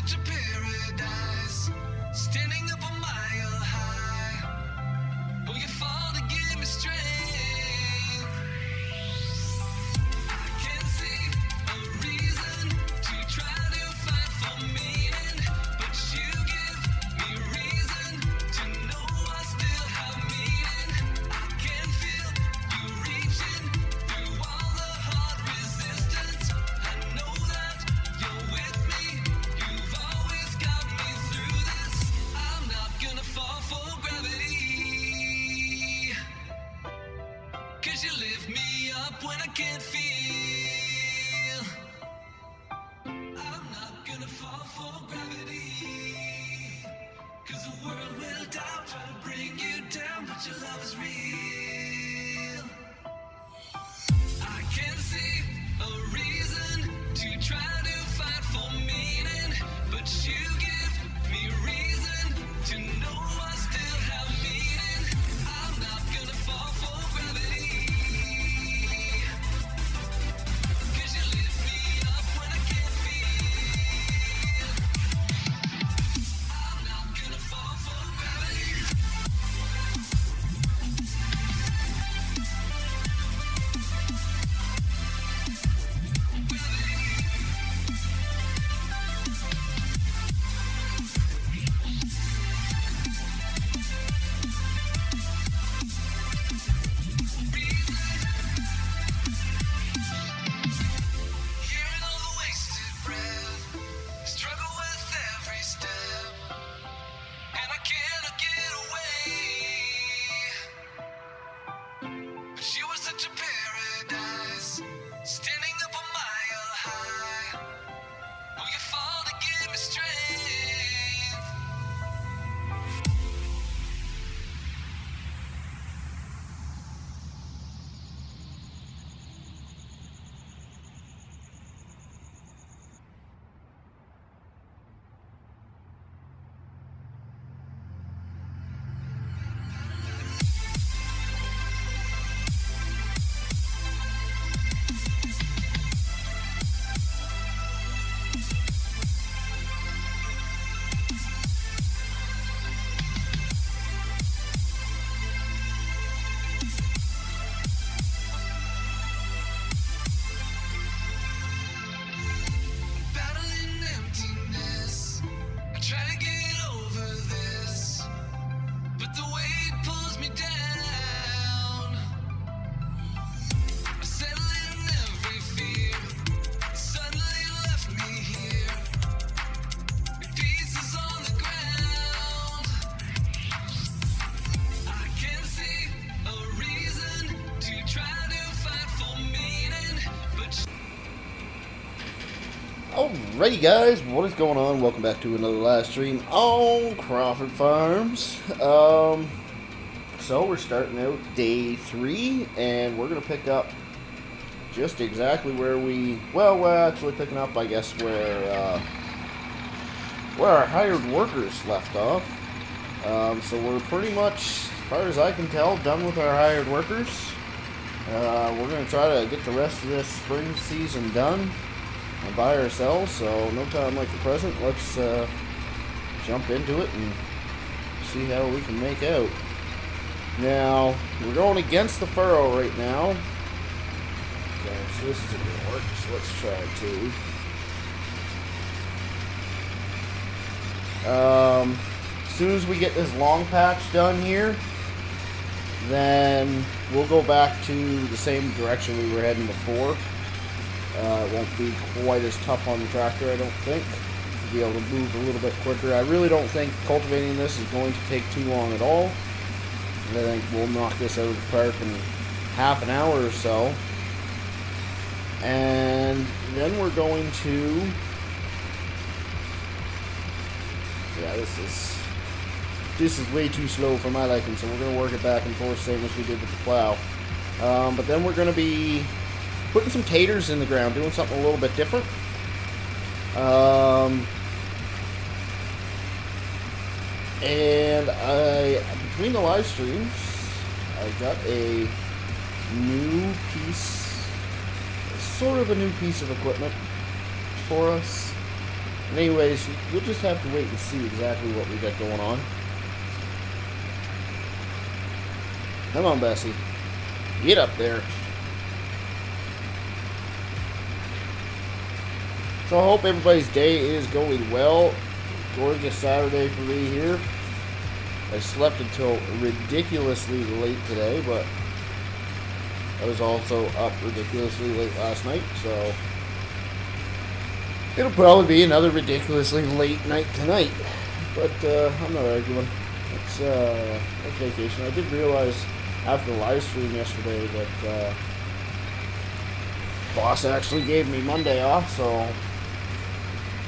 such a paradise, standing up a mile high. Oh, you fall to give me strength. I can't see a reason to try to fight for meaning, but you give me reason to know I still have meaning. I can feel you reaching through all the hard resistance. I know that you're with me. You've always got me through this. I'm not gonna fall for gravity, 'cause you lift me up when I can't feel. I'm not gonna fall for gravity, 'cause the world will doubt, try to bring you down, but your love is real. I can't see a reason to try to fight for meaning, but you give me reason to know I still have meaning. I'm not gonna fall for gravity, 'cause you lift me up when I can't feel. I'm not gonna fall for gravity. Hearing all the wasted breath, struggle with every step, and I cannot get away. But you were such a paradise, standing up a mile high. Oh, you fall to give me strength. Battling emptiness, I try to get over this, but the weight pulls me down. I settle in every fear, suddenly left me here, with pieces on the ground. I can't see a reason to try to fight for meaning, but Alrighty guys, what is going on? Welcome back to another live stream on Crawford Farms. So we're starting out day 3, and we're going to pick up just exactly where we're actually picking up, I guess, where our hired workers left off. So we're pretty much, as far as I can tell, done with our hired workers. We're going to try to get the rest of this spring season done by ourselves, so no time like the present. Let's jump into it and see how we can make out. Now, we're going against the furrow right now. Okay, so this isn't going to work, so let's try to. As soon as we get this long patch done here, then we'll go back to the same direction we were heading before. It won't be quite as tough on the tractor, I don't think. We'll be able to move a little bit quicker. I really don't think cultivating this is going to take too long at all. I think we'll knock this out of the park in half an hour or so. And then we're going to... Yeah, this is way too slow for my liking, so we're going to work it back and forth, same as we did with the plow. But then we're going to be putting some taters in the ground, doing something a little bit different. And between the live streams, I got a new piece, sort of a new piece of equipment for us. Anyways, we'll just have to wait and see exactly what we got going on. Come on, Bessie. Get up there. So I hope everybody's day is going well. Gorgeous Saturday for me here. I slept until ridiculously late today, but I was also up ridiculously late last night, so it'll probably be another ridiculously late night tonight. But I'm not arguing. It's vacation. I did realize after the live stream yesterday that boss actually gave me Monday off, so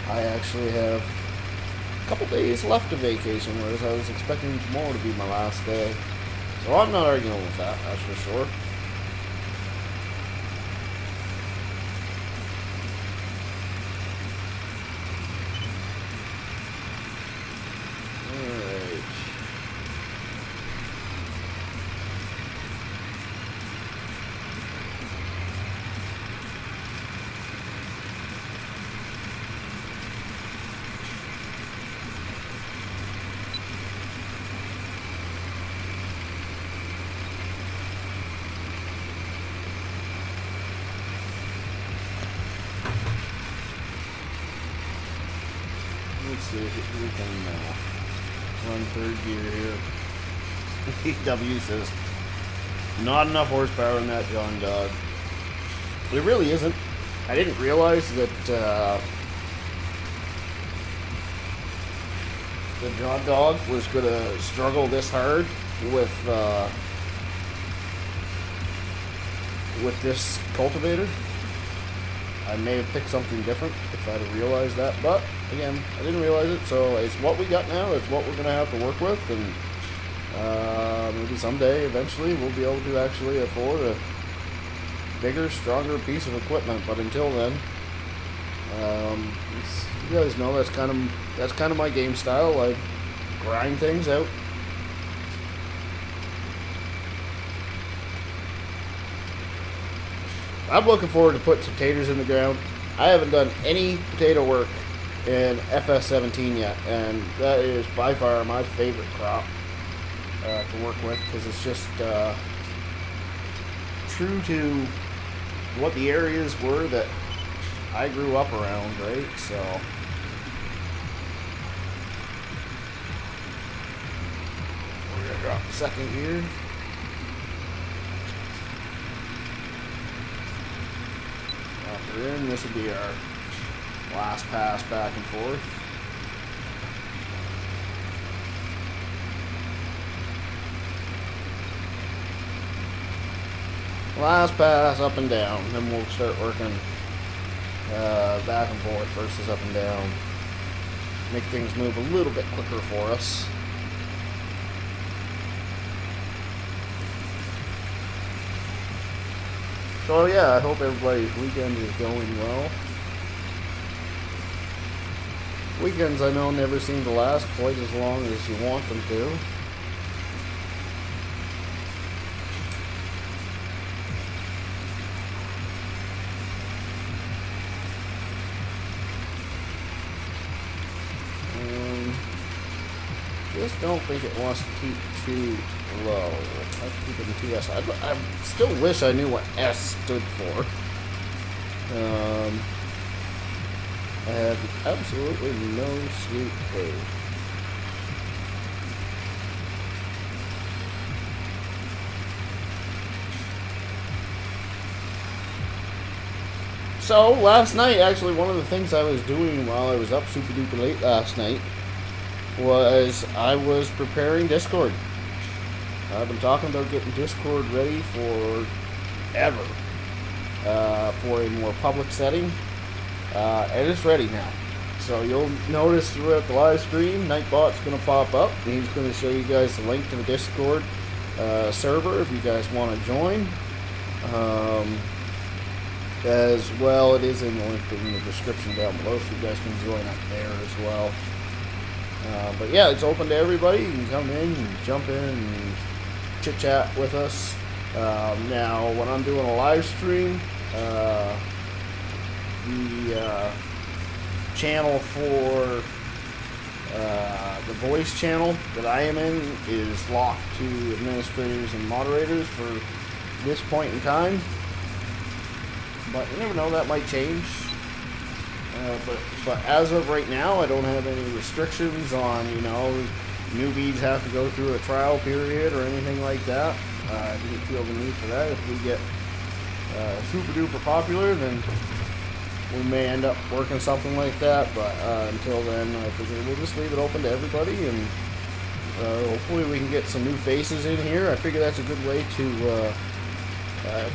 I actually have a couple days left of vacation, whereas I was expecting tomorrow to be my last day. So I'm not arguing with that, that's for sure. Alright. Let's see if we can run third gear here. PW says, not enough horsepower in that John Dog. It really isn't. I didn't realize that the John Dog was going to struggle this hard with this cultivator. I may have picked something different if I'd have realized that, but again, I didn't realize it, so it's what we got now, it's what we're going to have to work with, and maybe someday, eventually, we'll be able to actually afford a bigger, stronger piece of equipment, but until then, you guys know that's kind of my game style. I grind things out. I'm looking forward to putting some taters in the ground. I haven't done any potato work in FS17 yet, and that is by far my favorite crop to work with, because it's just true to what the areas were that I grew up around, right? So we're gonna drop the second gear. After in, this will be our last pass back and forth. Last pass up and down, then we'll start working back and forth versus up and down. Make things move a little bit quicker for us. So yeah, I hope everybody's weekend is going well. Weekends, I know, never seem to last quite as long as you want them to. Just don't think it wants to keep too low. Let's keep it in 2S. I still wish I knew what S stood for. I have absolutely no sweet clue. So, last night, actually, one of the things I was doing while I was up super duper late last night was I was preparing Discord. I've been talking about getting Discord ready forever for a more public setting, and it's ready now. So you'll notice throughout the live stream, Nightbot's going to pop up, and he's going to show you guys the link to the Discord server if you guys want to join. As well, it is in the link in the description down below, so you guys can join up there as well. But yeah, it's open to everybody. You can come in and jump in and chit chat with us. Now, when I'm doing a live stream, the channel for the voice channel that I am in is locked to administrators and moderators for this point in time. But you never know, that might change. But as of right now, I don't have any restrictions on, you know, newbies have to go through a trial period or anything like that. I didn't feel the need for that. If we get super duper popular, then we may end up working something like that. But until then, I figure we'll just leave it open to everybody, and hopefully we can get some new faces in here. I figure that's a good way to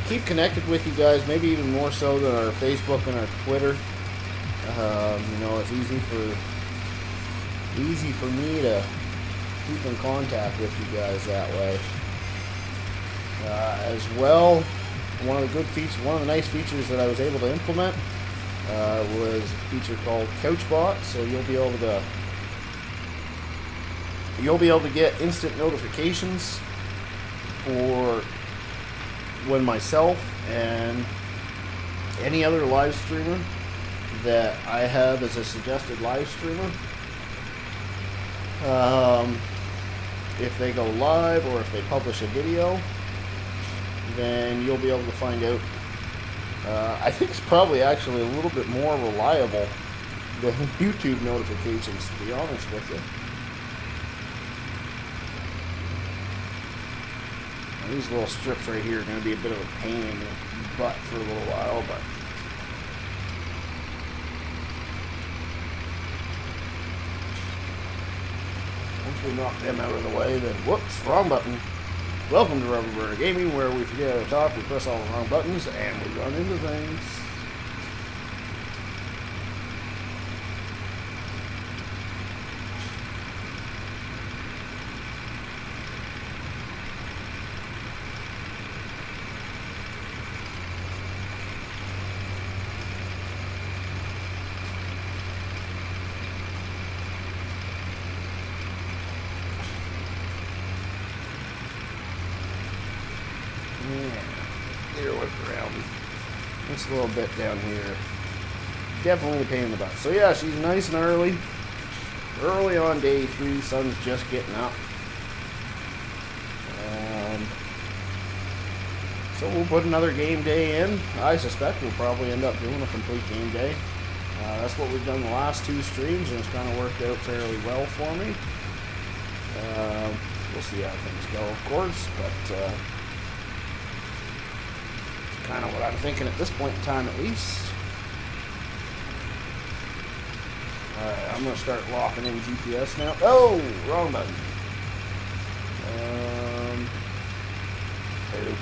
keep connected with you guys, maybe even more so than our Facebook and our Twitter. You know, it's easy for me to keep in contact with you guys that way. As well, one of the nice features that I was able to implement was a feature called CouchBot. So you'll be able to get instant notifications for when myself and any other live streamer that I have as a suggested live streamer, if they go live or if they publish a video, then you'll be able to find out. I think it's probably actually a little bit more reliable than YouTube notifications, to be honest with you. Now, these little strips right here are going to be a bit of a pain in the butt for a little while, but once we knock them out of the way, then whoops, wrong button. Welcome to Rubber Burner Gaming, where we forget how to talk, we press all the wrong buttons, and we run into things. A little bit down here, definitely a pain in the butt. So yeah, she's nice and early on day 3. Sun's just getting up, so we'll put another game day in. I suspect we'll probably end up doing a complete game day. That's what we've done the last 2 streams, and it's kind of worked out fairly well for me. We'll see how things go, of course, but kind of what I'm thinking at this point in time, at least. Alright, I'm going to start locking in GPS now. Oh, wrong button. Oops.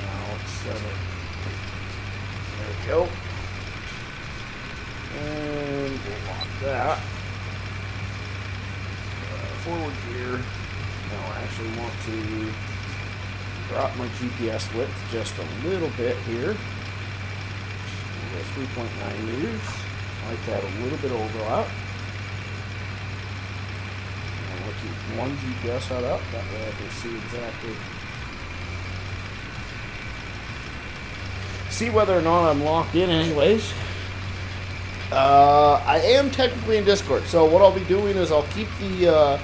Now let's set it. There we go. And we'll lock that. Forward gear. Now I actually want to drop my GPS width just a little bit here. We'll go 3.9 meters. I like to have a little bit of overlap. I'll keep one GPS head up, that way I can see whether or not I'm locked in anyways. I am technically in Discord, so what I'll be doing is I'll keep the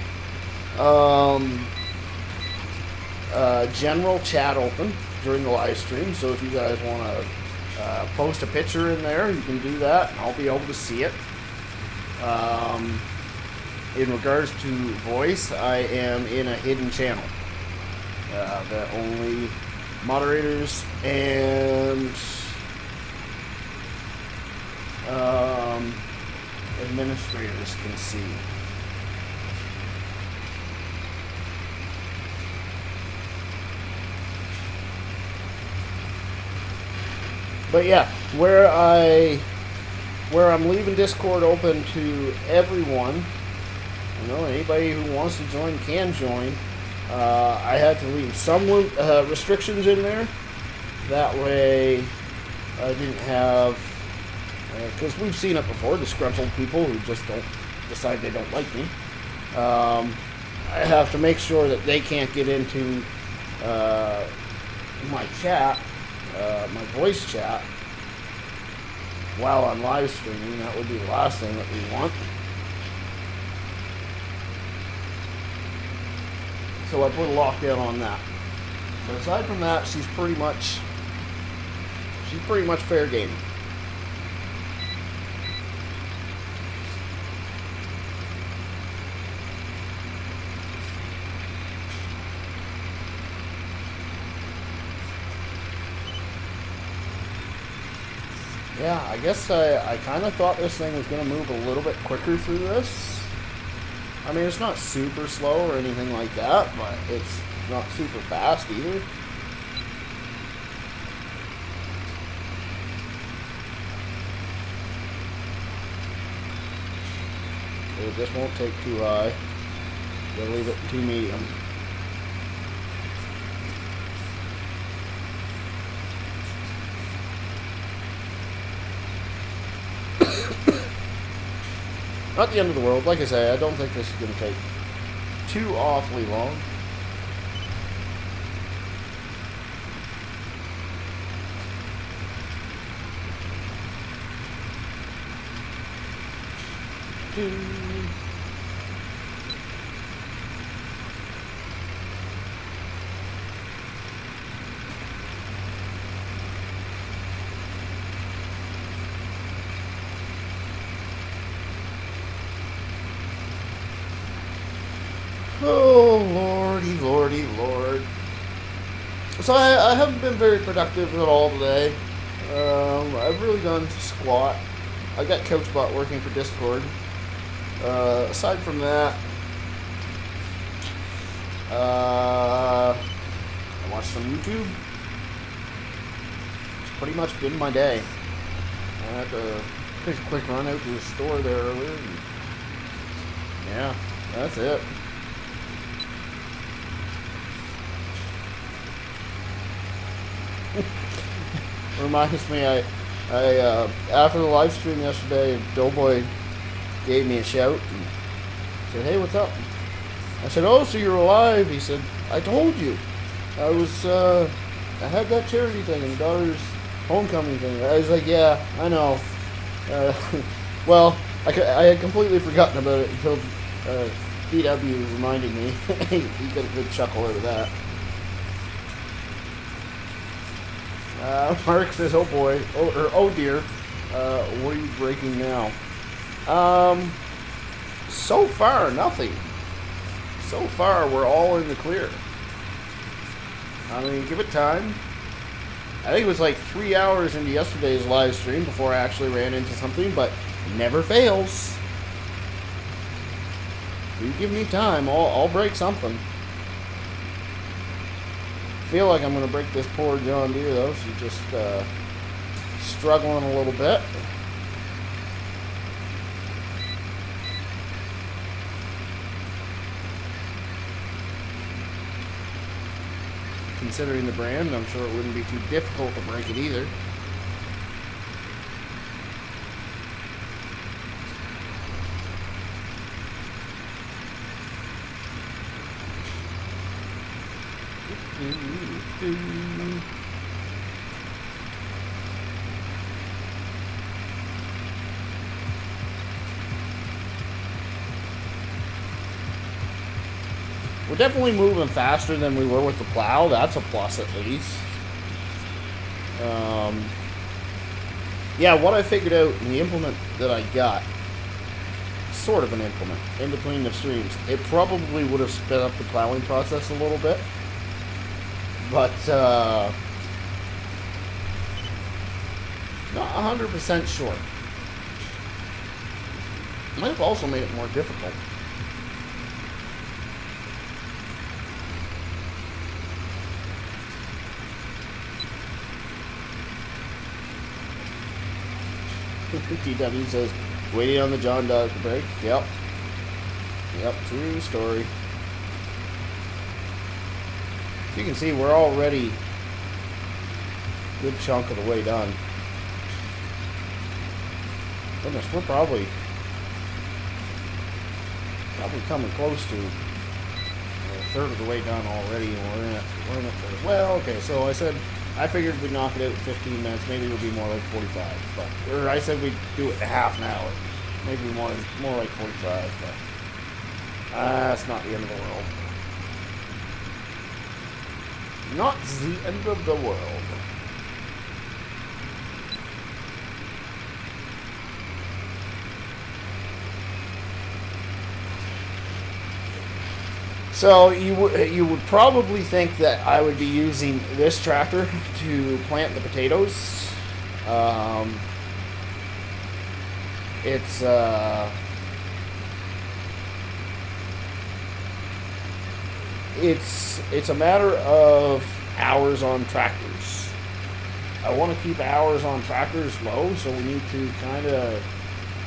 general chat open during the live stream, so if you guys want to post a picture in there, you can do that, and I'll be able to see it. In regards to voice, I am in a hidden channel that only moderators and administrators can see. But yeah, where I'm leaving Discord open to everyone, you know, anybody who wants to join can join. I had to leave some restrictions in there. That way, I didn't have, because we've seen it before, disgruntled people who just decide they don't like me. I have to make sure that they can't get into my chat, my voice chat, while I'm live streaming. That would be the last thing that we want. So I put a lockdown on that. But aside from that, she's pretty much fair game. Yeah, I guess I kind of thought this thing was going to move a little bit quicker through this. I mean, it's not super slow or anything like that, but it's not super fast either. It just won't take too high. Gotta leave it too medium. Not the end of the world. Like I say, I don't think this is going to take too awfully long. Oh, lordy, lordy, lord. So I haven't been very productive at all today. I've really done squat. I got CouchBot working for Discord. Aside from that, I watched some YouTube. It's pretty much been my day. I had to take a quick run out to the store there earlier. And yeah, that's it. Reminds me, I after the live stream yesterday, Doughboy gave me a shout and said, "Hey, what's up?" I said, "Oh, so you're alive?" He said, "I told you. I had that charity thing and daughter's homecoming thing." I was like, "Yeah, I know." Well, I had completely forgotten about it until DW reminded me. He got a good chuckle out of that. Mark says, "Oh boy," oh dear, what are you breaking now? So far, nothing. So far, we're all in the clear. I mean, give it time. I think it was like 3 hours into yesterday's live stream before I actually ran into something, but never fails. You give me time, I'll break something. I feel like I'm going to break this poor John Deere, though. She's just struggling a little bit. Considering the brand, I'm sure it wouldn't be too difficult to break it either. We're definitely moving faster than we were with the plow. That's a plus at least. Yeah, what I figured out in the implement that I got, sort of an implement, in between the streams, it probably would have sped up the plowing process a little bit. But, not 100% sure. Might have also made it more difficult. TW says, waiting on the John Dog to break. Yep. Yep, true story. You can see we're already a good chunk of the way done. Goodness, we're probably coming close to a third of the way done already. And we're in it for, well, okay, so I said I figured we'd knock it out in 15 minutes. Maybe it would be more like 45. But, or I said we'd do it in half an hour. Maybe more like 45. But that's not the end of the world. Not the end of the world. So you would probably think that I would be using this tractor to plant the potatoes. It's a matter of hours on tractors. I want to keep hours on tractors low, so we need to kind of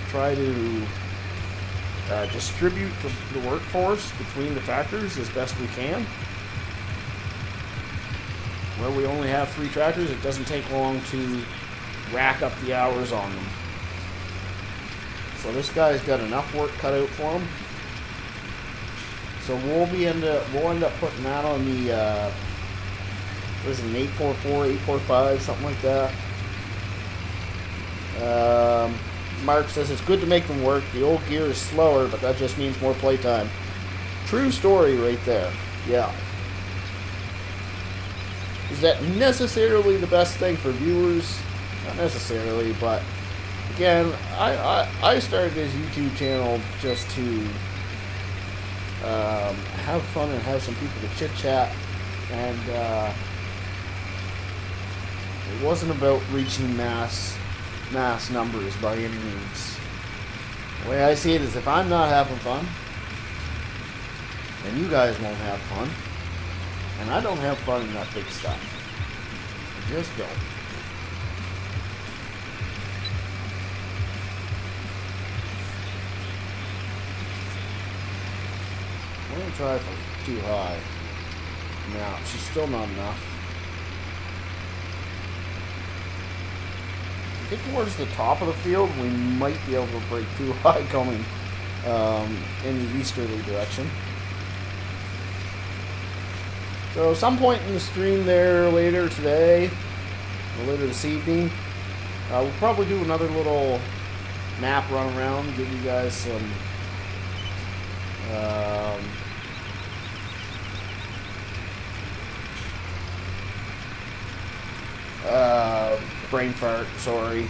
try to distribute the workforce between the tractors as best we can. Where we only have 3 tractors, it doesn't take long to rack up the hours on them. So this guy's got enough work cut out for him. So we'll end up putting that on the what is it, an 844, 845, something like that. Mark says it's good to make them work. The old gear is slower, but that just means more playtime. True story right there. Yeah. Is that necessarily the best thing for viewers? Not necessarily, but again, I started this YouTube channel just to have fun and have some people to chit chat, and it wasn't about reaching mass numbers by any means. The way I see it is, if I'm not having fun, then you guys won't have fun. And I don't have fun in that big stuff. I just don't. I'm going to try for too high. No, she's still not enough. Get towards the top of the field, we might be able to break too high coming in the easterly direction. So some point in the stream there later today, or later this evening, we'll probably do another little map run around, give you guys some brain fart, sorry.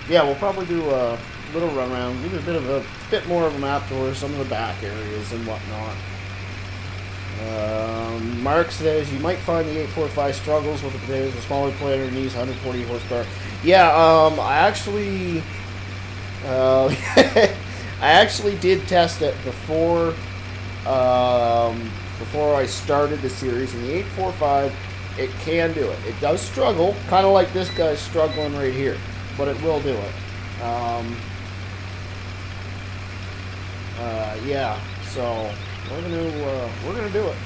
Yeah, we'll probably do a little run around, give you a bit more of a map tour, some of the back areas and whatnot. Mark says you might find the 845 struggles with the potatoes. The smaller planter needs 140 horsepower. Yeah, I actually did test it before I started the series, and the 845, it can do it. It does struggle, kind of like this guy's struggling right here, but it will do it. Yeah, so we're gonna do it.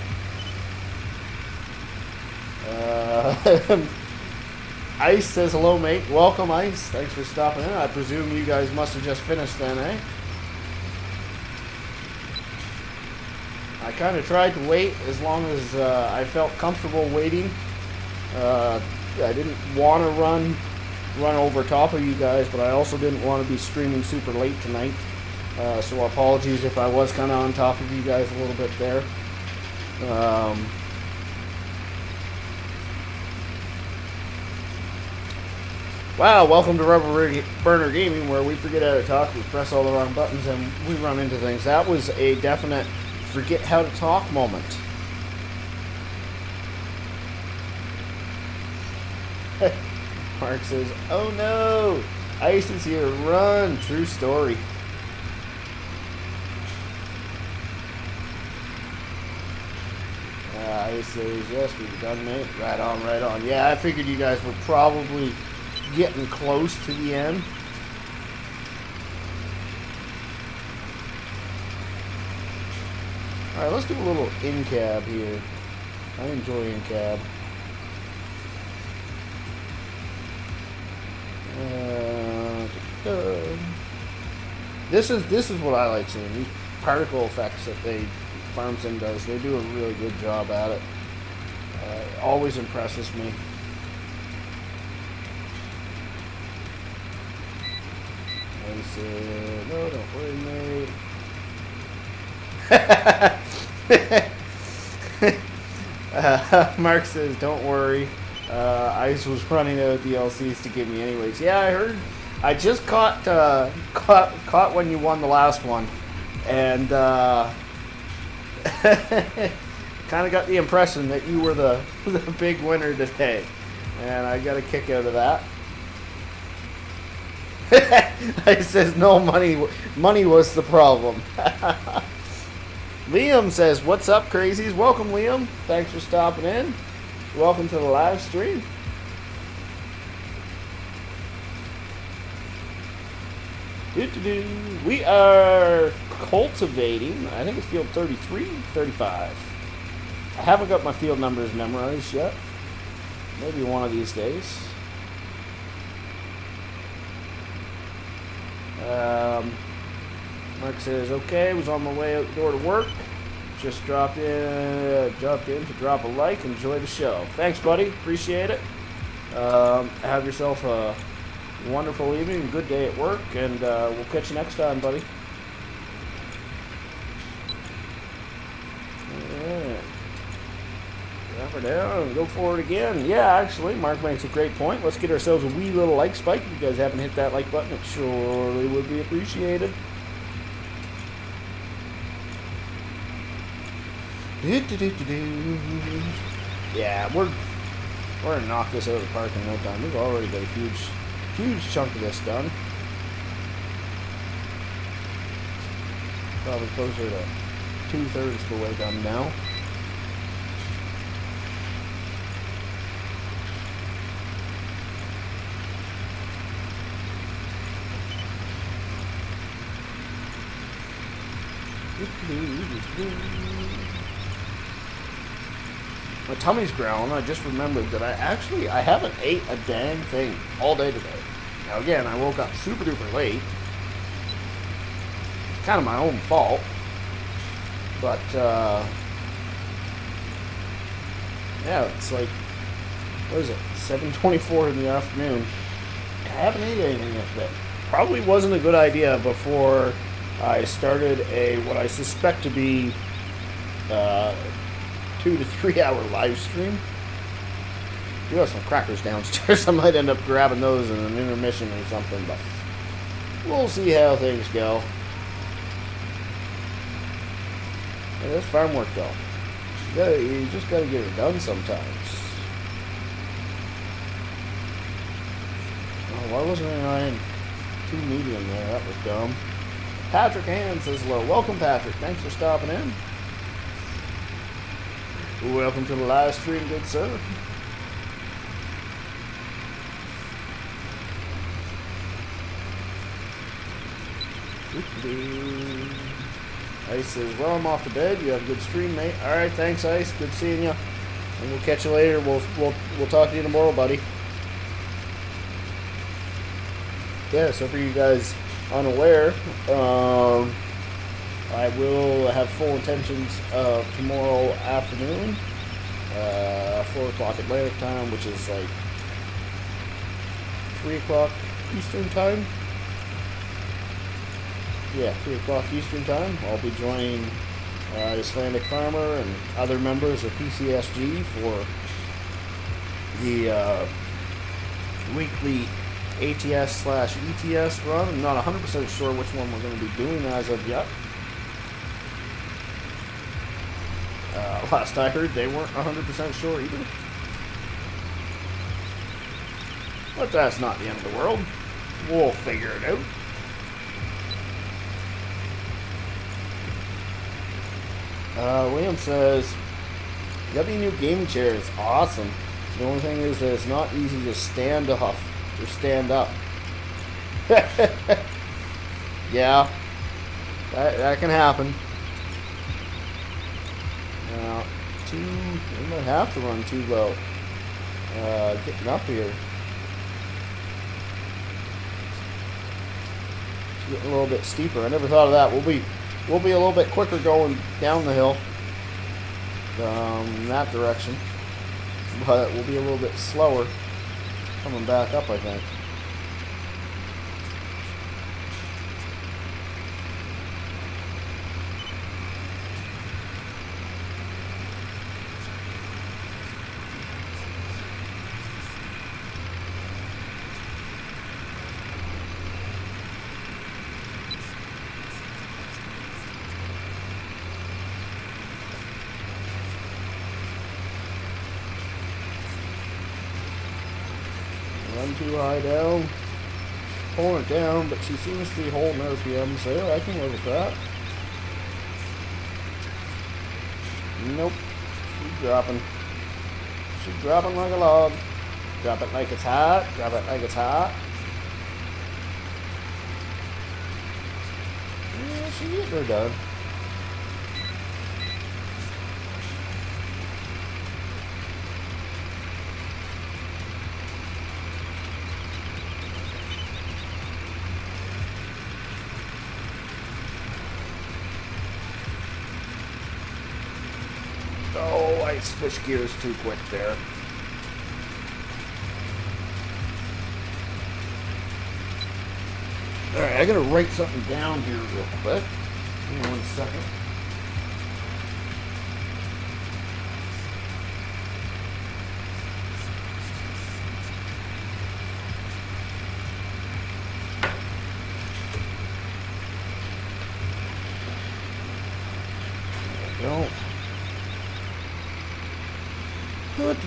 Ice says hello, mate. Welcome, Ice. Thanks for stopping in. I presume you guys must have just finished then, eh? I kind of tried to wait as long as I felt comfortable waiting. I didn't want to run over top of you guys, but I also didn't want to be streaming super late tonight. So apologies if I was kind of on top of you guys a little bit there. Wow, welcome to Rubber Burner Gaming, where we forget how to talk, we press all the wrong buttons, and we run into things. That was a definite forget how to talk moment. Mark says, oh no, Ice is here, run. True story. Ice says, yes, we've done, mate. Right on, right on. Yeah, I figured you guys were probably getting close to the end. Alright, let's do a little in-cab here. I enjoy in-cab. This is what I like seeing. These particle effects that they Farm Sim does. They do a really good job at it. It always impresses me. I said, no, don't worry, mate. Mark says, don't worry. Ice was running out of DLCs to give me anyways. Yeah, I heard. I just caught when you won the last one. And kind of got the impression that you were the big winner today. And I got a kick out of that. He says no, money was the problem. Liam says, what's up, crazies? Welcome, Liam. Thanks for stopping in. Welcome to the live stream. We are cultivating, I think it's field 33, 35. I haven't got my field numbers memorized yet. Maybe one of these days. Mark says, okay, was on my way out the door to work. Just dropped in to drop a like. Enjoy the show. Thanks, buddy. Appreciate it. Have yourself a wonderful evening, good day at work, and we'll catch you next time, buddy. Alright. Drop her down and go forward again. Yeah, actually, Mark makes a great point. Let's get ourselves a wee little like spike. If you guys haven't hit that like button, it surely would be appreciated. Yeah, we're gonna knock this out of the park in no time. We've already got a huge chunk of this done. Probably closer to 2/3 of the way done now. My tummy's growling. I just remembered that I haven't ate a dang thing all day today. Now again, I woke up super duper late. It's kind of my own fault. But yeah, it's like, what is it, 7:24 in the afternoon. I haven't eaten anything yet today. Probably wasn't a good idea before I started what I suspect to be 2 to 3 hour live stream. We have some crackers downstairs. I might end up grabbing those in an intermission or something, but we'll see how things go. Yeah, that's farm work though. You just gotta get it done sometimes. Oh, why wasn't I in 2 medium there? That was dumb. Patrick Hand says hello. Welcome, Patrick. Thanks for stopping in. Welcome to the live stream, good sir. Ice says, well, I'm off to bed. You have a good stream, mate. Alright, thanks, Ice. Good seeing you. And we'll catch you later. We'll talk to you tomorrow, buddy. Yeah, so for you guys unaware, I will have full intentions of tomorrow afternoon, 4 o'clock Atlantic time, which is like 3 o'clock Eastern time. Yeah, 3 o'clock Eastern time. I'll be joining Icelandic Farmer and other members of PCSG for the weekly ATS/ETS run. I'm not 100% sure which one we're going to be doing as of yet. Last I heard, they weren't 100% sure either. But that's not the end of the world. We'll figure it out. William says, got any new gaming chairs? Awesome. The only thing is that it's not easy to stand off or stand up. Yeah, that can happen. We might have to run too low. Getting up here. It's getting a little bit steeper. I never thought of that. We'll be a little bit quicker going down the hill in that direction, but we'll be a little bit slower coming back up, I think. Run too high down. She's pulling it down, but she seems to be holding RPMs there. I can live with that. Nope. She's dropping. She's dropping like a log. Drop it like it's hot. Drop it like it's hot. Yeah, she's getting her done. Oh, I switched gears too quick there. Alright, I gotta write something down here real quick. Give me 1 second.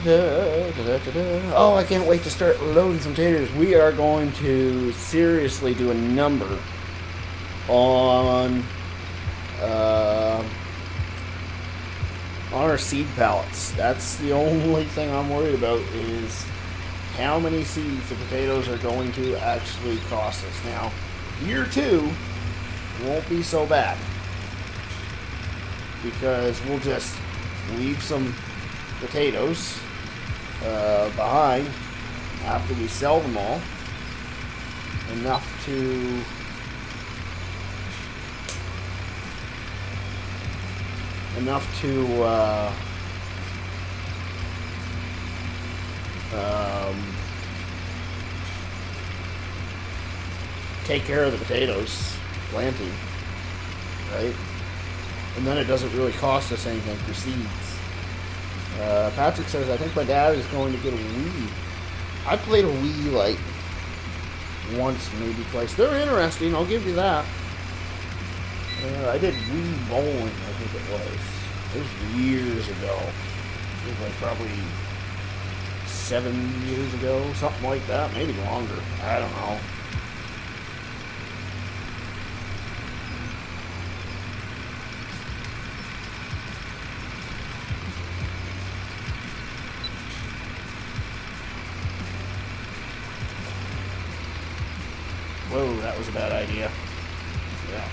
There we go. Oh, I can't wait to start loading some taters. We are going to seriously do a number on our seed pallets. That's the only thing I'm worried about, is how many seeds the potatoes are going to actually cost us. Now, year 2 won't be so bad, because we'll just leave some potatoes behind after we sell them all, enough to take care of the potatoes planting, right? And then it doesn't really cost us anything for seeds. Patrick says, I think my dad is going to get a Wii. I played a Wii like once, maybe twice. They're interesting, I'll give you that. I did Wii bowling, I think it was. It was years ago. It was like probably 7 years ago, something like that. Maybe longer. I don't know. Whoa, that was a bad idea. Yeah.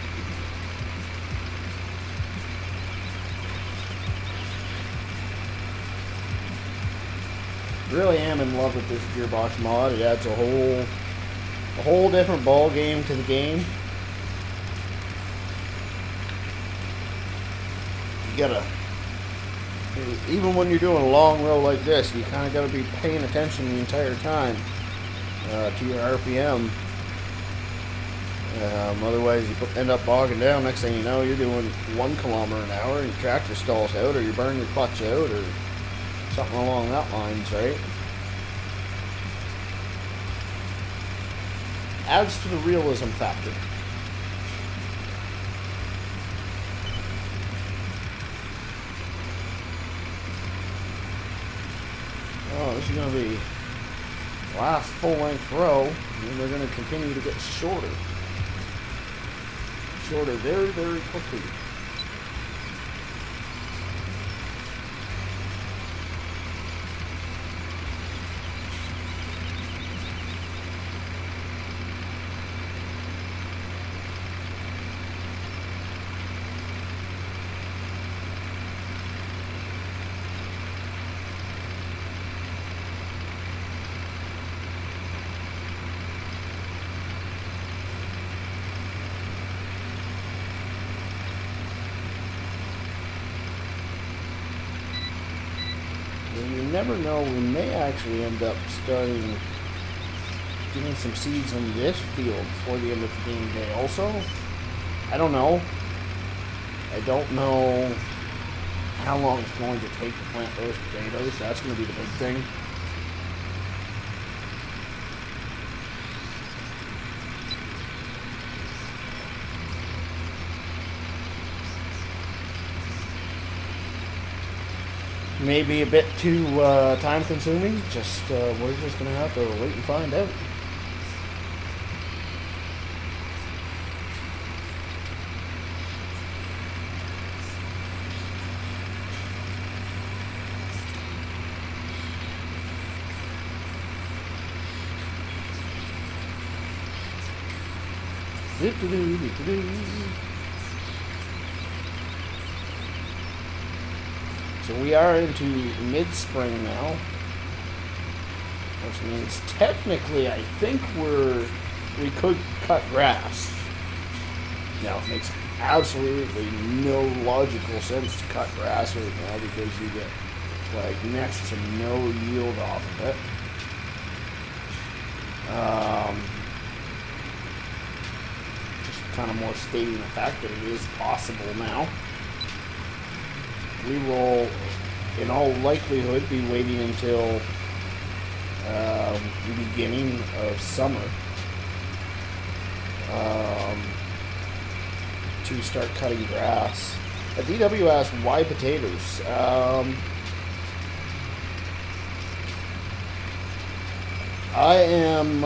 Really am in love with this gearbox mod. It adds a whole different ball game to the game. You gotta, even when you're doing a long row like this, you kind of gotta be paying attention the entire time to your RPM. Otherwise, you end up bogging down. Next thing you know, you're doing 1 kilometer an hour, and your tractor stalls out, or you burn your clutch out, or something along that lines, right? Adds to the realism factor. Oh, this is going to be the last full-length row, and they're going to continue to get shorter. Shorter very, very quickly. never know, we may actually end up starting getting some seeds on this field before the end of the game day also. I don't know. I don't know how long it's going to take to plant those potatoes. That's going to be the big thing. Maybe a bit too time consuming. We're just going to have to wait and find out. So we are into mid-spring now, which means technically I think we could cut grass. Now it makes absolutely no logical sense to cut grass right now because you get like next to no yield off of it. Kind of more stating the fact that it is possible now. We will, in all likelihood, be waiting until the beginning of summer to start cutting grass. DW asked, why potatoes? I am...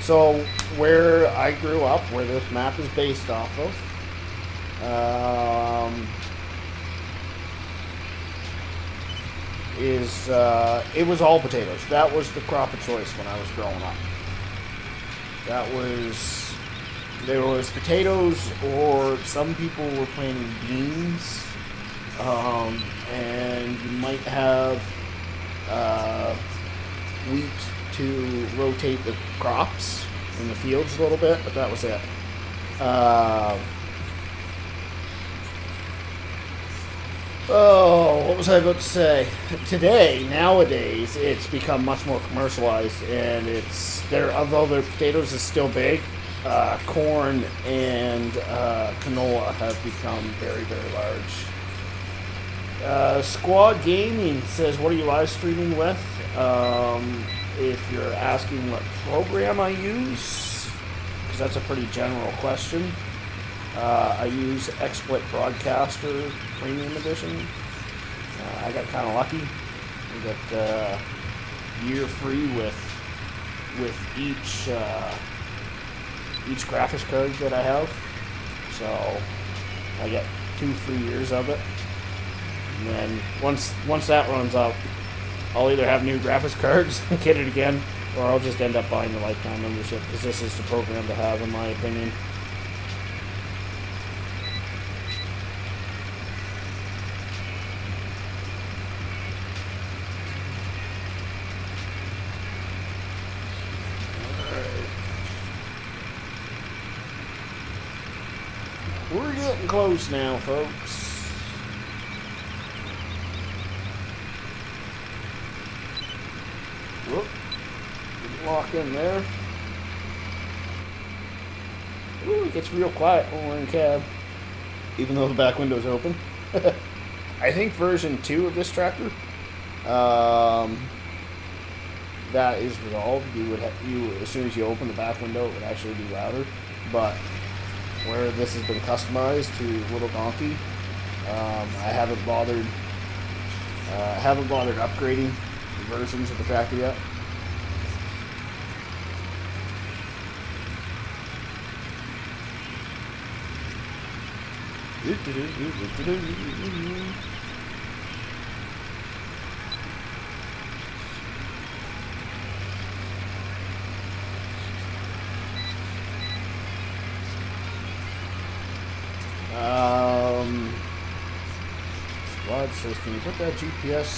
So, where I grew up, where this map is based off of, it was all potatoes. That was the crop of choice when I was growing up. There was potatoes, or some people were planting beans, and you might have wheat to rotate the crops in the fields a little bit, but that was it. What was I about to say? Nowadays, it's become much more commercialized, and although their potatoes is still big, corn and canola have become very, very large. Squad Gaming says, what are you live streaming with? If you're asking what program I use, because that's a pretty general question, I use XSplit Broadcaster Premium Edition. I got kind of lucky. I got year free with each graphics card that I have, so I get 2 free years of it. And then once that runs out, I'll either have new graphics cards and get it again, or I'll just end up buying the lifetime membership, because this is the program to have, in my opinion. We're getting close now, folks. Whoop. Didn't lock in there. Ooh, it gets real quiet when we're in cab, even though the back window's open. I think version 2 of this tractor, that is resolved. As soon as you open the back window, it would actually be louder. But where this has been customized to Little Donkey, I haven't bothered upgrading the versions of the tractor yet. Squad says, can you put that GPS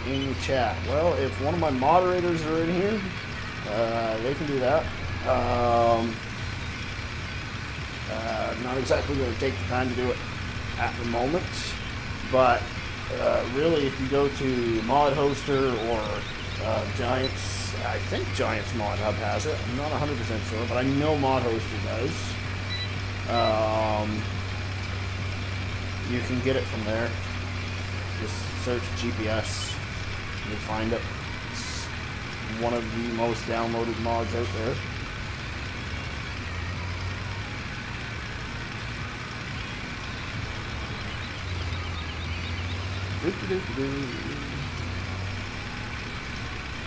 in the chat? Well, if one of my moderators are in here, they can do that. Not exactly going to take the time to do it at the moment, but really, if you go to Mod Hoster or Giants, I think Giants Mod Hub has it. I'm not 100% sure, but I know Mod Hoster does. You can get it from there. Just search GPS. You'll find it. It's one of the most downloaded mods out there.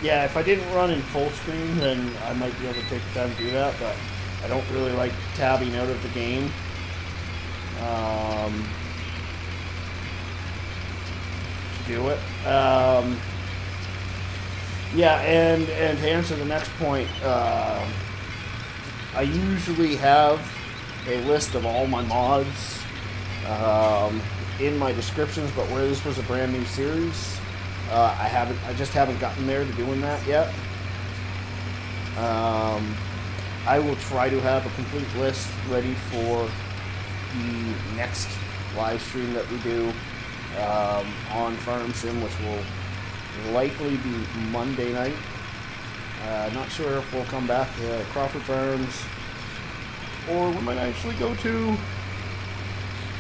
Yeah, if I didn't run in full screen, then I might be able to take the time to do that, but I don't really like tabbing out of the game. To do it. Yeah, and to answer the next point, I usually have a list of all my mods in my descriptions, but where this was a brand new series, I just haven't gotten there to doing that yet. I will try to have a complete list ready for the next live stream that we do on Farm Sim, which will likely be Monday night. Not sure if we'll come back to Crawford Farms, or we might actually go to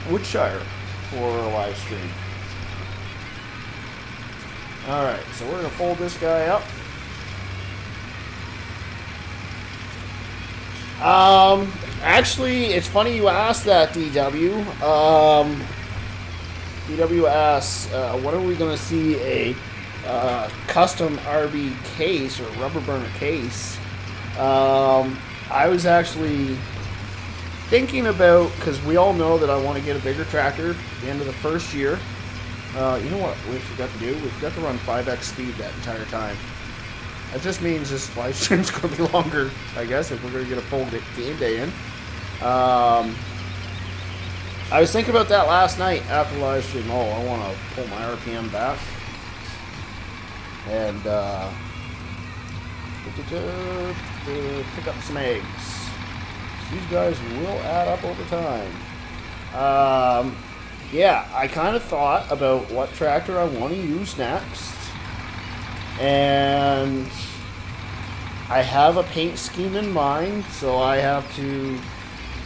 Woodshire for a live stream. Alright, so we're going to fold this guy up. Actually, it's funny you asked that, DW. DW asks, when are we going to see a custom RB case or rubber burner case? I was actually thinking about, because we all know that I want to get a bigger tractor at the end of the first year. You know what we forgot to do? We forgot to run 5x speed that entire time. That just means this live stream's going to be longer, I guess, if we're going to get a full game day in. I was thinking about that last night after the live stream. Oh, I want to pull my RPM back and pick up some eggs. These guys will add up over time. Yeah, I kind of thought about what tractor I want to use next. And I have a paint scheme in mind, so I have to...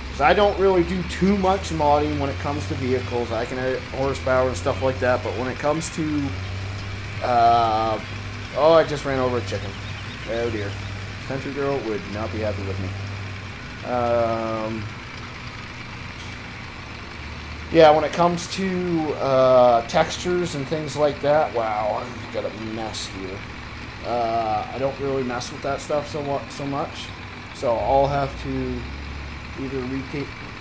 Because I don't really do too much modding when it comes to vehicles. I can add horsepower and stuff like that, but when it comes to... oh, I just ran over a chicken. Oh dear. Country girl would not be happy with me. Yeah, when it comes to textures and things like that, wow, I've got a mess here. I don't really mess with that stuff so much, so I'll have to either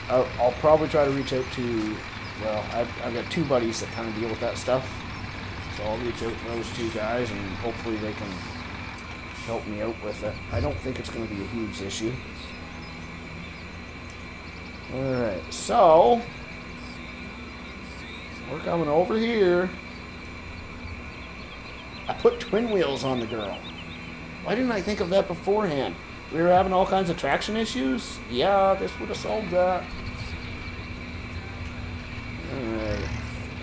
I'll probably try to reach out to, well, I've got two buddies that kind of deal with that stuff, so I'll reach out to those two guys and hopefully they can help me out with it. I don't think it's going to be a huge issue. Alright, so we're coming over here. I put twin wheels on the girl. Why didn't I think of that beforehand? We were having all kinds of traction issues? Yeah, this would have solved that. Alright.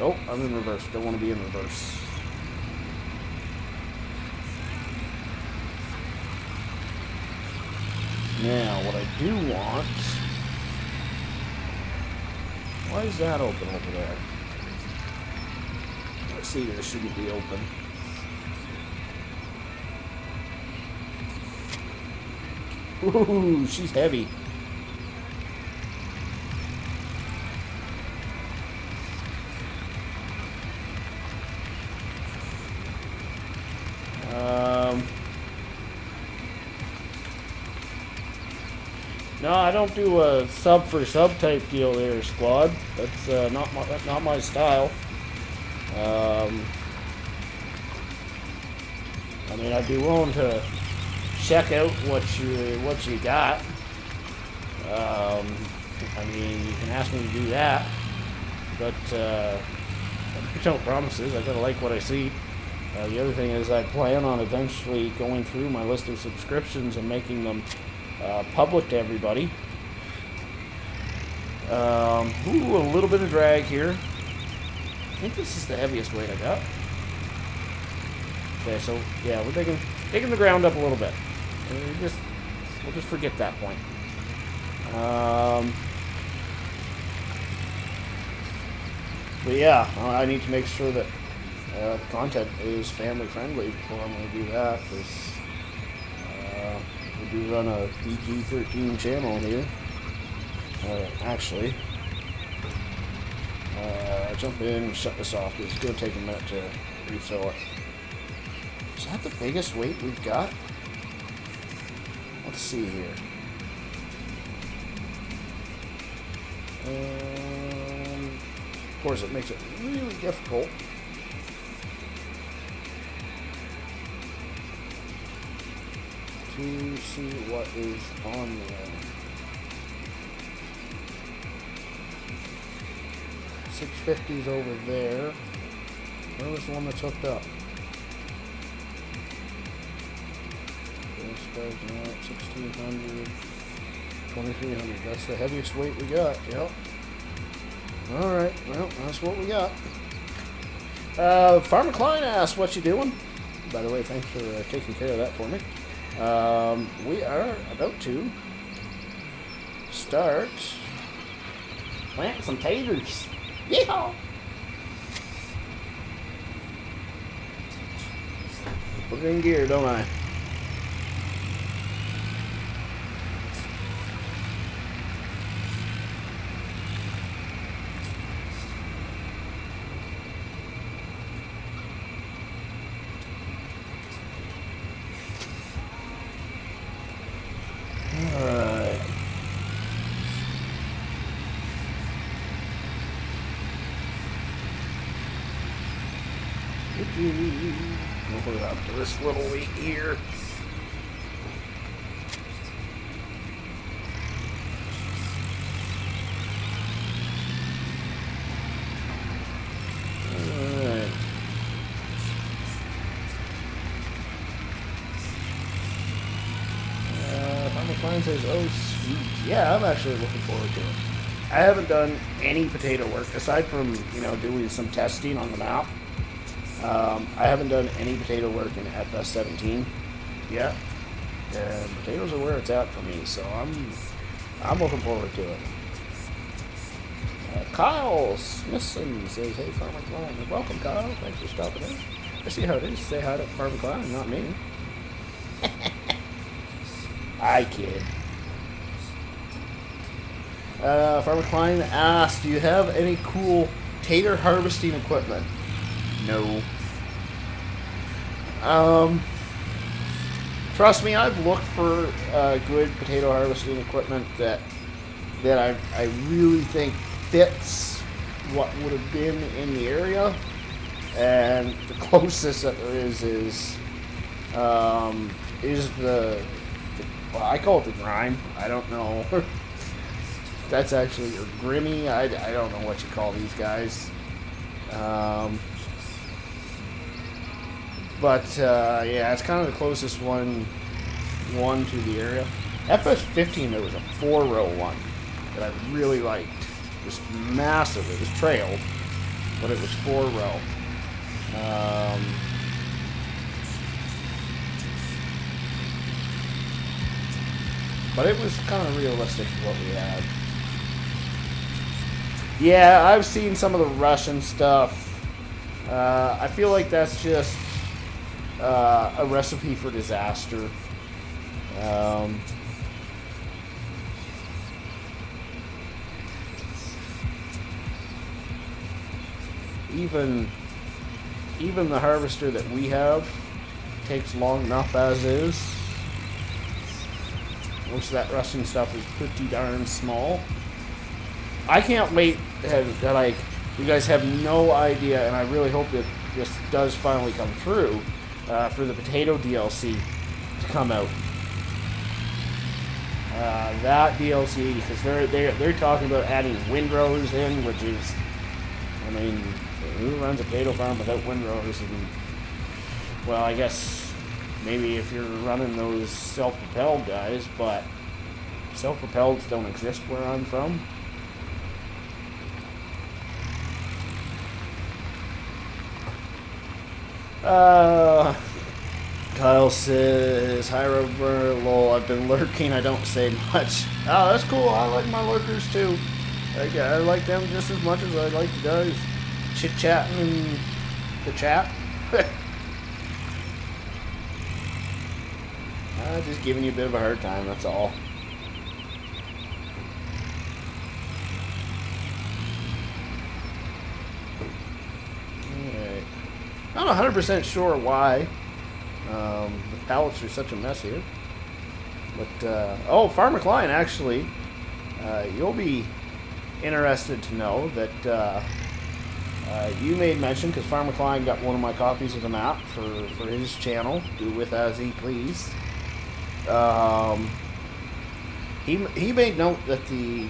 Oh, I'm in reverse. Don't want to be in reverse. Now, what I do want... Why is that open over there? Let's see, this shouldn't be open. Ooh, she's heavy. No, I don't do a sub for sub type deal there, squad. That's not my style. I mean, I'd be willing to check out what you got. I mean, you can ask me to do that, but there's no promises. I gotta like what I see. The other thing is, I plan on eventually going through my list of subscriptions and making them public to everybody. Ooh, a little bit of drag here. think this is the heaviest weight I got. Okay, so yeah, we're digging the ground up a little bit. We'll just forget that point. But yeah, I need to make sure that the content is family friendly before I'm going to do that, because we do run a PG-13 channel here. Actually, jump in and shut this off, because it's going to take a minute to refill it. Is that the biggest weight we've got? Let's see here. Of course, it makes it really difficult to see what is on there. 650's over there. Where was the one that's hooked up? This guy's not 1600, 2300. That's the heaviest weight we got. Yep. Alright, well, that's what we got. Farmer Klein asked, what you doing? By the way, thanks for taking care of that for me. We are about to start planting some taters. Yeehaw! Put it in gear, don't I? Alright. We'll put it up to this little weight here. Alright. Farmer Klein says, oh sweet. Yeah, I'm actually looking forward to it. I haven't done any potato work aside from, doing some testing on the map. I haven't done any potato work in FS17 yet, and potatoes are where it's at for me, so I'm looking forward to it. Kyle Smithson says, hey, Farmer Klein. Welcome, Kyle. Thanks for stopping in. I see how it is. Say hi to Farmer Klein, not me. I kid. Farmer Klein asked, do you have any cool tater harvesting equipment? No. Trust me, I've looked for good potato harvesting equipment that I really think fits what would have been in the area, and the closest that there is the well, I call it the grime. I don't know. That's actually or Grimmy. I don't know what you call these guys. But yeah, it's kind of the closest one to the area. FS15, there was a 4-row one that I really liked. It was massive. It was trailed, but it was 4-row. But it was kind of realistic to what we had. Yeah, I've seen some of the Russian stuff. I feel like that's just a recipe for disaster. Even the harvester that we have takes long enough as is. Most of that Russian stuff is pretty darn small. I can't wait like, you guys have no idea, and I really hope that this does finally come through, for the potato DLC to come out. That DLC, because they're talking about adding windrows in, which is, I mean, who runs a potato farm without windrows? And, well, I guess maybe if you're running those self-propelled guys, but self-propelleds don't exist where I'm from. Kyle says, hi, Robert. Lol, I've been lurking. I don't say much. Oh, that's cool. I like my lurkers, too. I like them just as much as I like the guys chit-chatting in the chat. Just giving you a bit of a hard time, that's all. Alright. Not 100% sure why the pallets are such a mess here. But, oh, Farmer Klein, actually, you'll be interested to know that you made mention, because Farmer Klein got one of my copies of the map for his channel, do with as he please. He made note that the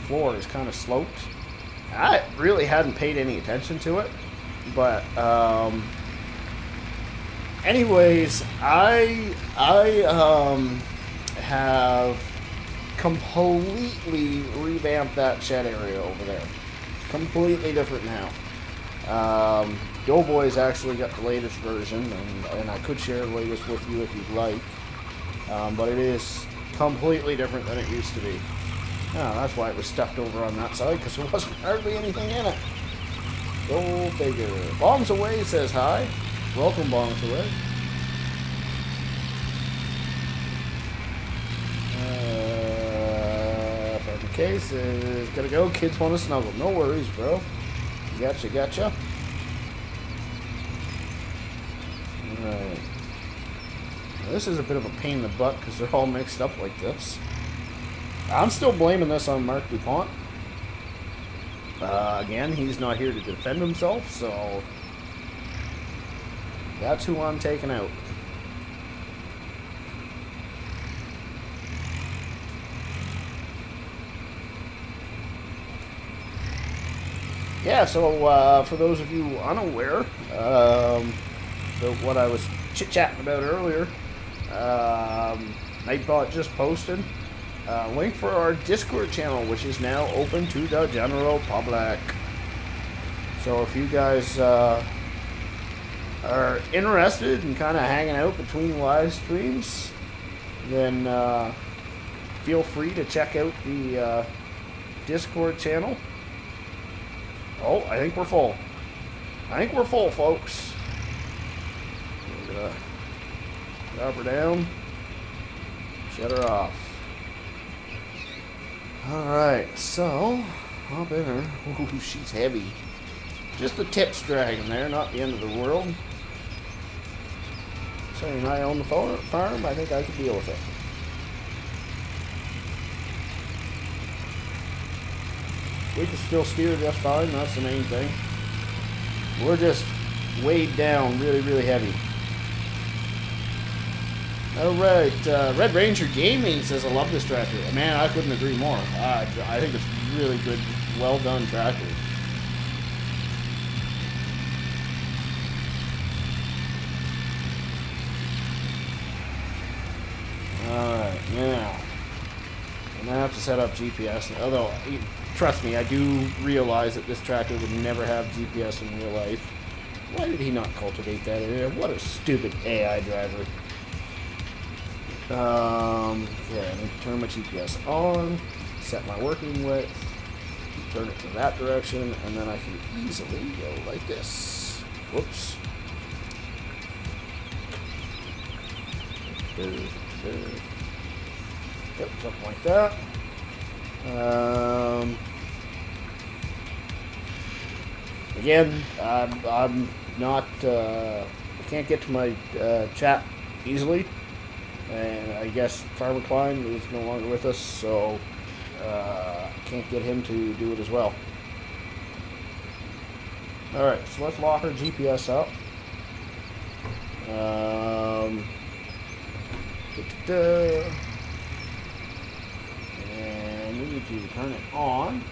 floor is kind of sloped. I really hadn't paid any attention to it, but anyways, I have completely revamped that shed area over there. It's completely different now. Doughboy's actually got the latest version, and I could share the latest with you if you'd like. But it is completely different than it used to be. Oh, that's why it was stuffed over on that side, because there wasn't hardly anything in it. Go figure. Bombs Away says hi. Welcome, Bombs Away. Farmer K says, gotta go, kids want to snuggle. No worries, bro. Gotcha. Alright. This is a bit of a pain in the butt because they're all mixed up like this. I'm still blaming this on Mark DuPont. Again, he's not here to defend himself, so that's who I'm taking out. Yeah, so for those of you unaware, what I was chit-chatting about earlier, Nightbot just posted a link for our Discord channel, which is now open to the general public. So if you guys are interested in kind of hanging out between live streams, then feel free to check out the Discord channel. Oh, I think we're full. Folks. We're gonna drop her down, shut her off. Alright, so hop in her. Ooh, she's heavy. Just the tip's dragging there, not the end of the world. Saying I own the farm, I think I could deal with it. We can still steer just fine, that's the main thing. We're just weighed down really heavy. Alright, Red Ranger Gaming says, I love this tractor. Man, I couldn't agree more. I think it's really good, well done tractor. Alright, now I'm gonna have to set up GPS. Although, trust me, I do realize that this tractor would never have GPS in real life. Why did he not cultivate that area? What a stupid AI driver. Okay, I need to turn my GPS on, set my working width, turn it to that direction, and then I can easily go like this. Whoops. Yep, something like that. Again, I'm not, I can't get to my chat easily, and I guess Farmer Klein is no longer with us, so I can't get him to do it as well. Alright, so let's lock our GPS up. And we need to turn it on.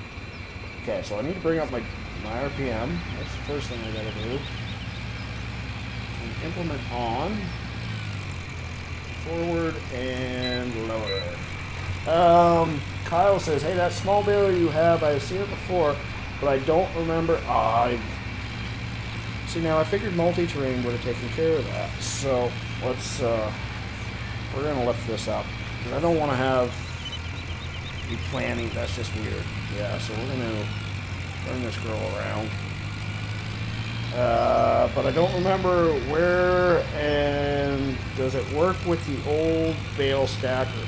Okay, so I need to bring up my RPM. That's the first thing I gotta do. And implement on. Forward and lower. Kyle says, hey, that small baler you have, I've seen it before, but I don't remember. I've See, now I figured multi-terrain would have taken care of that. So let's, we're going to lift this up. Because I don't want to have be planning. That's just weird. Yeah, so we're going to turn this girl around. But I don't remember where and does it work with the old bale stacker?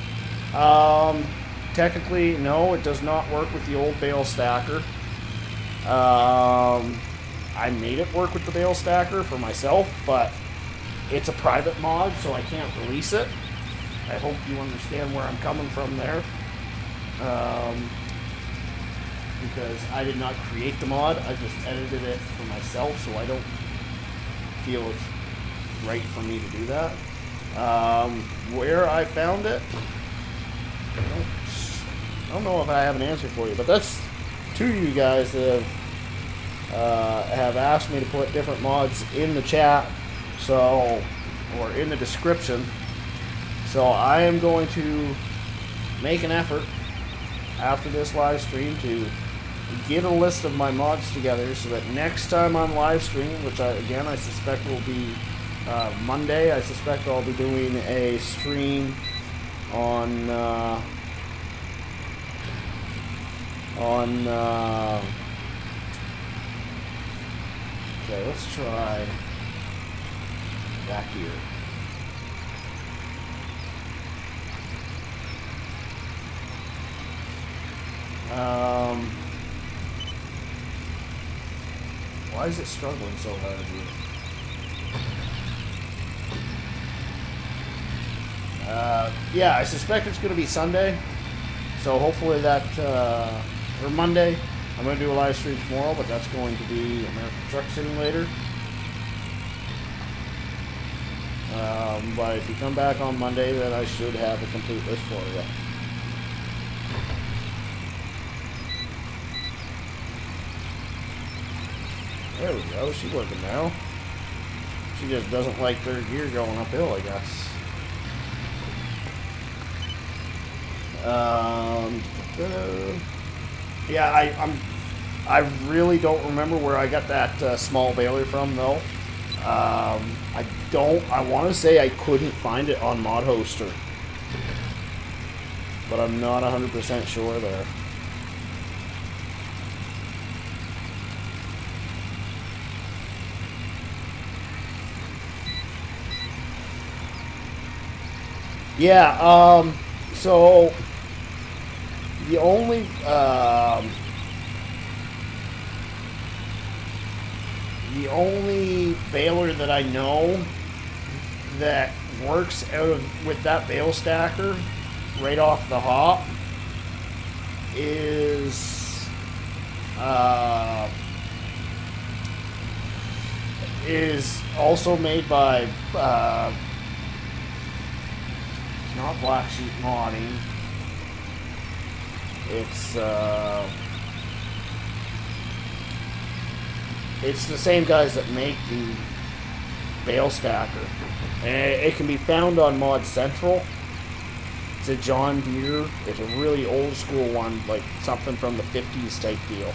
Technically, no, it does not work with the old bale stacker. I made it work with the bale stacker for myself, but it's a private mod, so I can't release it. I hope you understand where I'm coming from there. Because I did not create the mod, I just edited it for myself, so I don't feel it's right for me to do that. Where I found it, I don't know if I have an answer for you, but that's two of you guys that have asked me to put different mods in the chat, so, or in the description. So I am going to make an effort after this live stream to get a list of my mods together so that next time I'm live streaming, which I suspect will be Monday, I suspect I'll be doing a stream on okay, let's try back here. Why is it struggling so hard here? Yeah, I suspect it's going to be Sunday. So hopefully that, or Monday. I'm going to do a live stream tomorrow, but that's going to be American Truck Simulator. But if you come back on Monday, then I should have a complete list for you. There we go, she's working now. She just doesn't like third gear going uphill, I guess. Yeah, I really don't remember where I got that small baler from, though. I want to say I couldn't find it on Mod Hoster, but I'm not 100% sure there. Yeah, so the only baler that I know that works with that bale stacker right off the hop is also made by not Black Sheep Modding. It's the same guys that make the bale stacker. And it can be found on Mod Central. It's a John Deere. It's a really old school one, like something from the 50s type deal.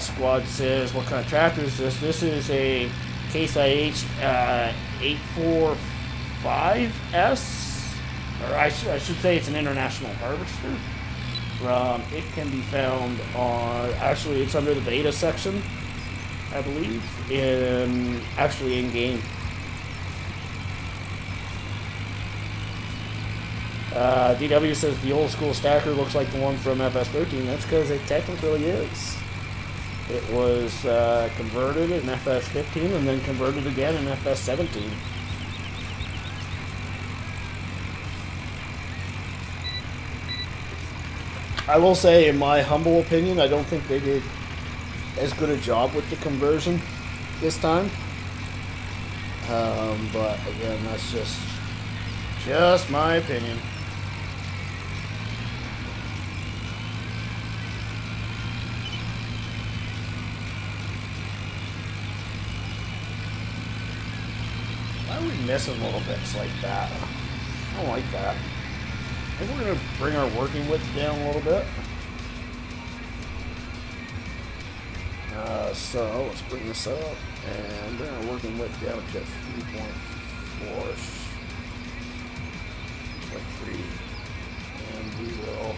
Squad says, what kind of tractor is this? This is a Case IH 845S, or I should say it's an international harvester. It can be found on, actually it's under the beta section, I believe, in game. DW says the old school stacker looks like the one from FS13. That's because it technically is. It was converted in FS15 and then converted again in FS17. I will say, in my humble opinion, I don't think they did as good a job with the conversion this time. But again, that's just my opinion. are we missing little bits like that? I don't like that. I think we're going to bring our working width down a little bit. So let's bring this up and bring our working width down to 3.4, like 3, and we will.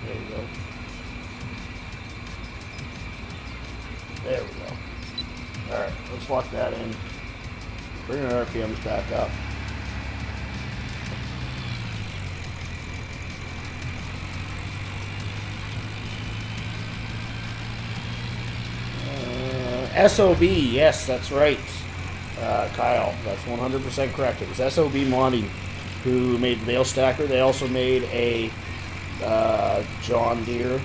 There we go. There we go. Alright, let's lock that in. Bring our RPMs back up. SOB, yes, that's right. Kyle, that's 100% correct. It was SOB Modding who made the bale stacker. They also made a John Deere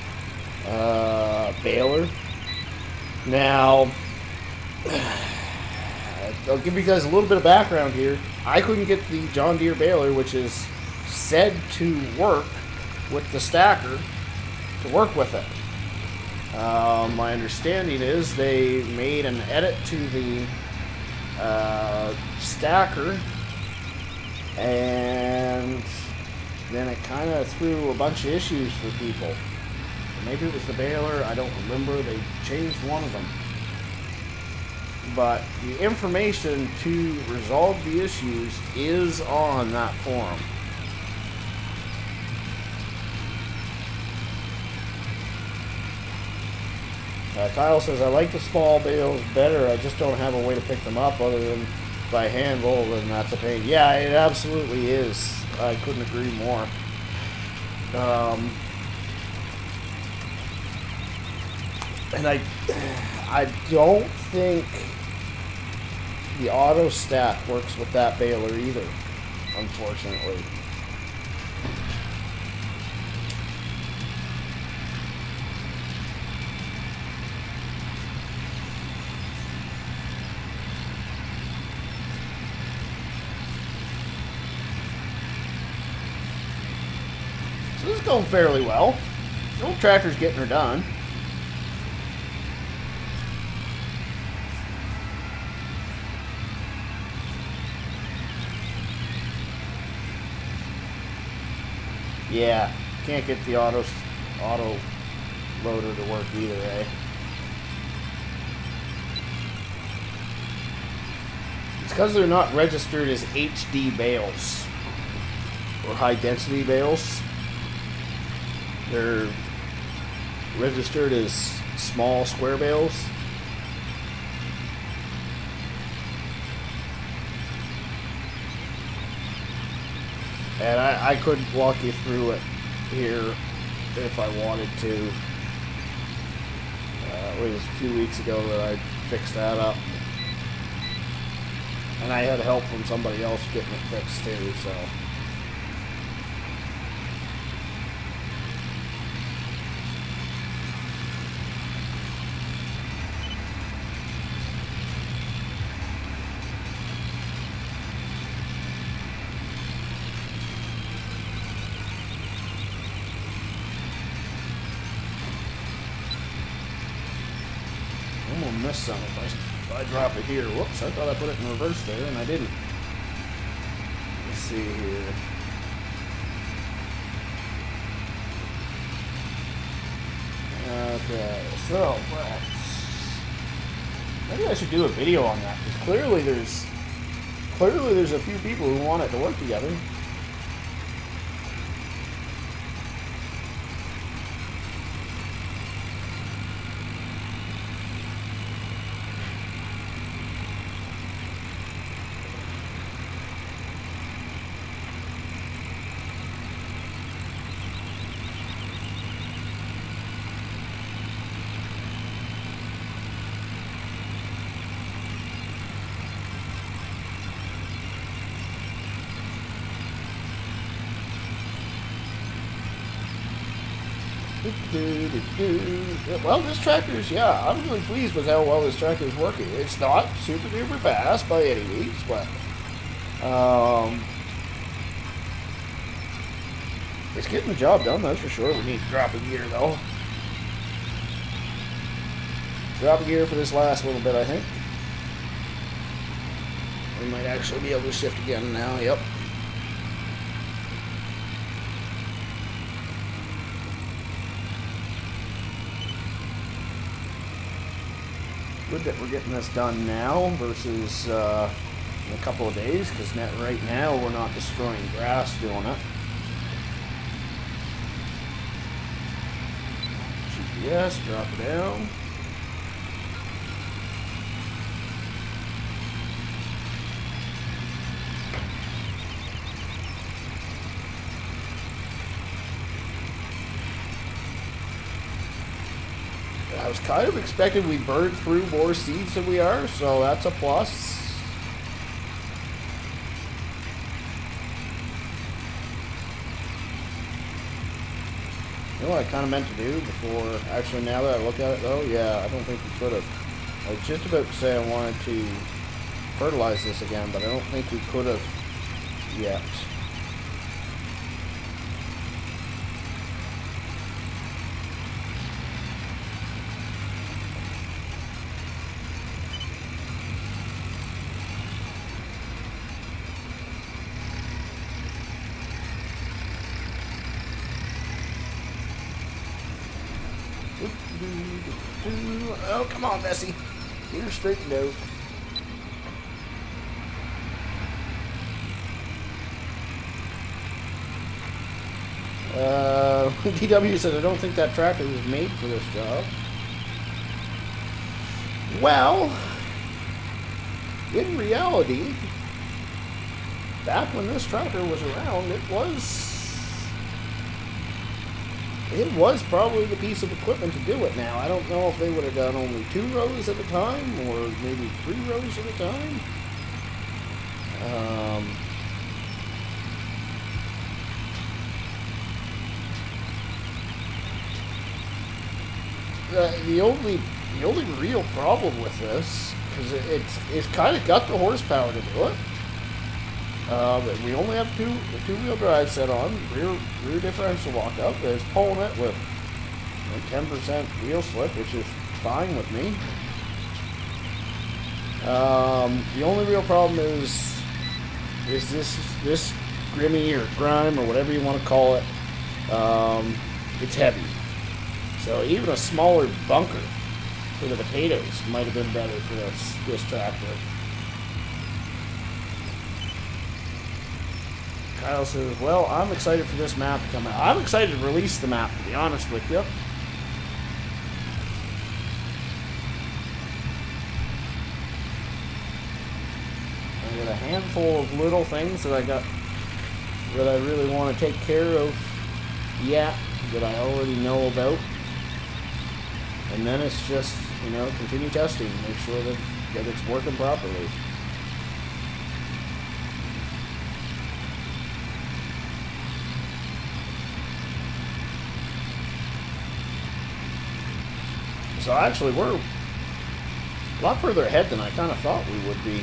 baler. Now, I'll give you guys a little bit of background here. I couldn't get the John Deere baler, which is said to work with the stacker, to work with it. My understanding is they made an edit to the stacker, and then it kind of threw a bunch of issues for people. Maybe it was the baler, I don't remember. They changed one of them. But the information to resolve the issues is on that forum. Kyle says, I like the small bales better. I just don't have a way to pick them up other than by hand roll, and that's a pain. Yeah, it absolutely is. I couldn't agree more. And I don't think the auto stack works with that baler either, unfortunately. So this is going fairly well. The old tractor's getting her done. Yeah, can't get the auto loader to work either, eh? It's because they're not registered as HD bales or high density bales. They're registered as small square bales. And I could walk you through it here if I wanted to. It was a few weeks ago that I fixed that up. And I had help from somebody else getting it fixed too, so. I'm gonna miss some if I drop it here. Whoops, I thought I put it in reverse there and I didn't. Let's see here. Okay, so maybe I should do a video on that, because clearly there's a few people who want it to work together. Well, this tractor's, yeah, I'm really pleased with how well this tractor's working. It's not super duper fast by any means, but it's getting the job done, that's for sure. We need to drop a gear though. Drop gear for this last little bit, I think. We might actually be able to shift again now, yep. Good that we're getting this done now versus in a couple of days, because right now we're not destroying grass doing it. GPS, drop it down. I was kind of expecting we'd burn through more seeds than we are, so that's a plus. You know what I kind of meant to do before, actually now that I look at it though, yeah, I don't think we could have. I was just about to say I wanted to fertilize this again, but I don't think we could have yet. Oh, come on, Bessie. Get her straightened out. DW said, I don't think that tractor was made for this job. Well, in reality, back when this tractor was around, it was probably the piece of equipment to do it now. I don't know if they would have done only 2 rows at a time or maybe 3 rows at a time. The only real problem with this, because it's kind of got the horsepower to do it. We only have a two-wheel drive set on, rear differential lockup. It's pulling it with 10% wheel slip, which is fine with me. The only real problem is this Grimmy or Grime or whatever you want to call it. It's heavy, so even a smaller bunker for the potatoes might have been better for this tractor. Kyle says, well, I'm excited for this map to come out. I'm excited to release the map, to be honest with you. I got a handful of little things that I really want to take care of yet, that I already know about. And then it's just, continue testing, make sure that it's working properly. So actually, we're a lot further ahead than I kind of thought we would be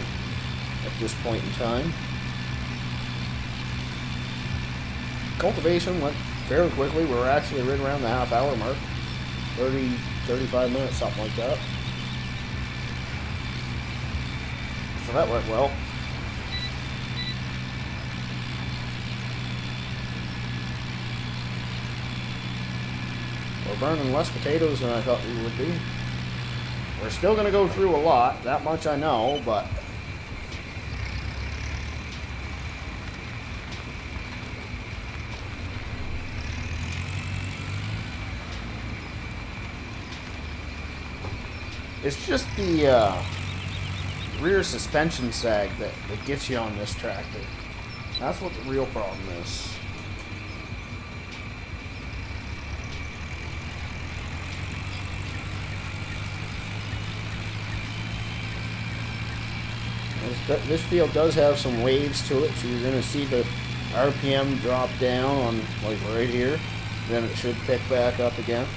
at this point in time. Cultivation went fairly quickly. We were actually right around the half-hour mark. 30, 35 minutes, something like that. So that went well. We're burning less potatoes than I thought we would be. We're still going to go through a lot, that much I know, but it's just the rear suspension sag that gets you on this tractor. That's what the real problem is. This field does have some waves to it, so you're going to see the RPM drop down on, like, right here. Then it should pick back up again.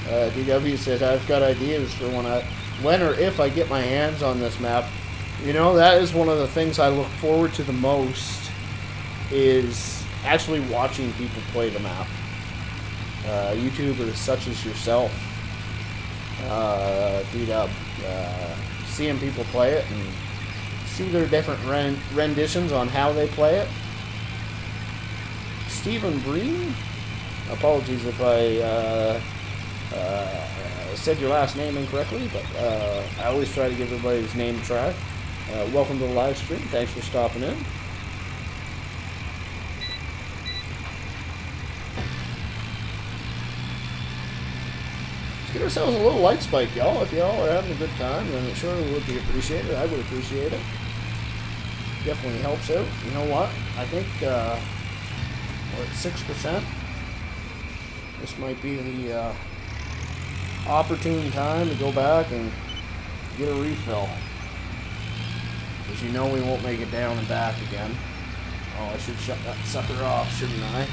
DW says, I've got ideas for when or if I get my hands on this map. That is one of the things I look forward to the most, is actually watching people play the map. YouTubers such as yourself, D-Dub, seeing people play it and see their different renditions on how they play it. Stephen Breen, apologies if I said your last name incorrectly, but I always try to give everybody's name a try. Welcome to the live stream. Thanks for stopping in. Let's get ourselves a little light spike, y'all. If y'all are having a good time, then it sure would be appreciated. I would appreciate it. Definitely helps out. You know what? I think we're at 6%. This might be the opportune time to go back and get a refill. As you know, we won't make it down and back again. Oh, I should shut that sucker off, shouldn't I?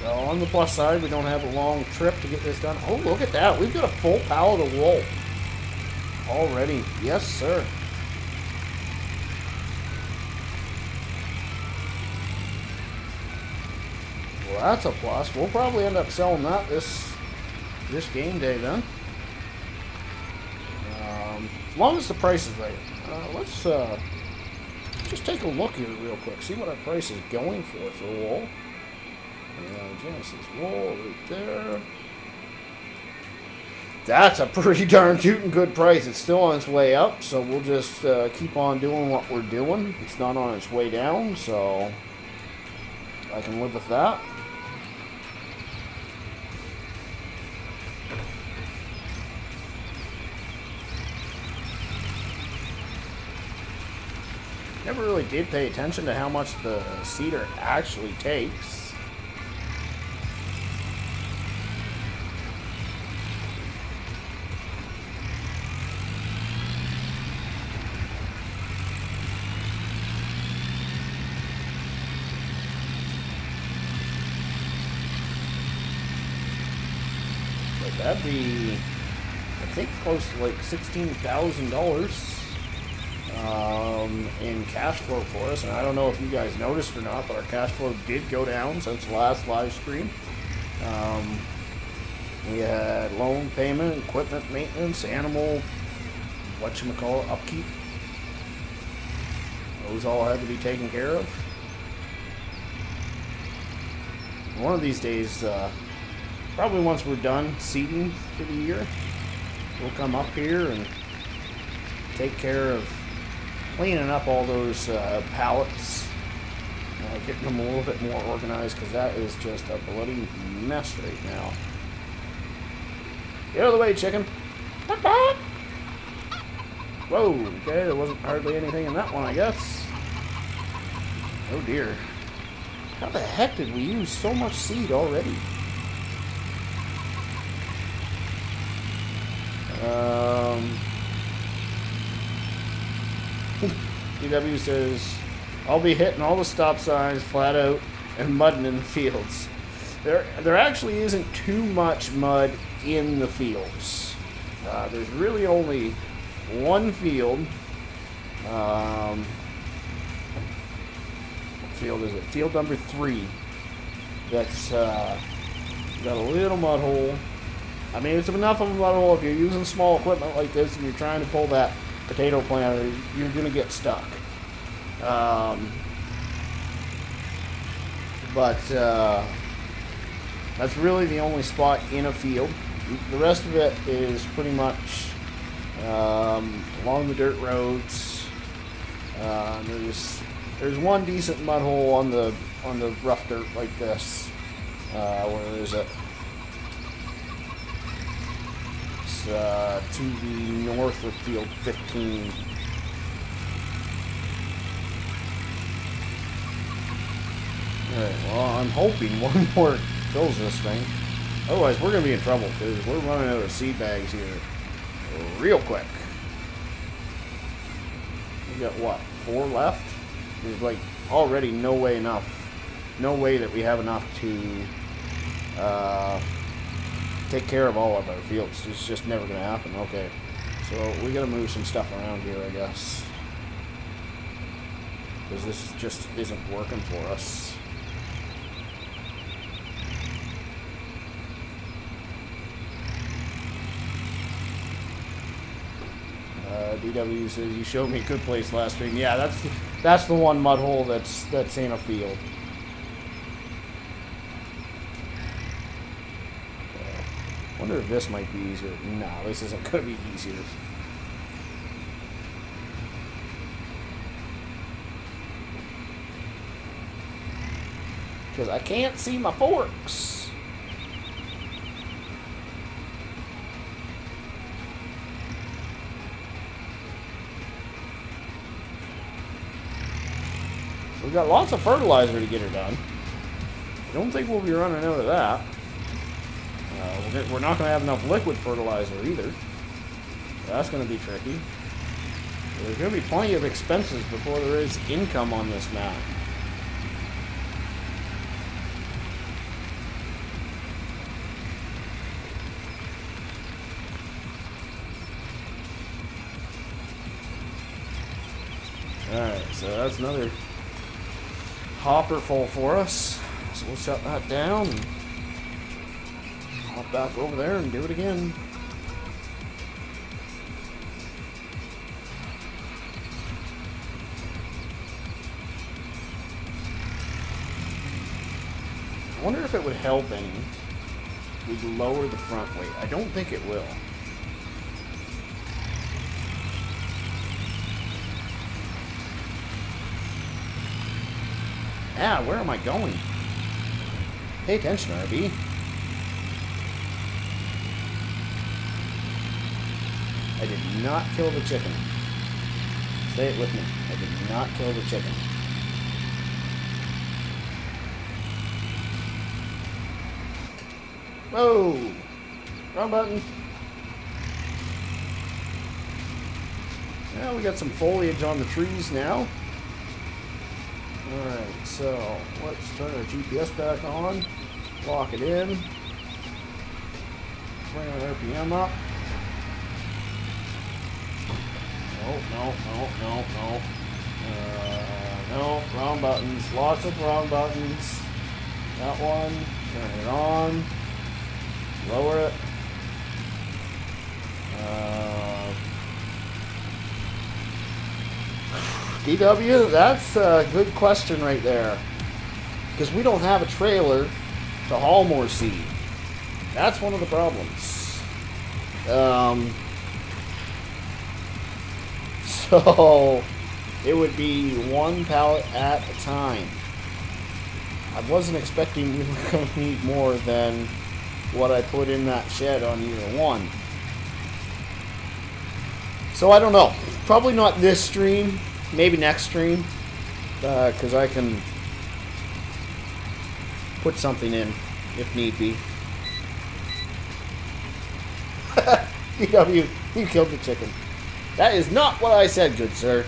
So on the plus side, we don't have a long trip to get this done. Oh, look at that. We've got a full pallet of wool already. Yes, sir. Well, that's a plus. We'll probably end up selling that this game day then. As long as the price is right. Let's just take a look here real quick. See what our price is going for wool. Genesis wool right there. That's a pretty darn tootin' good price. It's still on its way up, so we'll just keep on doing what we're doing. It's not on its way down, so I can live with that. Never really did pay attention to how much the cedar actually takes. But that'd be, I think, close to like $16,000. In cash flow for us, and I don't know if you guys noticed or not, but our cash flow did go down since the last live stream. We had loan payment, equipment maintenance, animal, whatchamacallit, upkeep. Those all had to be taken care of. One of these days, probably once we're done seeding for the year, we'll come up here and take care of cleaning up all those pallets, getting them a little bit more organized, because that is just a bloody mess right now. Get out of the way, chicken. Whoa, okay, there wasn't hardly anything in that one, I guess. Oh dear. How the heck did we use so much seed already? DW says, I'll be hitting all the stop signs flat out and mudding in the fields. There actually isn't too much mud in the fields. There's really only one field. What field is it? Field number 3. That's got a little mud hole. I mean, it's enough of a mud hole if you're using small equipment like this and you're trying to pull that potato planter, you're going to get stuck. But that's really the only spot in a field. The rest of it is pretty much along the dirt roads. There's one decent mud hole on the rough dirt like this. Where is it? It's to the north of field 15. Alright, well, I'm hoping one more fills this thing. Otherwise, we're going to be in trouble, because we're running out of seed bags here real quick. We got, what, 4 left? There's, like, already no way that we have enough to take care of all of our fields. It's just never going to happen. Okay, so we got to move some stuff around here, I guess. Because this just isn't working for us. DW says you showed me a good place last stream. Yeah, that's the one mud hole that's in a field. Wonder if this might be easier. No, this isn't going to be easier. Because I can't see my forks. We've got lots of fertilizer to get her done. I don't think we'll be running out of that. We're not going to have enough liquid fertilizer either. That's going to be tricky. There's going to be plenty of expenses before there is income on this map. Alright, so that's another hopper full for us. So we'll shut that down and hop back over there and do it again. I wonder if it would help any if we lower the front weight. I don't think it will. Ah, where am I going? Pay attention, RB. I did not kill the chicken. Say it with me. I did not kill the chicken. Whoa! Wrong button. Well, we got some foliage on the trees now. Alright, so let's turn our GPS back on, lock it in, bring our RPM up. No, wrong buttons, lots of wrong buttons. That one, turn it on, lower it. DW, that's a good question right there. Because we don't have a trailer to haul more seed. That's one of the problems. So, it would be one pallet at a time. I wasn't expecting we were going to need more than what I put in that shed on year one. So, I don't know. Probably not this stream. Maybe next stream, because I can put something in if need be. DW, you killed the chicken. That is not what I said, good sir.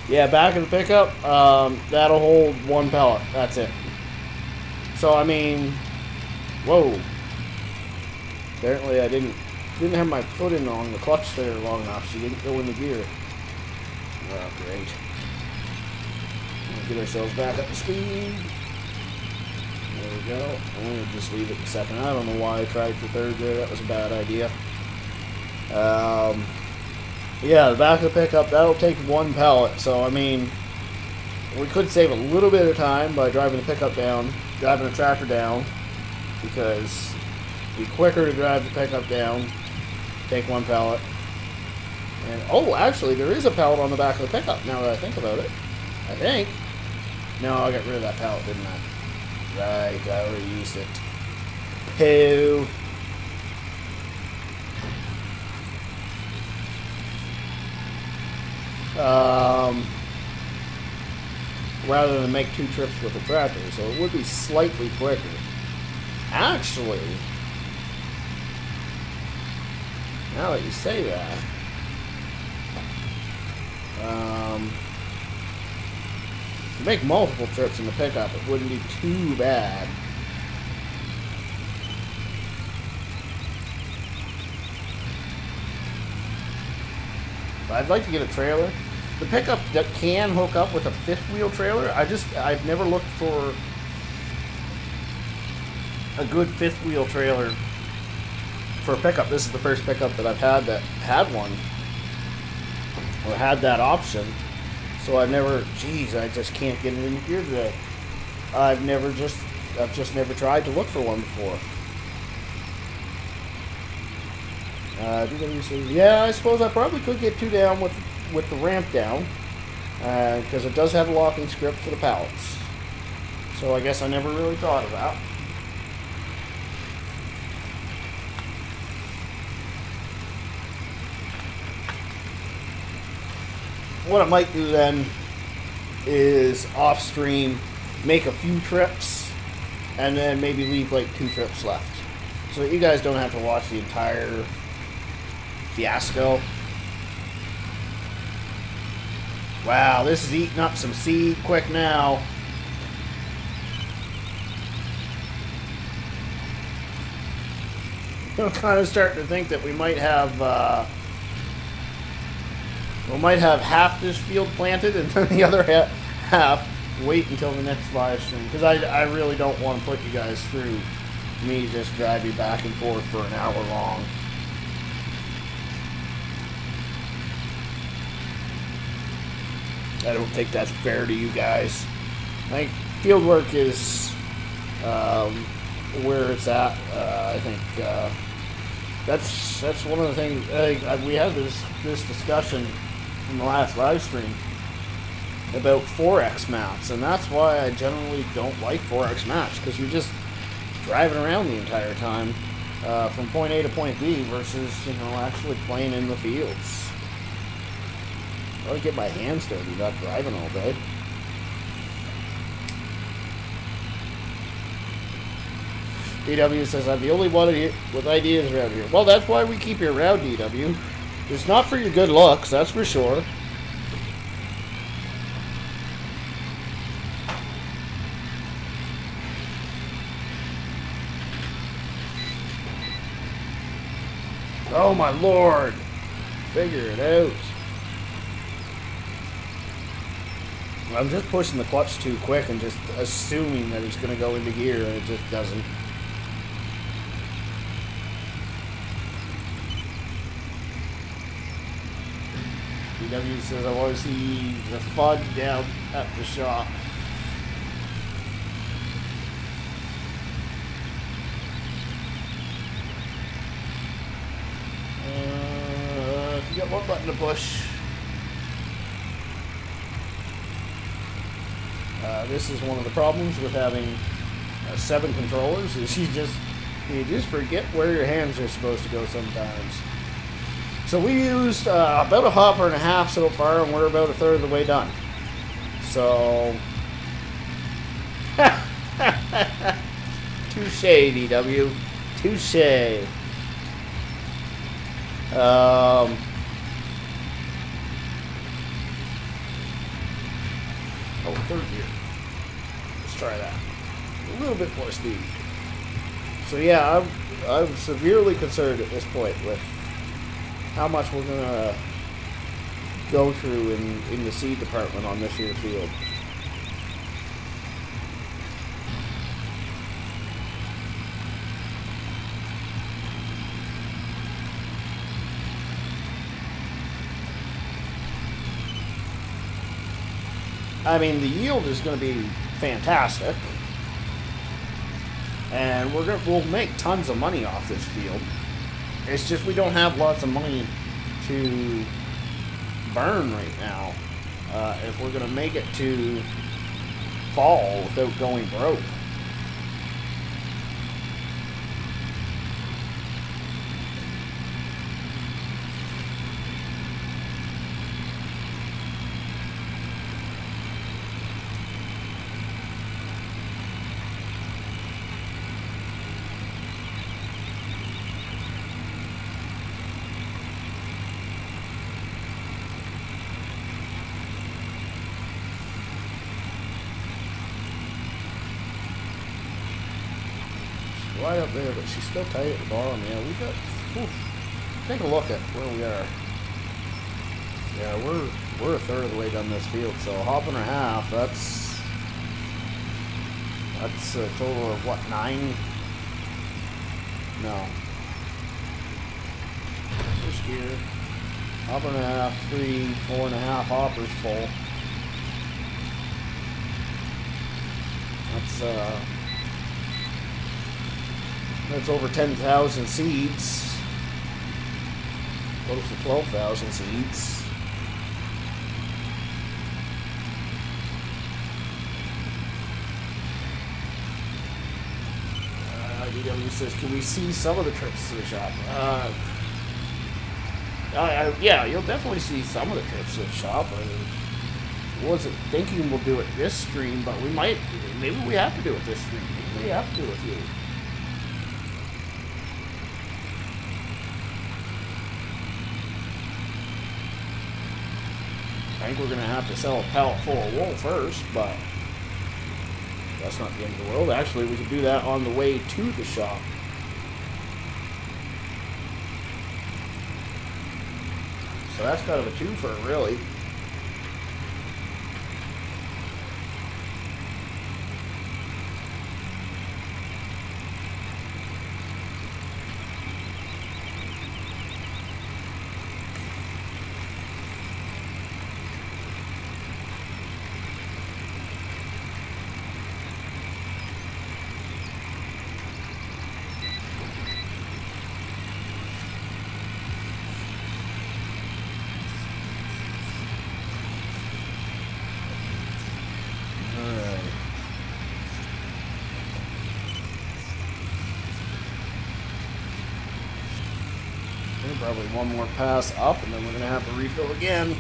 Yeah, back in the pickup, that'll hold one pallet. That's it. So, I mean, whoa. Apparently I didn't have my foot in on the clutch there long enough. She didn't go in the gear. Oh, great. Let's get ourselves back up to speed. There we go. I'm going to just leave it a second. I don't know why I tried for third there. That was a bad idea. Yeah, the back of the pickup, that'll take one pallet. So, I mean, we could save a little bit of time by driving the pickup down, driving the tractor down, because it'd be quicker to drive the pickup down, take one pallet. And, oh, actually, there is a pallet on the back of the pickup, now that I think about it. I think. No, I got rid of that pallet, didn't I? Right, I already used it. Poo. Rather than make two trips with the tractor, so it would be slightly quicker. Actually, now that you say that, to make multiple trips in the pickup, it wouldn't be too bad. But I'd like to get a trailer. The pickup that can hook up with a fifth wheel trailer, I've never looked for a good fifth wheel trailer for a pickup. This is the first pickup that I've had that had one, or had that option. So I've never, geez, I just can't get it in gear today. I've just never tried to look for one before. Yeah, I suppose I probably could get 2 down with the ramp down, because it does have a locking script for the pallets. So I guess I never really thought of that. What I might do then is off stream make a few trips and then maybe leave like 2 trips left, so that you guys don't have to watch the entire fiasco. Wow, this is eating up some seed quick now. I'm kind of starting to think that we might have half this field planted and then the other half wait until the next live stream, because I really don't want to put you guys through me just driving back and forth for an hour long. I don't think that's fair to you guys. I think field work is where it's at. I think that's one of the things. We had this discussion in the last live stream about 4X maps, and that's why I generally don't like 4X maps, because you're just driving around the entire time from point A to point B versus, you know, actually playing in the fields. I would get my hands dirty, not driving all day. DW says, I'm the only one with ideas around here. Well, that's why we keep you around, DW. It's not for your good looks, that's for sure. Oh my lord! Figure it out. I'm just pushing the clutch too quick and just assuming that it's going to go into gear, and it just doesn't. DW says, I want to see the fun down at the shop. If you got one button to push. This is one of the problems with having 7 controllers, is you just forget where your hands are supposed to go sometimes. So we used about a hopper and a half so far, and we're about a third of the way done. So, touche, DW, touche. Oh, third gear. Let's try that. A little bit more speed. So yeah, I'm severely concerned at this point with how much we're gonna go through in the seed department on this year's field. I mean, the yield is going to be fantastic, and we'll make tons of money off this field. It's just we don't have lots of money to burn right now if we're going to make it to fall without going broke. right up there, but she's still tight at the bottom. Yeah, we got. Oof. Take a look at where we are. Yeah, we're a third of the way down this field, so hop and a half. That's a total of what, 9? No. First gear. Hop and a half, 3, 4.5 hoppers full. That's over 10,000 seeds. Close to 12,000 seeds. DW says, can we see some of the trips to the shop? Yeah, you'll definitely see some of the trips to the shop. I wasn't thinking we'll do it this stream, but we might. Maybe we have to do it this stream. Maybe we have to do it with you. I think we're going to have to sell a pallet full of wool first, but that's not the end of the world. Actually, we could do that on the way to the shop. So that's kind of a twofer, really. Probably one more pass up, and then we're going to have to refill again.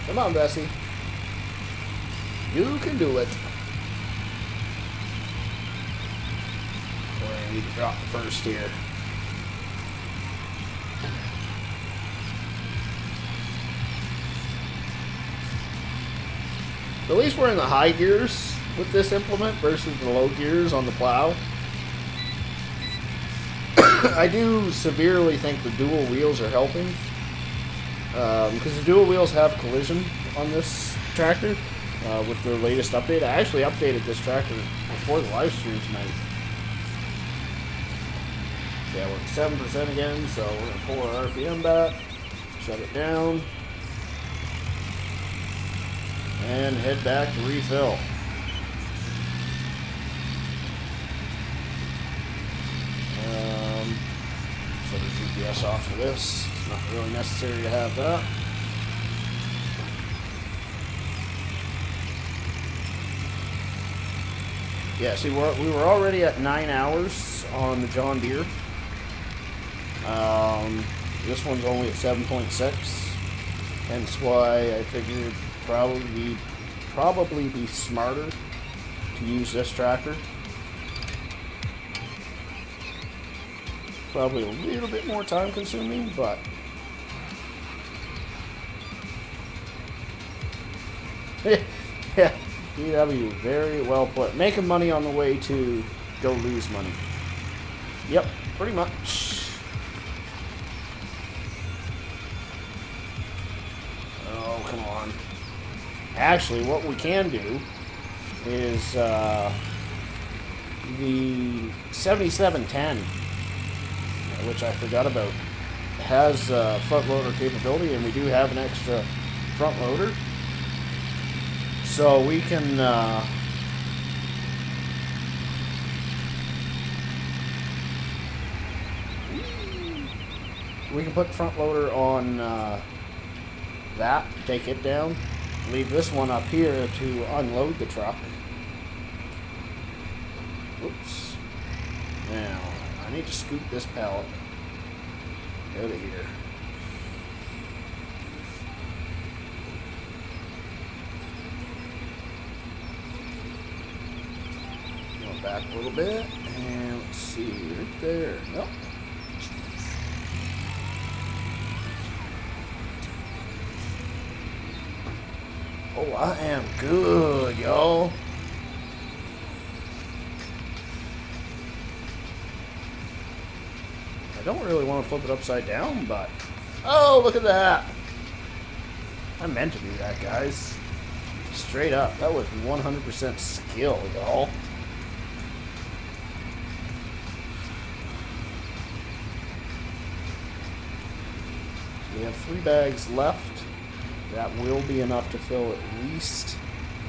Come on, Bessie. You can do it. I need to drop the first here. At least we're in the high gears with this implement versus the low gears on the plow. I do severely think the dual wheels are helping. Because the dual wheels have collision on this tractor with the latest update. I actually updated this tractor before the live stream tonight. Yeah, we're at 7% again, so we're going to pull our RPM back, shut it down, and head back to refill. Set the GPS off for this. It's not really necessary to have that. Yeah, see, we were already at 9 hours on the John Deere. This one's only at 7.6, hence why I figured probably be smarter to use this tractor. Probably a little bit more time consuming, but yeah, DW, very well put. Making money on the way to go lose money. Yep, pretty much. Oh, come on. Actually, what we can do is the 7710, which I forgot about, has front loader capability, and we do have an extra front loader. So we can put front loader on that, take it down, leave this one up here to unload the truck. Oops. Now, I need to scoop this pallet out of here. Go back a little bit, and let's see, right there. Nope. Oh, I am good, y'all. I don't really want to flip it upside down, but... Oh, look at that! I meant to do that, guys. Straight up. That was 100% skill, y'all. We have 3 bags left. That will be enough to fill at least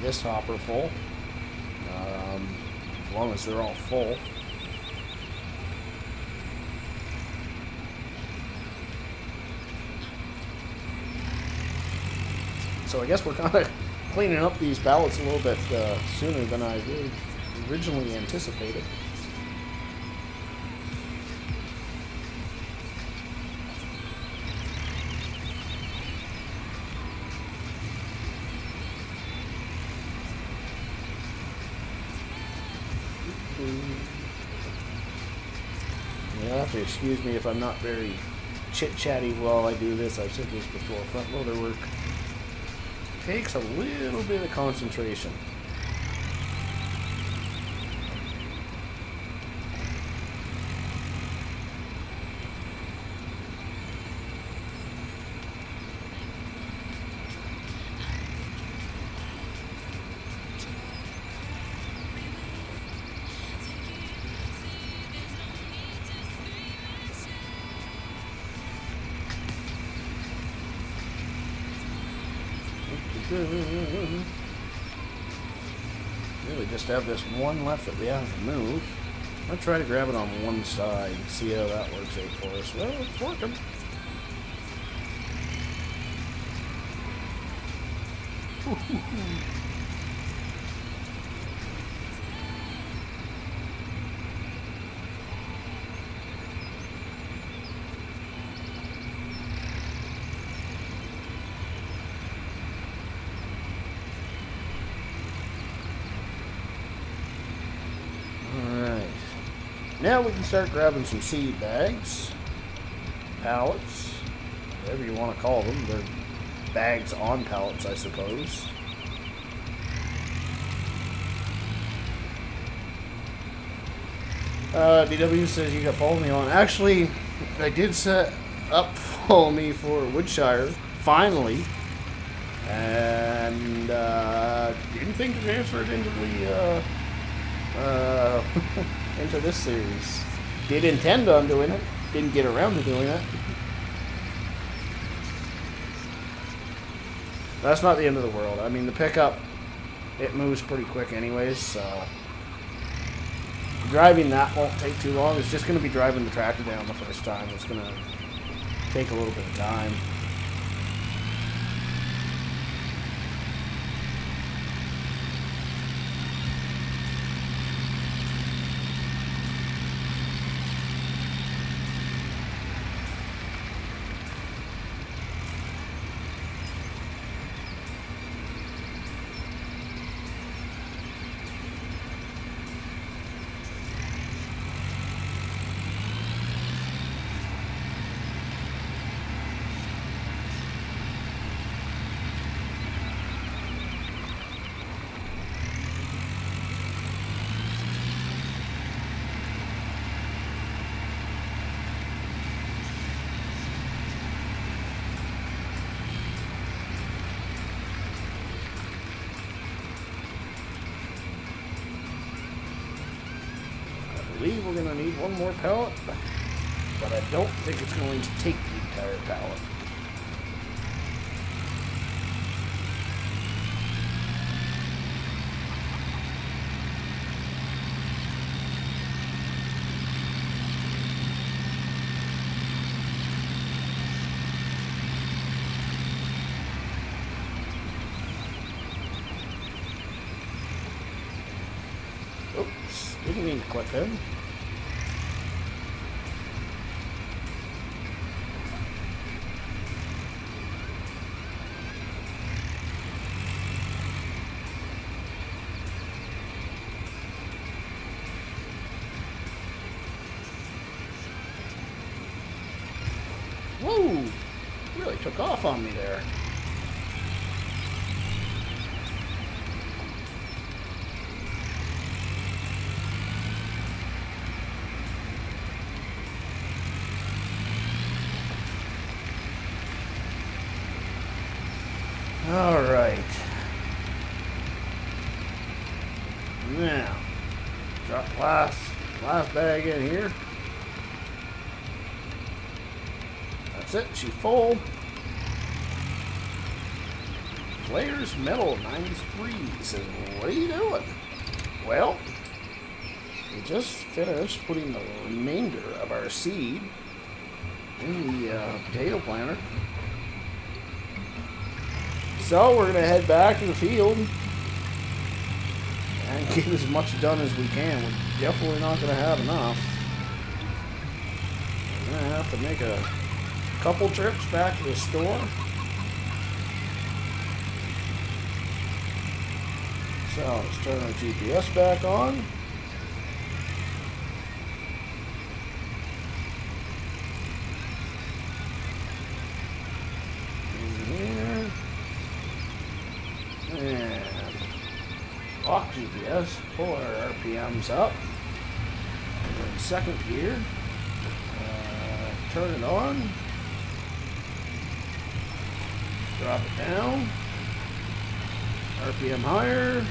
this hopper full. As long as they're all full. So I guess we're kind of cleaning up these pallets a little bit sooner than I really originally anticipated. You'll have to excuse me if I'm not very chit-chatty while I do this. I've said this before. Front loader work takes a little bit of concentration. Really just have this one left that we have to move. I'll try to grab it on one side and see how that works out for us. Well, it's working. Now we can start grabbing some seed bags, pallets, whatever you want to call them. They're bags on pallets, I suppose. DW says you got follow me on. Actually, I did set up follow me for Woodshire, finally. And didn't think to transfer it into the into this series. Did intend on doing it, didn't get around to doing it. That's not the end of the world. I mean, the pickup, it moves pretty quick anyways, so driving that won't take too long. It's just going to be driving the tractor down the first time. It's going to take a little bit of time. I believe we're going to need one more pallet, but I don't think it's going to take the entire pallet. Oops, didn't mean to click him. Whoa! Really took off on me there. All right. Now, drop last bag in here. That's it. She's full. Players Metal 93 says, "What are you doing?" Well, we just finished putting the remainder of our seed in the potato planter. So we're going to head back to the field and get as much done as we can. We're definitely not going to have enough. We're going to have to make a couple trips back to the store. So let's turn our GPS back on. And lock GPS, pull our RPMs up. We're in second gear. Turn it on. Drop it down. RPM higher.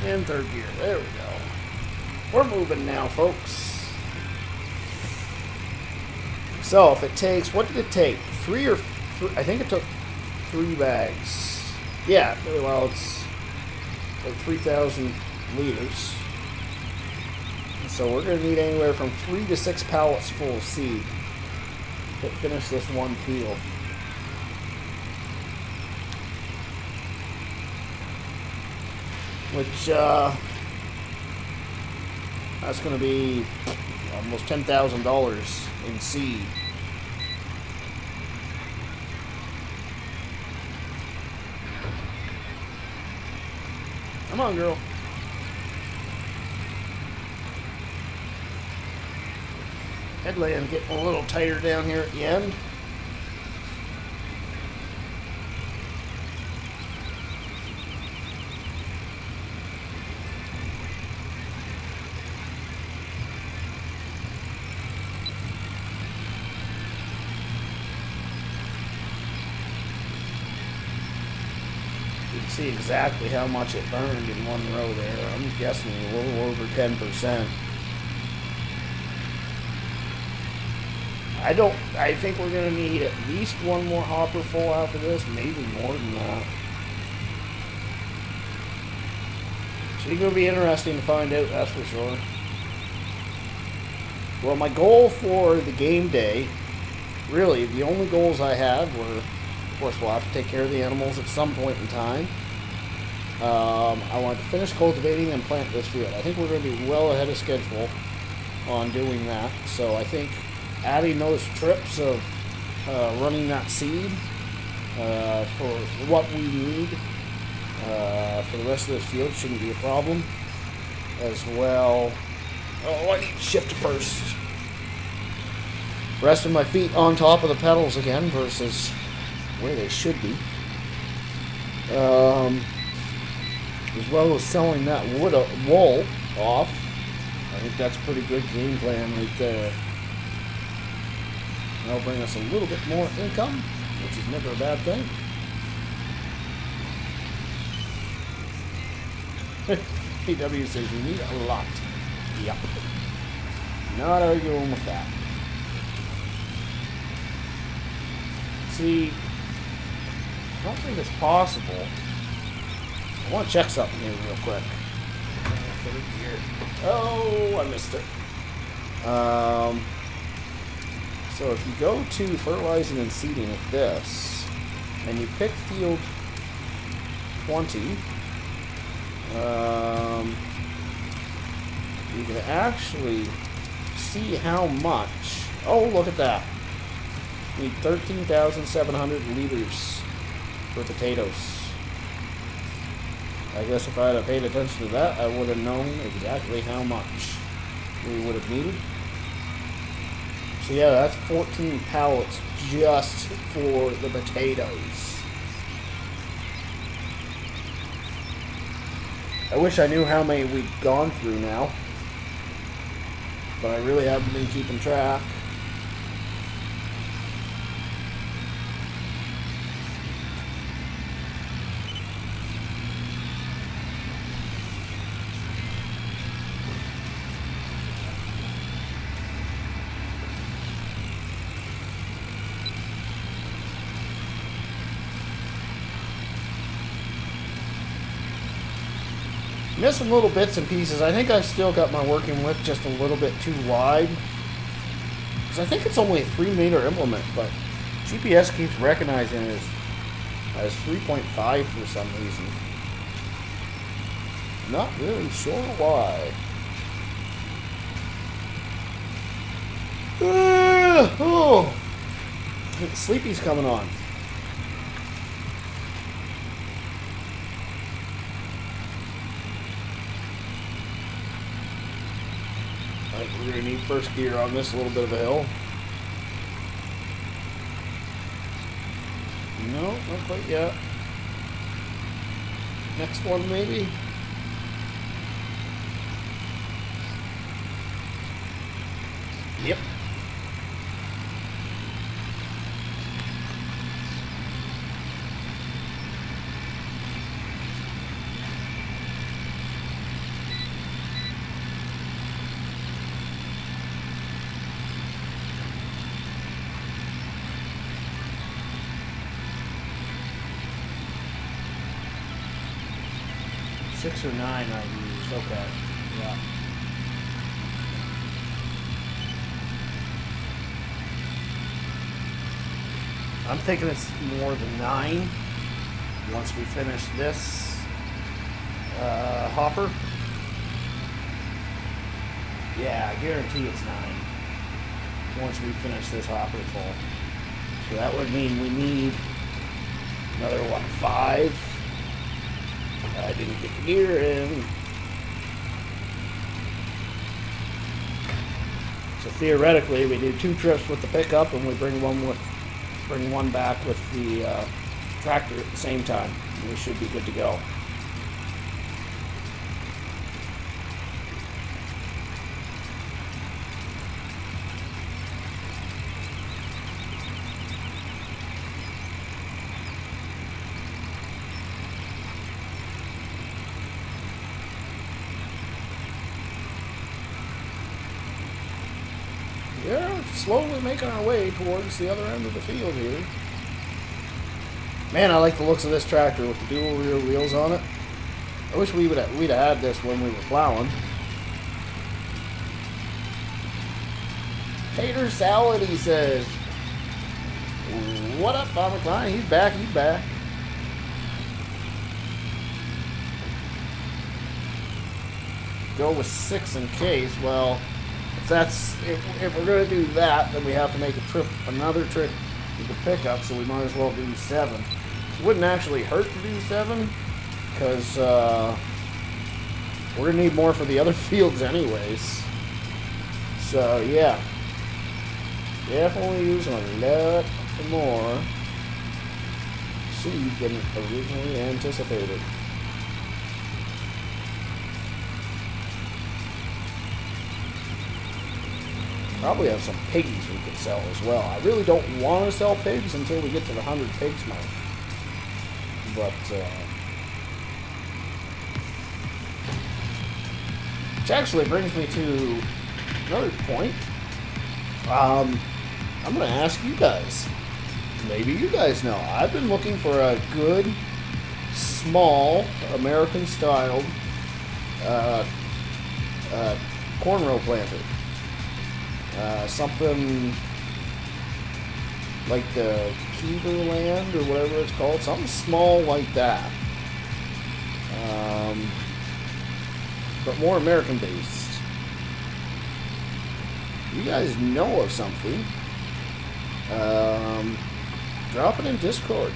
And third gear. There we go. We're moving now, folks. So if it takes, what did it take? I think it took 3 bags. Yeah, well, it's like 3,000 liters. So we're going to need anywhere from 3 to 6 pallets full of seed to finish this one field. Which, that's going to be almost $10,000 in seed. Come on, girl. Headland getting a little tighter down here at the end. See exactly how much it burned in one row there. I'm guessing a little over 10%. I think we're going to need at least one more hopper full after this, maybe more than that. So it's going to be interesting to find out, that's for sure. Well, my goal for the game day, really, the only goals I had were, of course, we'll have to take care of the animals at some point in time. I want to finish cultivating and plant this field. I think we're going to be well ahead of schedule on doing that. So I think adding those trips of running that seed for what we need for the rest of this field shouldn't be a problem. As well, oh, I need to shift first. Resting my feet on top of the pedals again versus where they should be. As well as selling that wool off. I think that's a pretty good game plan right there. That'll bring us a little bit more income, which is never a bad thing. PW says you need a lot. Yep. Not arguing with that. See, I don't think it's possible. I want to check something here real quick. Oh, I missed it. So if you go to fertilizing and seeding with this, and you pick field 20, You can actually see how much. Oh, look at that. We need 13,700 liters for potatoes. I guess if I had paid attention to that, I would have known exactly how much we would have needed. So yeah, that's 14 pallets just for the potatoes. I wish I knew how many we'd gone through now, but I really haven't been keeping track. Missing little bits and pieces. I think I've still got my working width just a little bit too wide. Because I think it's only a 3-meter implement, but GPS keeps recognizing it as 3.5 for some reason. Not really sure why. Oh, Sleepy's coming on. We're going to need first gear on this little bit of a hill. No, not quite yet. Next one, maybe? Yep. Six or 9 I used. Okay. Yeah. I'm thinking it's more than 9 once we finish this hopper. Yeah, I guarantee it's 9 once we finish this hopper full. So that would mean we need another, what, 5? I didn't get the gear in. So theoretically, we do 2 trips with the pickup, and we bring one back with the tractor at the same time. And we should be good to go. We're slowly making our way towards the other end of the field here. Man, I like the looks of this tractor with the dual rear wheels on it. I wish we'd have had this when we were plowing. Tater salad, he says. What up, Farmer Klein? He's back, he's back. Go with 6 in case. Well, if we're going to do that, then we have to make another trip with the pickup, so we might as well do 7. It wouldn't actually hurt to do 7, because we're going to need more for the other fields anyways. So, yeah. Definitely using a lot more seed than originally anticipated. Probably have some piggies we could sell as well. I really don't want to sell pigs until we get to the 100 pigs mark. But, which actually brings me to another point. I'm going to ask you guys. Maybe you guys know. I've been looking for a good, small, American-styled corn row planter. Something like the Keeverland or whatever it's called. Something small like that. but more American-based. If you guys know of something, drop it in Discord.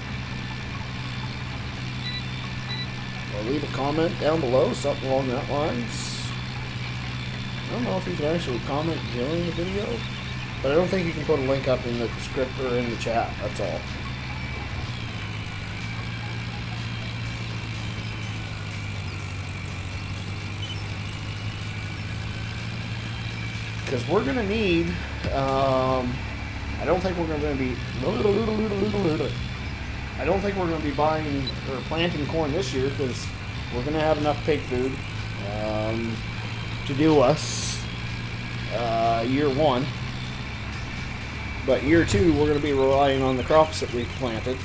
Or leave a comment down below, something along that lines. I don't know if you can actually comment during the video, but I don't think you can put a link up in the script or in the chat, that's all. Because we're going to need, I don't think we're going to be, I don't think we're going to be buying or planting corn this year because we're going to have enough pig food to do us year one. But year two, we're going to be relying on the crops that we've planted.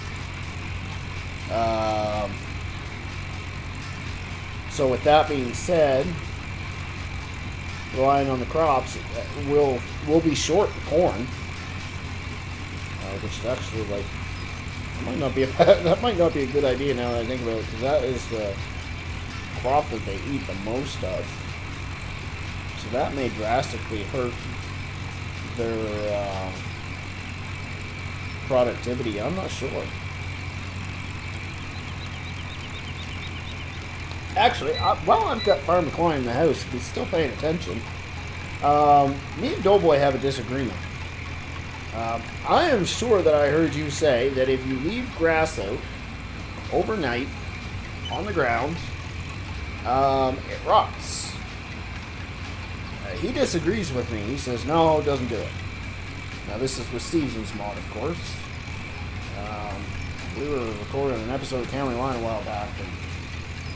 So with that being said, relying on the crops, we'll be short corn, which is actually like that might not be a good idea now that I think about it, because that is the crop that they eat the most of. So that may drastically hurt their productivity. I'm not sure. Actually, while I've got Farm McCoy in the house, he's still paying attention. Me and Doughboy have a disagreement. I am sure that I heard you say that if you leave grass out overnight on the ground, it rots. He disagrees with me. He says, no, it doesn't do it. Now, this is with Seasons Mod, of course. We were recording an episode of County Line a while back,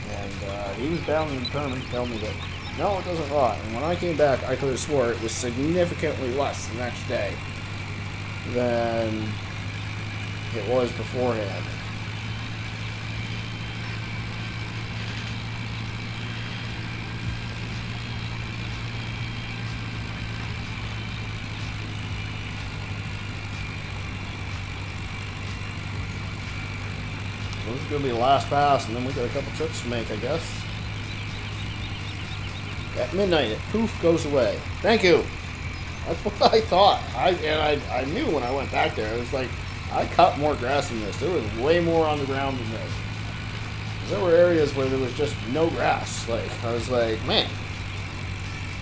and he was bound and determined to tell me that, no, it doesn't rot. And when I came back, I could have swore it was significantly less the next day than it was beforehand. So this is going to be the last pass, and then we got a couple trips to make, I guess. At midnight, it poof goes away. Thank you. That's what I thought. I knew when I went back there. I was like, I cut more grass than this. There was way more on the ground than this. There were areas where there was just no grass. Like, I was like, man,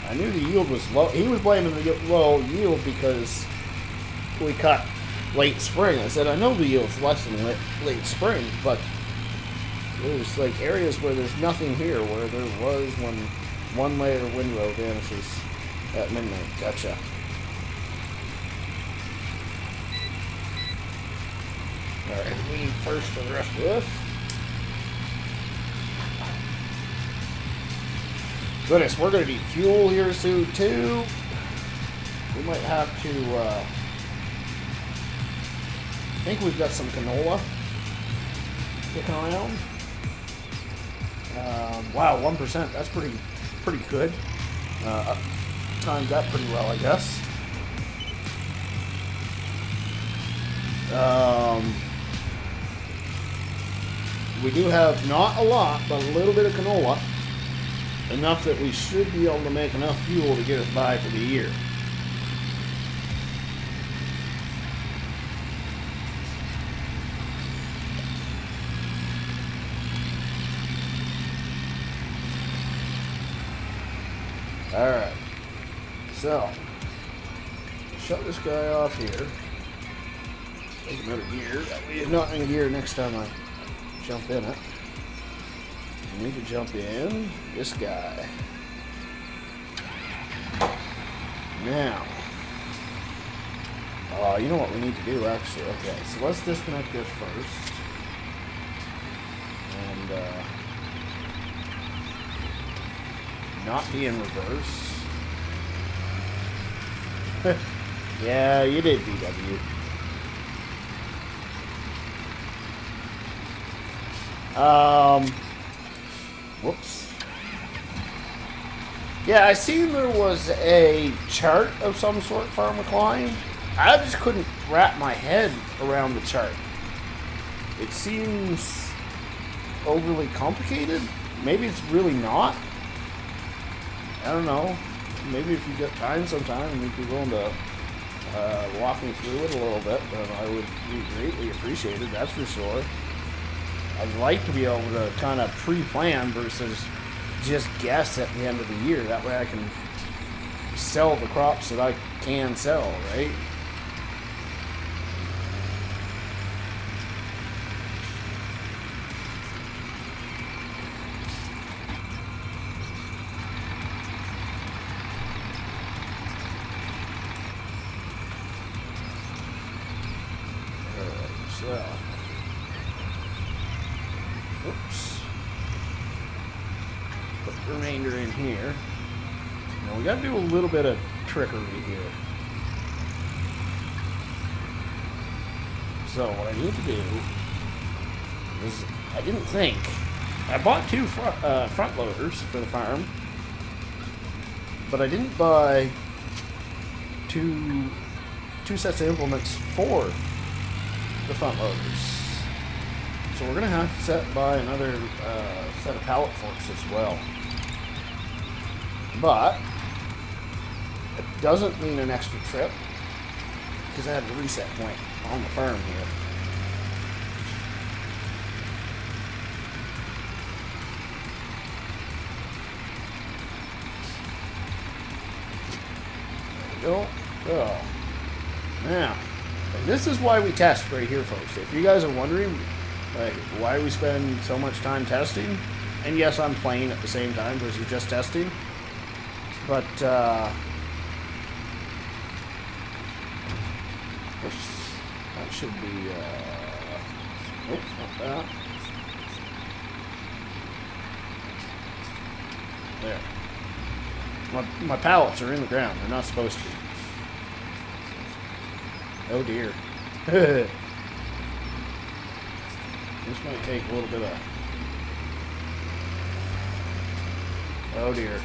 I knew the yield was low. He was blaming the low yield because we cut late spring. I said, I know the yield's less than late spring, but there's like areas where there's nothing here where there was when one layer of windrow vanishes at midnight. Gotcha. Alright, we need first for the rest of this. Goodness, we're going to need fuel here soon too. We might have to, I think we've got some canola kicking around. Wow, 1%, that's pretty good. Timed that pretty well, I guess. We do have not a lot, but a little bit of canola. Enough that we should be able to make enough fuel to get us by for the year. Alright, so shut this guy off here. Take him out of gear. That way he's not in gear next time I jump in it. I need to jump in this guy. Now, you know what we need to do actually? Okay, so let's disconnect this first. And, not be in reverse. Yeah, you did, BW. Whoops. Yeah, I seen there was a chart of some sort, Farm McCoy. I just couldn't wrap my head around the chart. It seems overly complicated. Maybe it's really not. I don't know. Maybe if you get time sometime, you'd be willing to walk me through it a little bit, then I would be greatly appreciated, that's for sure. I'd like to be able to kind of pre-plan versus just guess at the end of the year. That way I can sell the crops that I can sell, right? So, oops. Put the remainder in here. Now we got to do a little bit of trickery here. So what I need to do is, I didn't think, I bought two front loaders for the farm, but I didn't buy two sets of implements for the front loaders. So we're going to have to buy another set of pallet forks as well. But it doesn't mean an extra trip, because I have a reset point on the farm here. There we go. So, now, and this is why we test right here, folks. If you guys are wondering like why we spend so much time testing, and yes, I'm playing at the same time versus just testing, but oops, that should be nope, not that. There. My pallets are in the ground. They're not supposed to be. Oh dear. This might take a little bit of... Oh dear.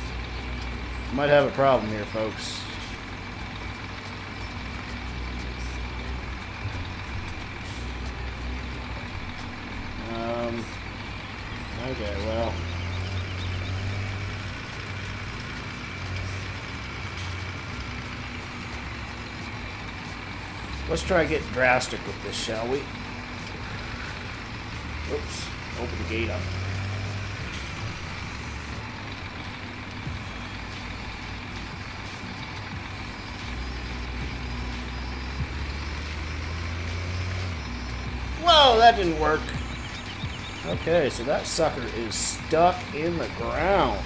Might have a problem here, folks. Okay, well... Let's try getting drastic with this, shall we? Oops, open the gate up. Whoa, that didn't work. Okay, so that sucker is stuck in the ground.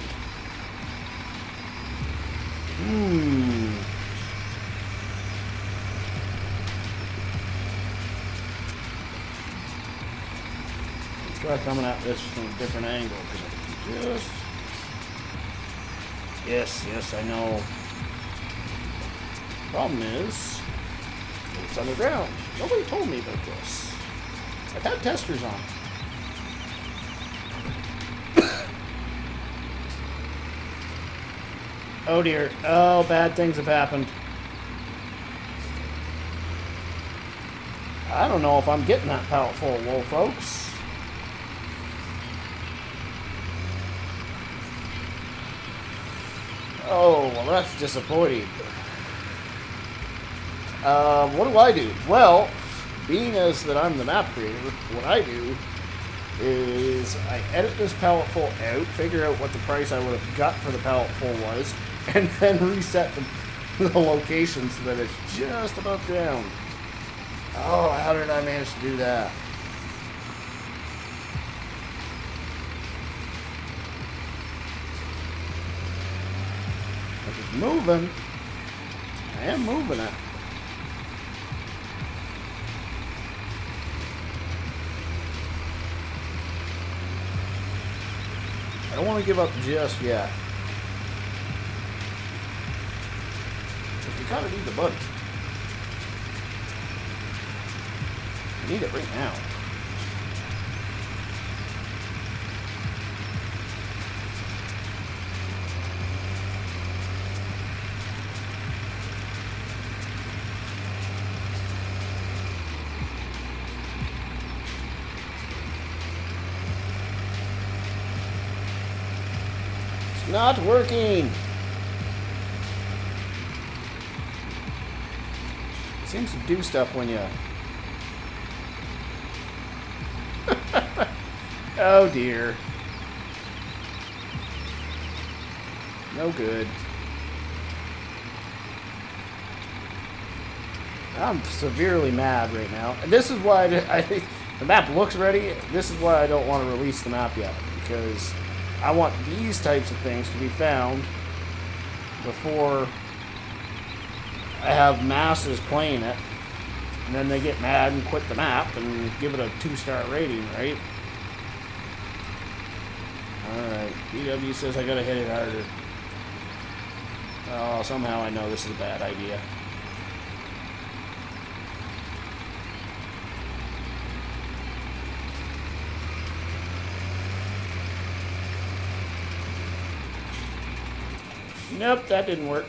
Try coming at this from a different angle, because I can just... Yes, I know. Problem is, it's underground. Nobody told me about this. I've had testers on. Oh dear. Oh, bad things have happened. I don't know if I'm getting that pallet full of wool, folks. Oh, well, that's disappointing. What do? Well, being as that I'm the map creator, what I do is I edit this pallet full out, figure out what the price I would have got for the pallet full was, and then reset the location so that it's just above ground. Oh, how did I manage to do that? It's moving. I am moving it. I don't want to give up just yet. Because we kind of need the money. I need it right now. Not working. seems to do stuff when you... Oh dear. No good. I'm severely mad right now. And this is why the map looks ready. This is why I don't want to release the map yet. Because I want these types of things to be found before I have masses playing it. And then they get mad and quit the map and give it a 2-star rating, right? Alright, BW says I gotta hit it harder. Oh, somehow I know this is a bad idea. Nope, that didn't work.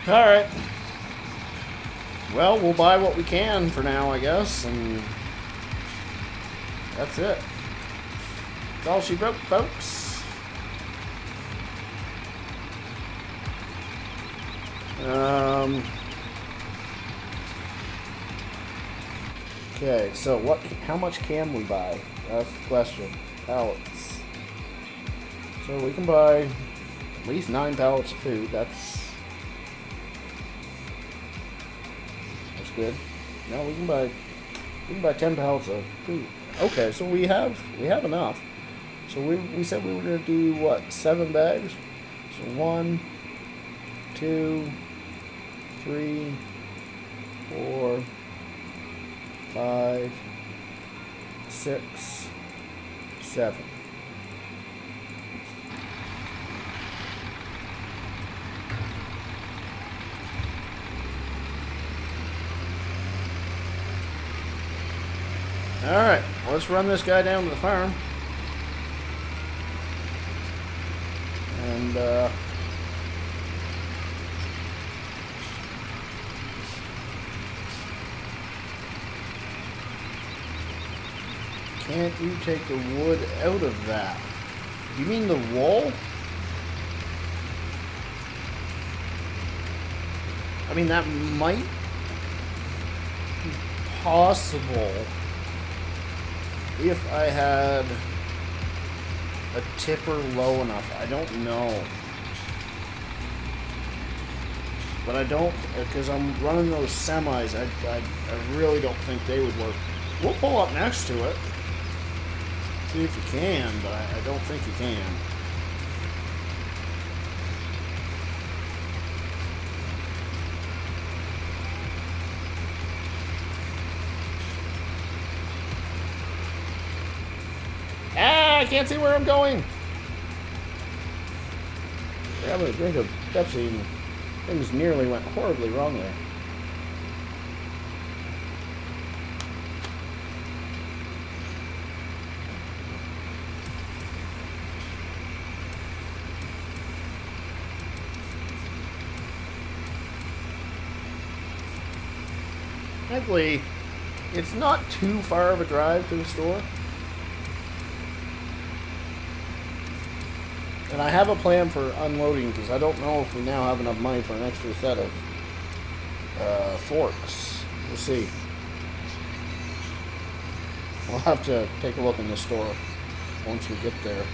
Alright. Well, we'll buy what we can for now, I guess, and that's it. That's all she wrote, folks. Okay, so how much can we buy? That's the question. Pallets. So we can buy at least 9 pallets of food. That's good. No, we can buy 10 pallets of food. Okay, so we have enough. So we said we were gonna do what, 7 bags? So 1, 2, 3, 4, 5, 6, 7. Alright, let's run this guy down to the farm. And, can't you take the wood out of that? You mean the wall? I mean, that might be possible if I had a tipper low enough. I don't know. But I don't, because I'm running those semis, I really don't think they would work. We'll pull up next to it. See if you can, but I don't think you can. I can't see where I'm going. I'm gonna drink a Pepsi and things nearly went horribly wrong there. Thankfully, it's not too far of a drive to the store. And I have a plan for unloading because I don't know if we now have enough money for an extra set of forks. We'll see. We'll have to take a look in the store once we get there.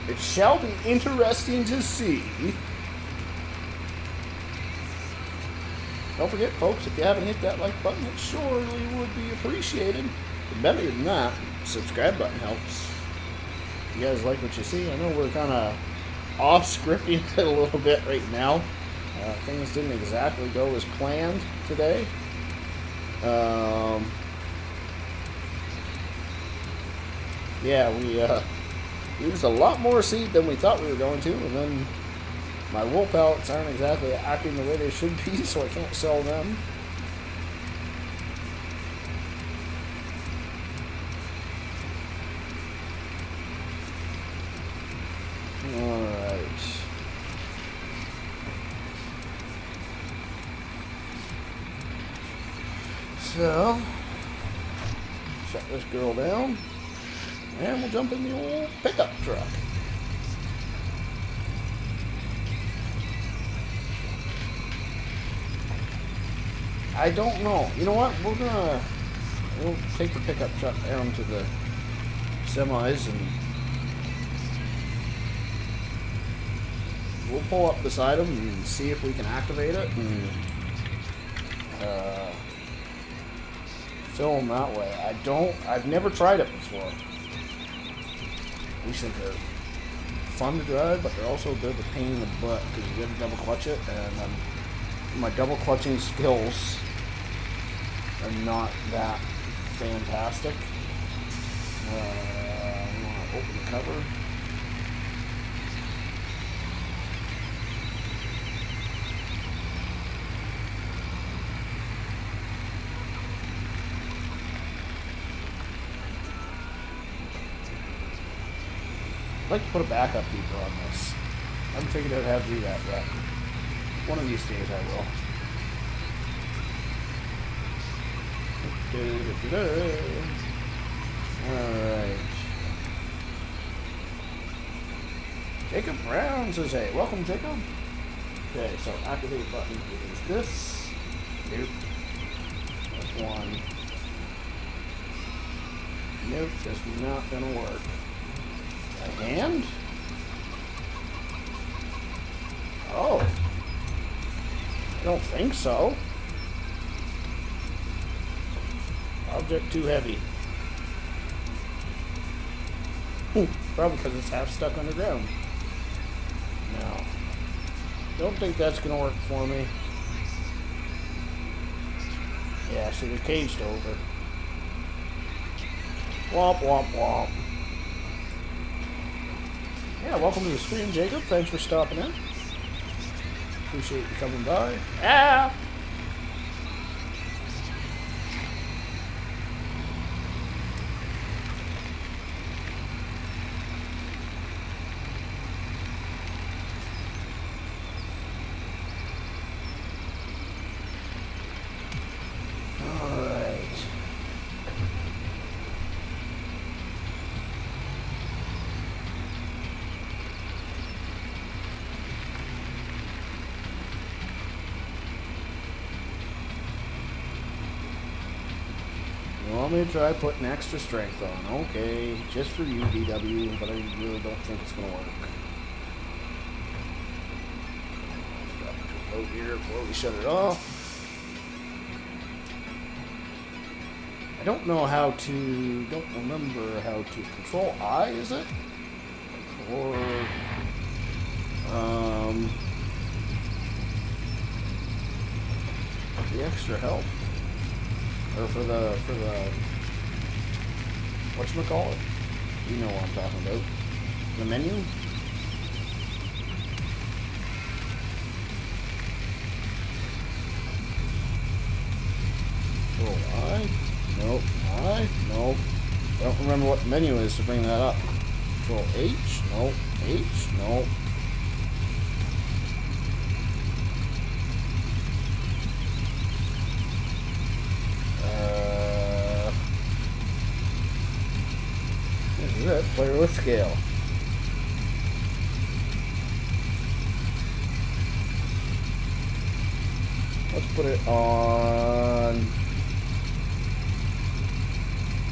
It shall be interesting to see. Don't forget, folks, if you haven't hit that like button, it surely would be appreciated. But better than that, subscribe button helps. You guys like what you see? I know we're kind of off scripting it a little bit right now. Things didn't exactly go as planned today. Yeah, we used a lot more seed than we thought we were going to, and then my wool pellets aren't exactly acting the way they should be, so I can't sell them. Alright. So, shut this girl down, and we'll jump in the old pickup truck. I don't know. You know what? We'll take the pickup truck down to the semis and we'll pull up beside them and see if we can activate it and fill them that way. I've never tried it before. These things are fun to drive, but they're also a bit of a pain in the butt because you gotta double clutch it, and my double clutching skills are not that fantastic. I want to open the cover. I'd like to put a backup beeper on this. I haven't figured out how to do that yet. One of these days I will. Alright. Jacob Brown says, hey, welcome Jacob. Okay, so activate button is this. Nope. That's one. Nope, that's not gonna work. A hand? Oh. I don't think so. Object too heavy. Probably because it's half stuck underground. No. Don't think that's going to work for me. Yeah, see, they're caged over. Womp, womp, womp. Yeah, welcome to the stream, Jacob. Thanks for stopping in. Appreciate you coming by. Ah! Want me to try putting extra strength on? Okay, just for you, DW, but I really don't think it's going to work. Let's drop it to a low here before we shut it off. I don't remember how to control I, is it? Or, the extra help. Or for the whatchamacallit? You know what I'm talking about. The menu? Control I? Nope. I? Nope. I don't remember what the menu is to bring that up. Control H? Nope. H? Nope. Player with scale. Let's put it on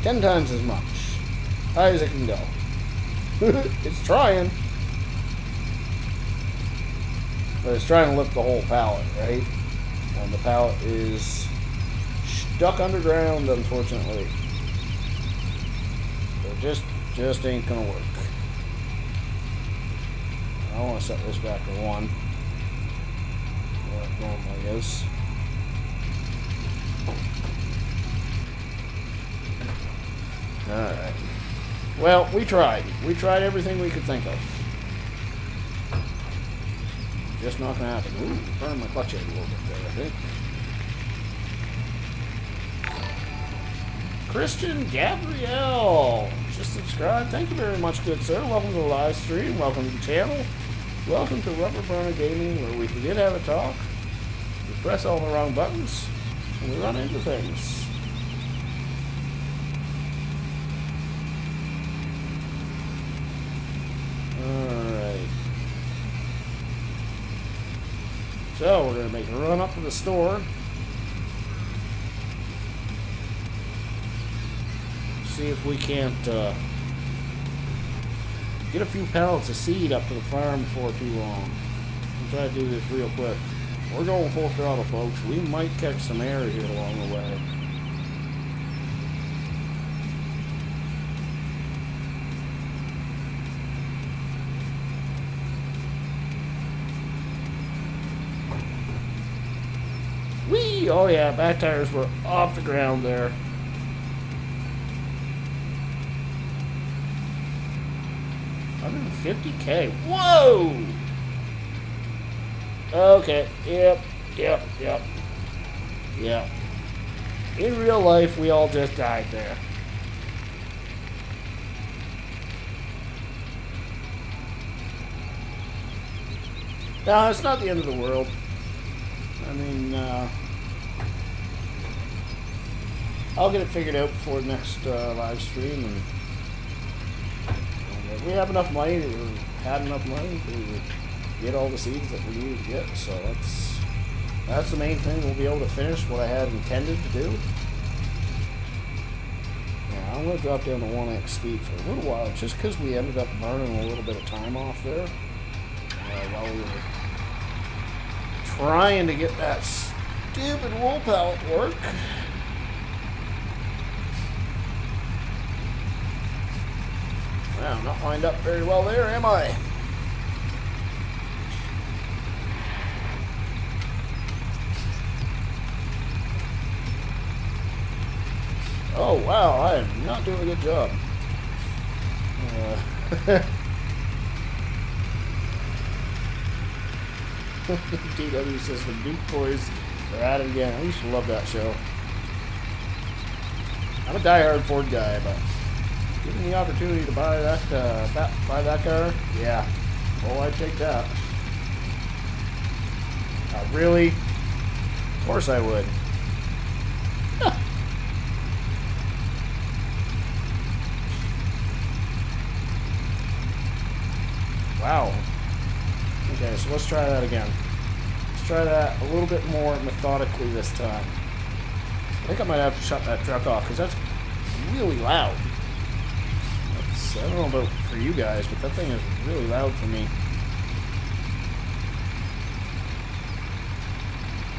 10 times as much. High as it can go. It's trying. But it's trying to lift the whole pallet, right? And the pallet is stuck underground, unfortunately. So just ain't gonna work. I want to set this back to 1. What it normally is. Alright. Well, we tried. We tried everything we could think of. Just not gonna happen. Ooh, burned my clutch head a little bit there, I think. Christian Gabrielle just subscribed. Thank you very much, good sir. Welcome to the live stream. Welcome to the channel. Welcome to Rubber Burner Gaming, where we forget how to talk. We press all the wrong buttons, and we run into things. Alright. So, we're going to make a run up to the store. See if we can't get a few pallets of seed up to the farm before too long. We'll try to do this real quick. We're going full throttle, folks. We might catch some air here along the way. Whee! Oh yeah, back tires were off the ground there. $150K. Whoa! Okay. Yep. In real life, we all just died there. No, it's not the end of the world. I mean, I'll get it figured out before the next live stream, and we have enough money, or had enough money to get all the seeds that we need to get, so that's the main thing. We'll be able to finish what I had intended to do. Yeah, I'm going to drop down to 1x speed for a little while, just because we ended up burning a little bit of time off there while we were trying to get that stupid wool pallet to work. Wow, not lined up very well there, am I? Oh, wow, I am not doing a good job. DW says the Duke Boys are at it again. I used to love that show. I'm a diehard Ford guy, but given the opportunity to buy that car, yeah. Oh, I'd take that. Really? Of course I would. Wow. Okay, so let's try that again. Let's try that a little bit more methodically this time. I think I might have to shut that truck off because that's really loud. I don't know about for you guys, but that thing is really loud for me.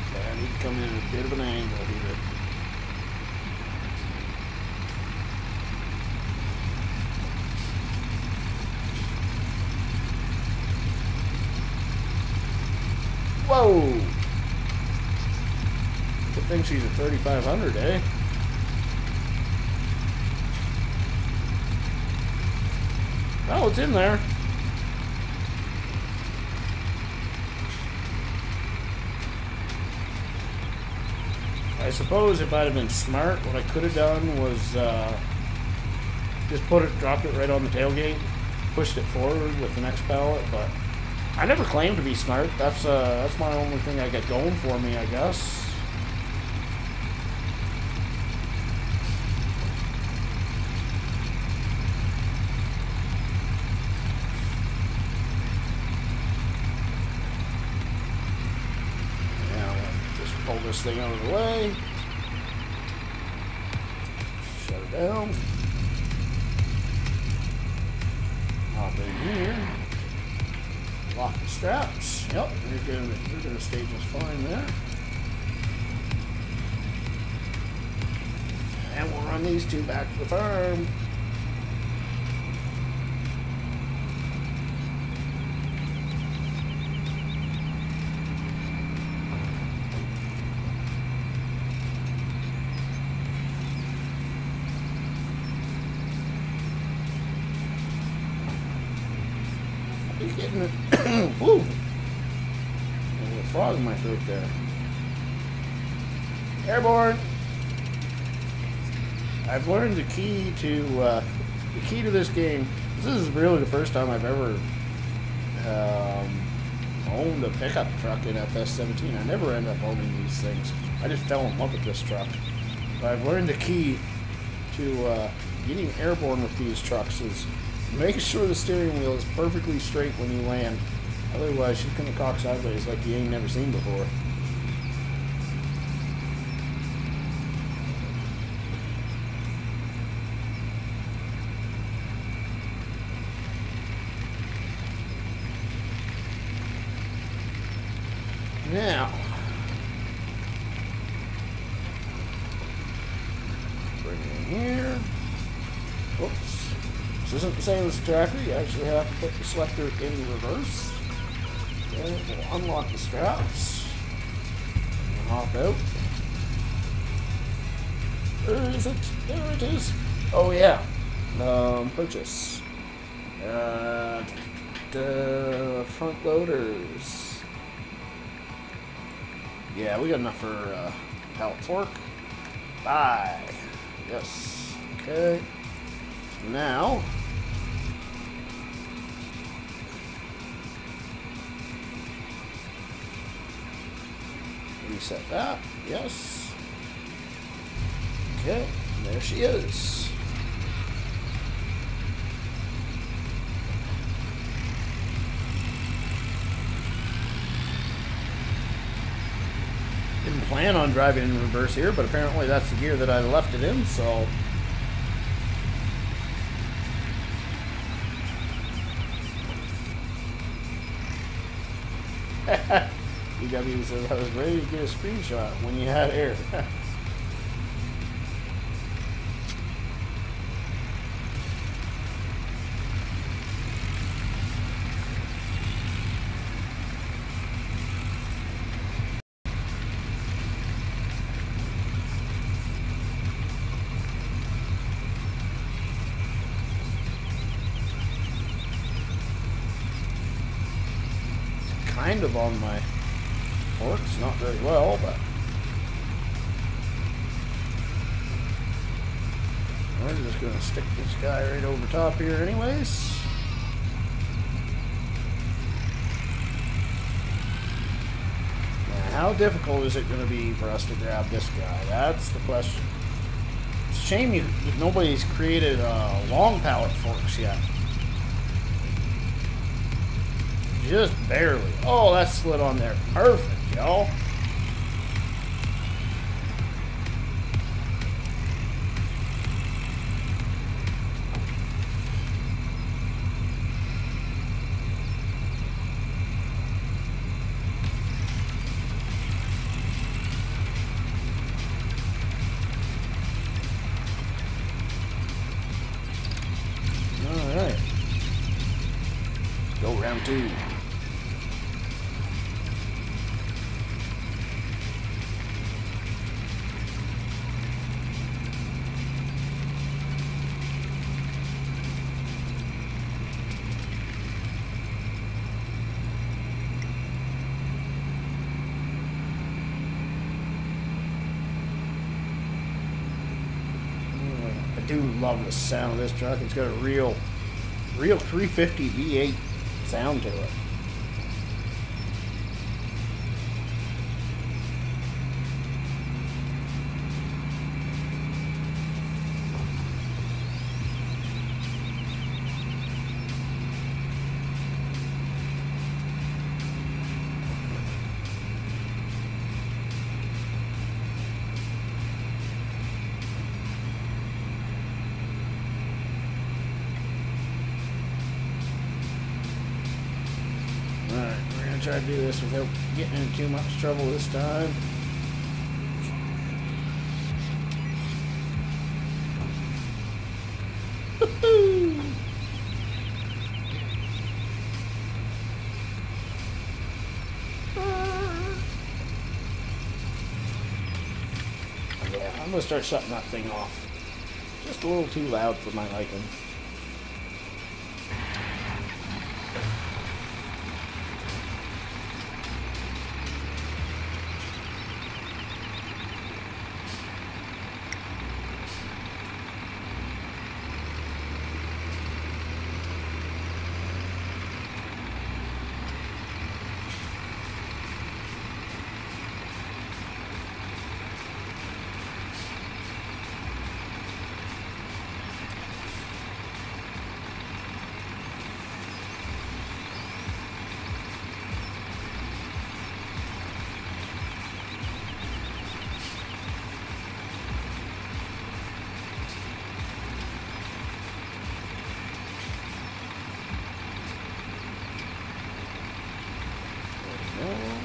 Okay, I need to come in at a bit of an angle here. Whoa! Good thing she's at 3,500, eh? Oh, it's in there. I suppose if I'd have been smart, what I could have done was just dropped it right on the tailgate, pushed it forward with the next pallet, but I never claimed to be smart. That's my only thing I got going for me, I guess. Pull this thing out of the way. Shut it down. Hop in here. Lock the straps. Yep, they're gonna stay just fine there. And we'll run these two back to the farm. Getting it. Woo! A little frog in my throat there. Airborne. I've learned the key to this game. This is really the first time I've ever owned a pickup truck in FS17. I never end up owning these things. I just fell in love with this truck. But I've learned the key to getting airborne with these trucks is make sure the steering wheel is perfectly straight when you land. Otherwise, she's going to cock sideways like you ain't never seen before. Now, bring it in here. Whoops. This isn't the same as the tractor. You actually have to put the selector in reverse. Okay, we'll unlock the straps. And hop out. Where is it? There it is. Oh yeah. Purchase. The front loaders. Yeah, we got enough for pallet fork. Buy. Yes. Okay. Now, reset that. Yes. Okay. There she is. Didn't plan on driving in reverse here, but apparently that's the gear that I left it in, so. EW says I was ready to get a screenshot when you had air. Kind of on my forks, not very well, but we're just going to stick this guy right over top here anyways. Now, how difficult is it going to be for us to grab this guy? That's the question. It's a shame nobody's created long pallet forks yet. Just barely. Oh, that slid on there. Perfect, y'all. All right. Let's go round two. I do love the sound of this truck. It's got a real 350 V8 sound to it. Alright, we're going to try to do this without getting in too much trouble this time. Woohoo! Yeah, I'm going to start shutting that thing off. Just a little too loud for my liking.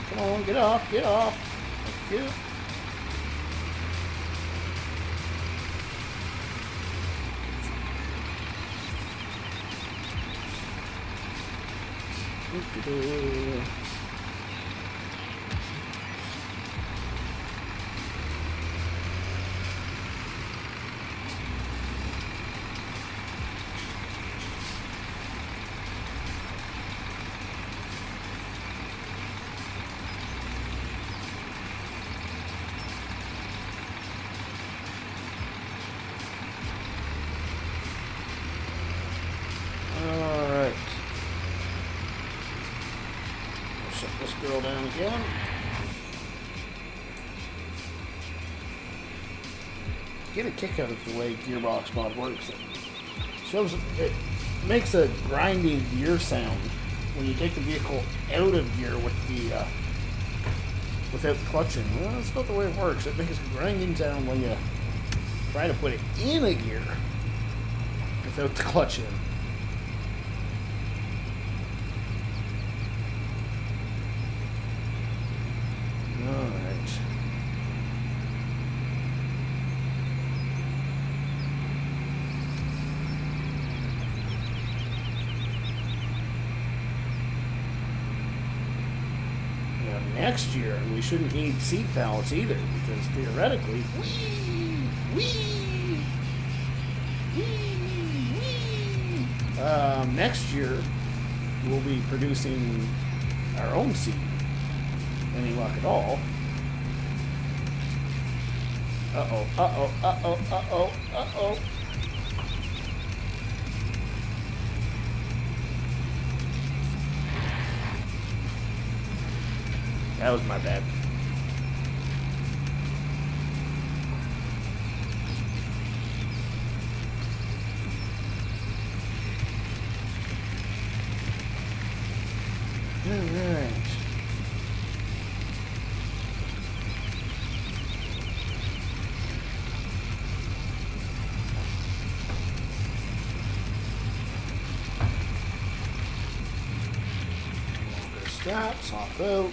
Come on, get off, get off. Thank you. Alright. Shut this girl down again. Get a kick out of the way gearbox mod works. It makes a grinding gear sound when you take the vehicle out of gear with the without clutching. Well, that's not the way it works. It makes a grinding sound when you try to put it in a gear without the clutch in. Next year, we shouldn't need seat pallets either, because theoretically, next year we'll be producing our own seat. Any luck at all? Uh-oh, uh-oh, uh-oh, uh-oh, uh-oh. That was my bad. Alright. Straps, hop out.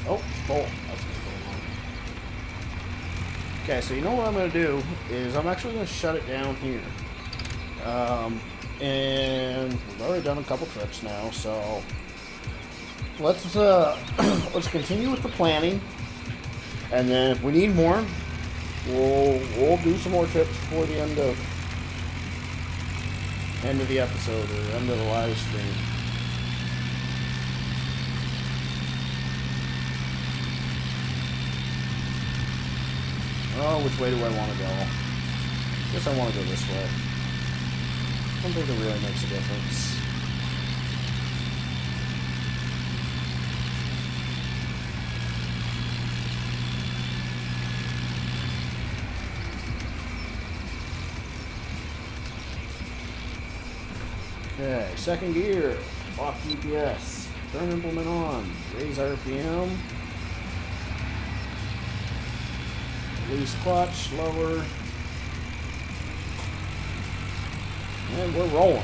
Oh, full. That's what's going on. Okay, so you know what I'm going to do is I'm actually going to shut it down here. And we've already done a couple trips now, so let's let's continue with the planning, and then if we need more, we'll do some more trips before the end of the episode or end of the live stream. Oh, which way do I want to go? I guess I want to go this way. I don't think it really makes a difference. Okay, second gear, lock GPS, turn implement on, raise RPM, release clutch, lower, and we're rolling.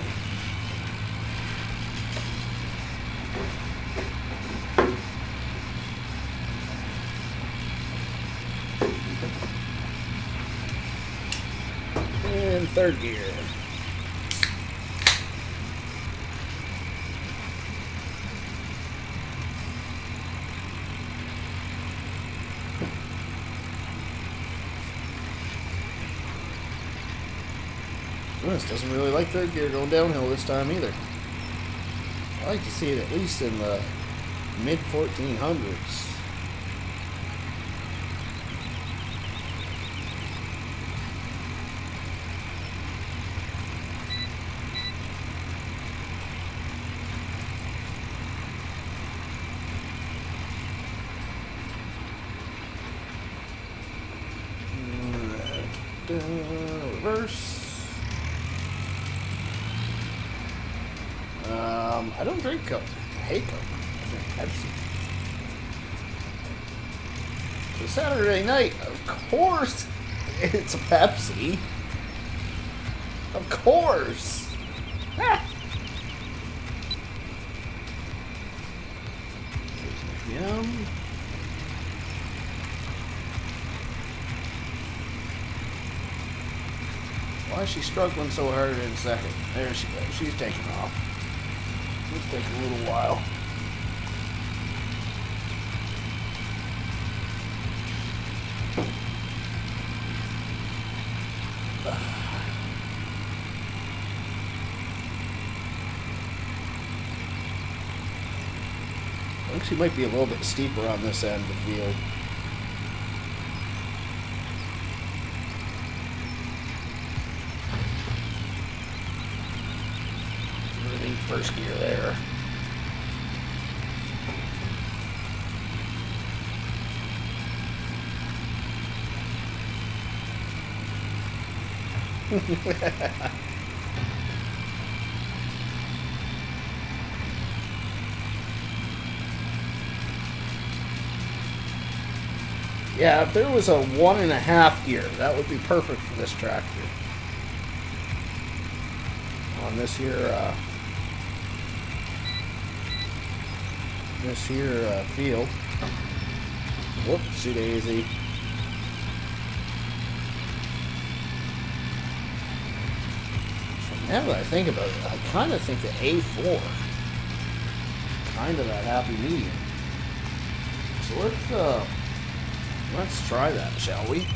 And third gear. This doesn't really like third gear going downhill this time either. I like to see it at least in the mid 1400s. Reverse. I don't drink Coke. I hate Coke. I drink Pepsi. So Saturday night, of course, it's a Pepsi. Of course. Ah. Yum. Why is she struggling so hard in second? There she goes. She's taking off. It's taking a little while. I think she might be a little bit steeper on this end of the field. Really, first gear there. Yeah, if there was a 1.5 gear, that would be perfect for this tractor. On this here, field. Whoopsie daisy. So now that I think about it, I kind of think the A4, kind of that happy medium. So let's try that, shall we?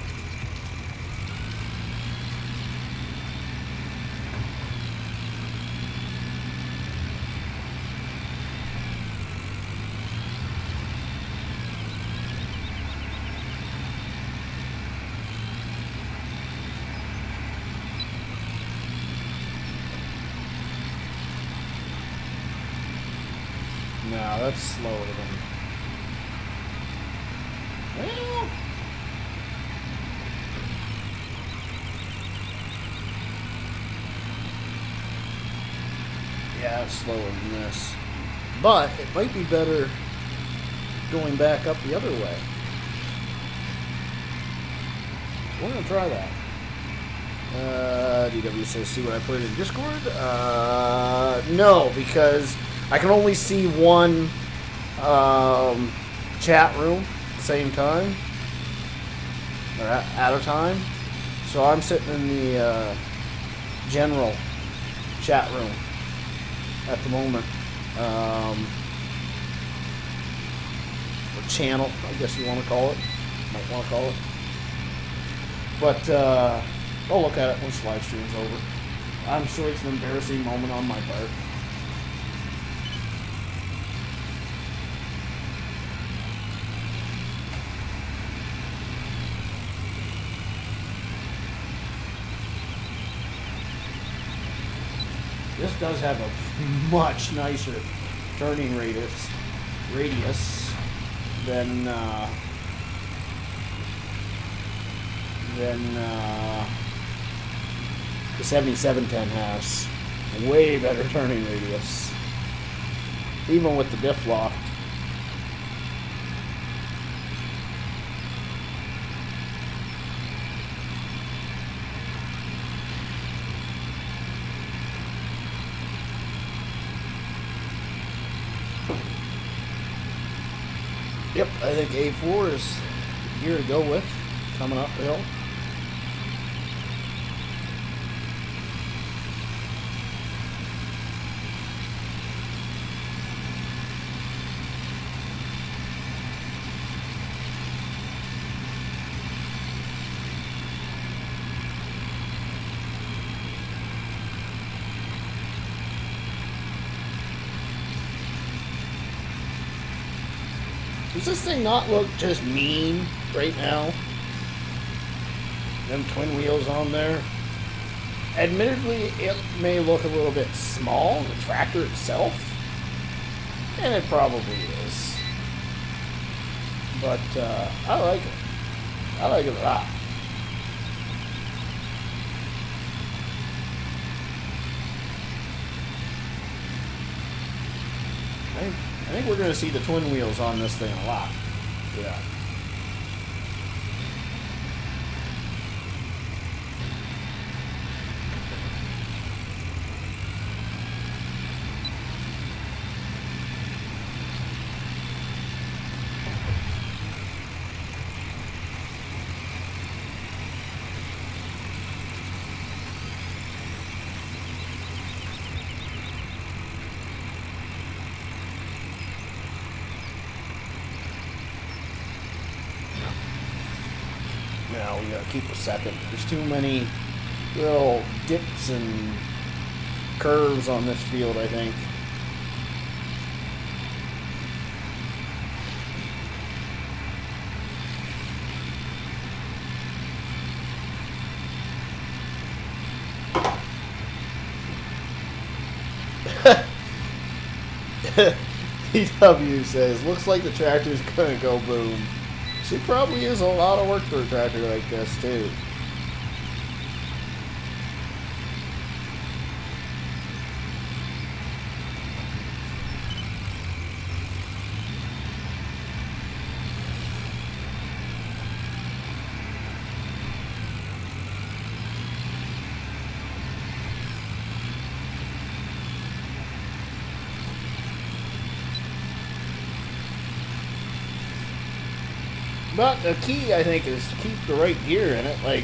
No, that's slower than... Well... Yeah, it's slower than this. But it might be better going back up the other way. We're going to try that. DW says, see what I put in Discord? No, because I can only see one chat room at the same time. Or at a time. So I'm sitting in the general chat room at the moment. Or channel, I guess you want to call it. Might want to call it. But I'll look at it once the live stream's over. I'm sure it's an embarrassing moment on my part. This does have a much nicer turning radius than the 7710 has. Way better turning radius, even with the diff lock. Yep, I think A4 is here to go with, coming up the hill. Does this thing not look just mean right now? Them twin wheels on there. Admittedly, it may look a little bit small, the tractor itself. And it probably is. But I like it. I like it a lot. I think we're going to see the twin wheels on this thing a lot. Yeah. Now we gotta keep a second. There's too many little dips and curves on this field, I think. EW says, looks like the tractor's gonna go boom. She probably is a lot of work for a tractor like this, too. But the key, I think, is to keep the right gear in it. Like,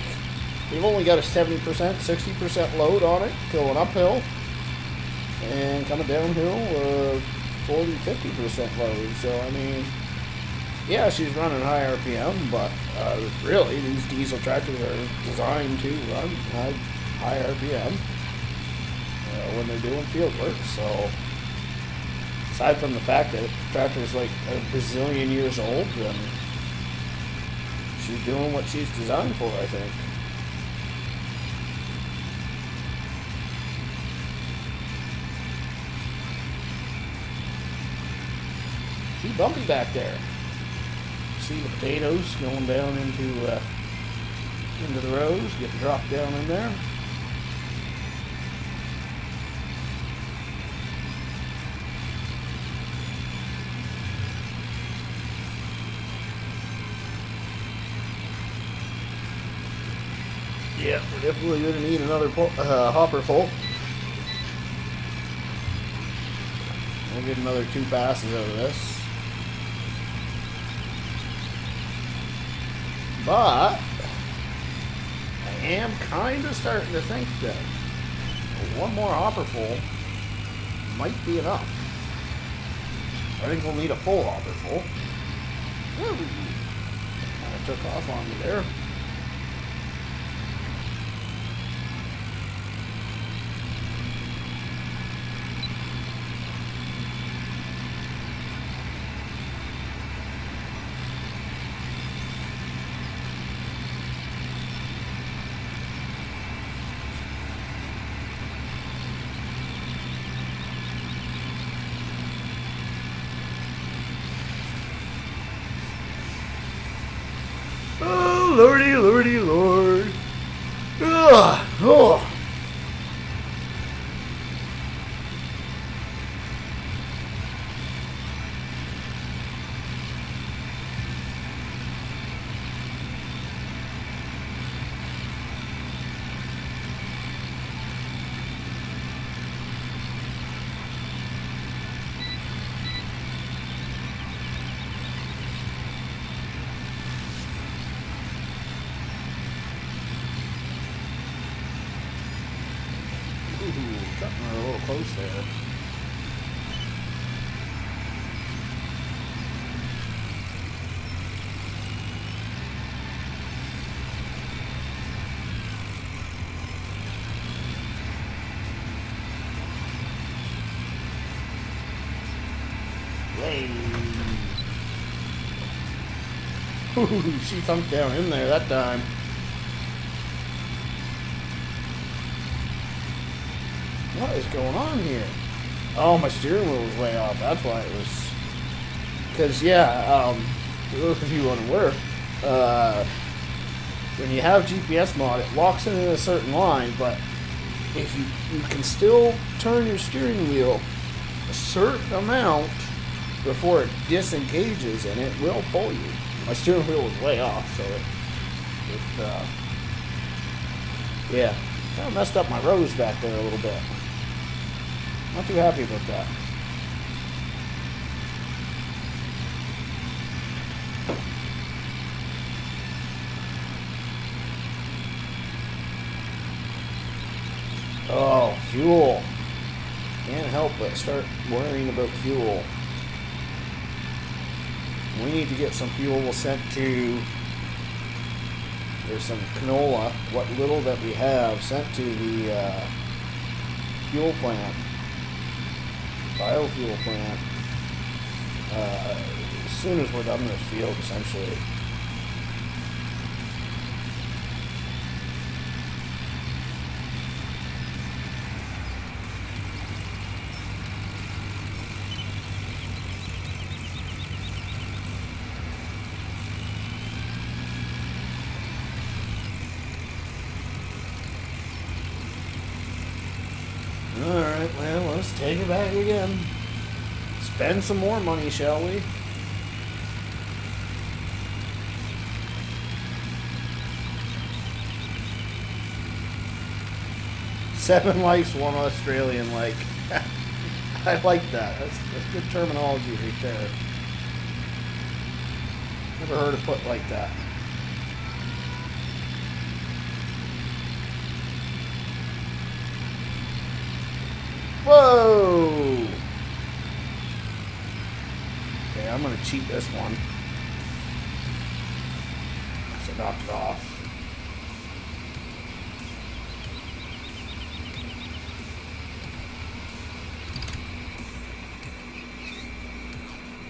we've only got a 70%, 60% load on it, going uphill, and coming downhill, 40, 50% load. So, I mean, yeah, she's running high RPM, but really, these diesel tractors are designed to run high RPM when they're doing field work. So, aside from the fact that the tractor is like a bazillion years old, then she's doing what she's designed for, I think. She's bumpy back there. See the potatoes going down into the rows, getting dropped down in there. Yeah, we're definitely going to need another hopper full. We'll get another 2 passes out of this. But I am kind of starting to think that one more hopper full might be enough. I think we'll need a full hopper full. Kind of took off on me there. Lordy, lordy, lord. Ugh. Oh. Cutting her a little close there. Hey. Ooh, she thumped down in there that time. What is going on here? Oh, my steering wheel was way off. That's why it was. Because, yeah, for those of you unaware, when you have GPS mod, it locks in a certain line, but if you can still turn your steering wheel a certain amount before it disengages and it will pull you. My steering wheel was way off, so yeah, kind of messed up my rose back there a little bit. Not too happy about that. Oh, fuel. Can't help but start worrying about fuel. We need to get some fuel sent to, there's some canola, what little that we have, sent to the fuel plant, biofuel plant, as soon as we're done with this field, essentially. Alright, well, let's take it back again. Spend some more money, shall we? Seven likes, one Australian like. I like that. That's good terminology right there. Never heard it put like that. Whoa! Okay, I'm gonna cheat this one. So knock it off.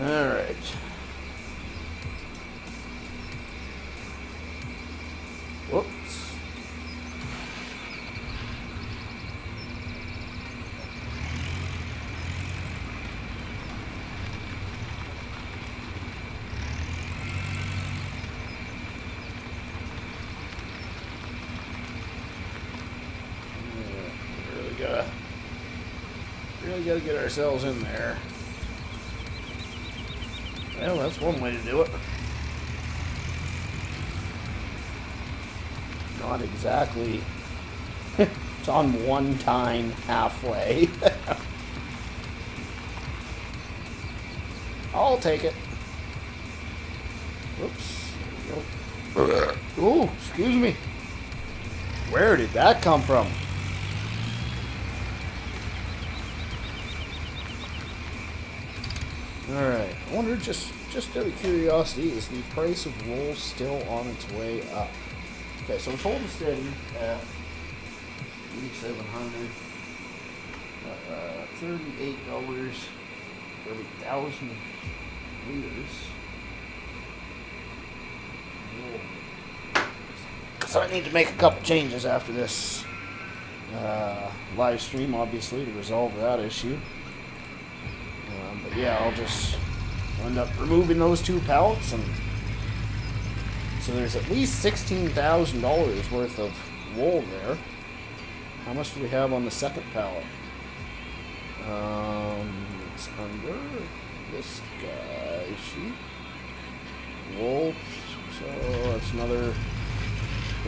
Alright. Whoops. Really gotta get ourselves in there. Well, that's one way to do it. Not exactly. It's on one time halfway. I'll take it. Whoops. There we go. Ooh, excuse me. Where did that come from? Alright, I wonder, just out of curiosity, is the price of wool still on its way up? Okay, so it's holding steady at 8,700, $38 for every 1,000 liters. So I need to make a couple changes after this live stream, obviously, to resolve that issue. But yeah, I'll just end up removing those two pallets, and so there's at least $16,000 worth of wool there. How much do we have on the second pallet? It's under this guy sheet. Wool, so that's another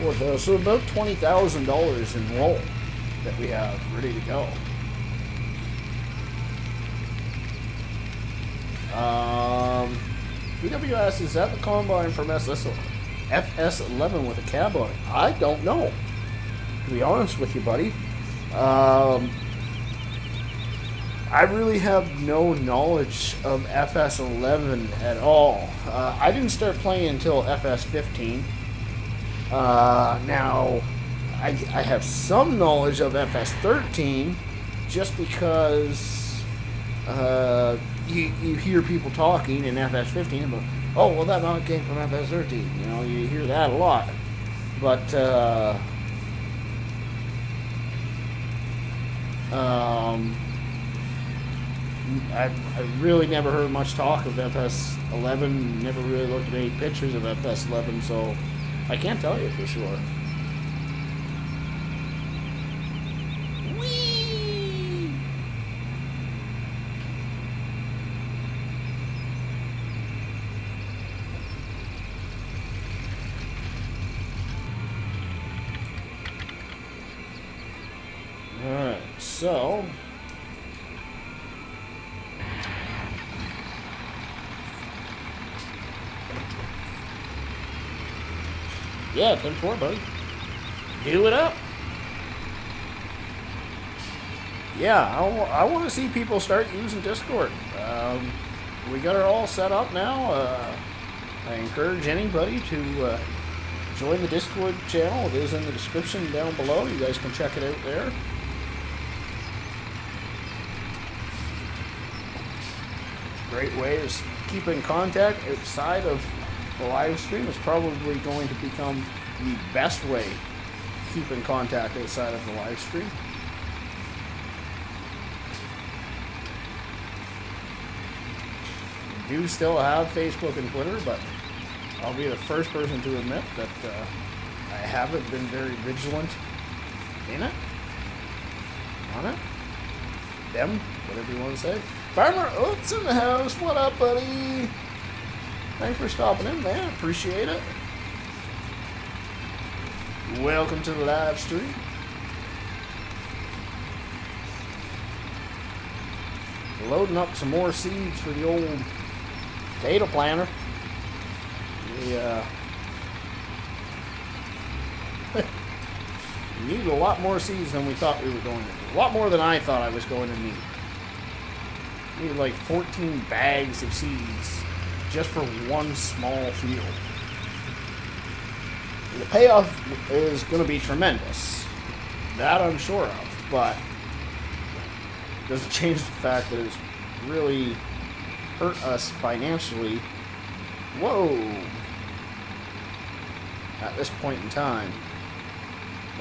4,000. So about $20,000 in wool that we have ready to go. BWS, is that the combine from FS11 with a cab on it? I don't know, to be honest with you, buddy. I really have no knowledge of FS11 at all. I didn't start playing until FS15. Now, I have some knowledge of FS13 just because you hear people talking in FS15 about, oh, well, that mod came from FS13. You know, you hear that a lot. But, I've really never heard much talk of FS11, never really looked at any pictures of FS11, so I can't tell you for sure. So, yeah, 10-4, buddy. Do it up. Yeah, I want to see people start using Discord. We got it all set up now. I encourage anybody to join the Discord channel. It is in the description down below. You guys can check it out there. Great way to keep in contact outside of the live stream. Is probably going to become the best way to keep in contact outside of the live stream. We do still have Facebook and Twitter, but I'll be the first person to admit that I haven't been very vigilant in it, on it, them, whatever you want to say. Farmer Oats in the house. What up, buddy? Thanks for stopping in, man. Appreciate it. Welcome to the live stream. Loading up some more seeds for the old potato planter. We need a lot more seeds than we thought we were going to need. A lot more than I thought I was going to need. Need like 14 bags of seeds just for one small field. The payoff is going to be tremendous. That I'm sure of, but it doesn't change the fact that it's really hurt us financially. Whoa! At this point in time.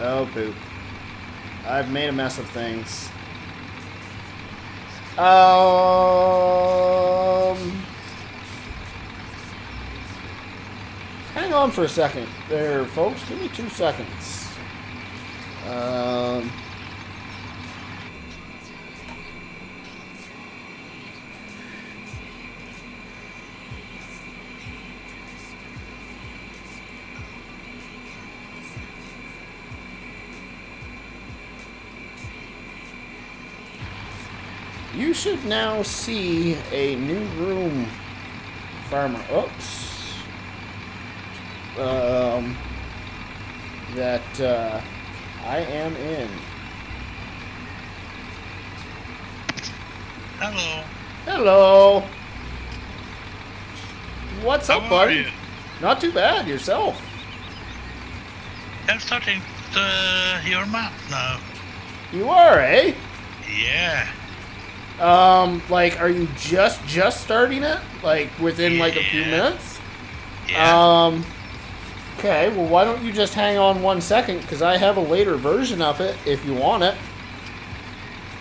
Oh, poop. I've made a mess of things. Hang on for a second there, folks. Give me 2 seconds. You should now see a new room, Farmer Oops. That I am in. Hello. Hello. What's How up, buddy? are you? Not too bad. Yourself? I'm starting your map now. You are, eh? Yeah. Like, are you just starting it? Like, within like a few Yeah. minutes? Yeah. Okay, well, why don't you just hang on 1 second, because I have a later version of it, if you want it.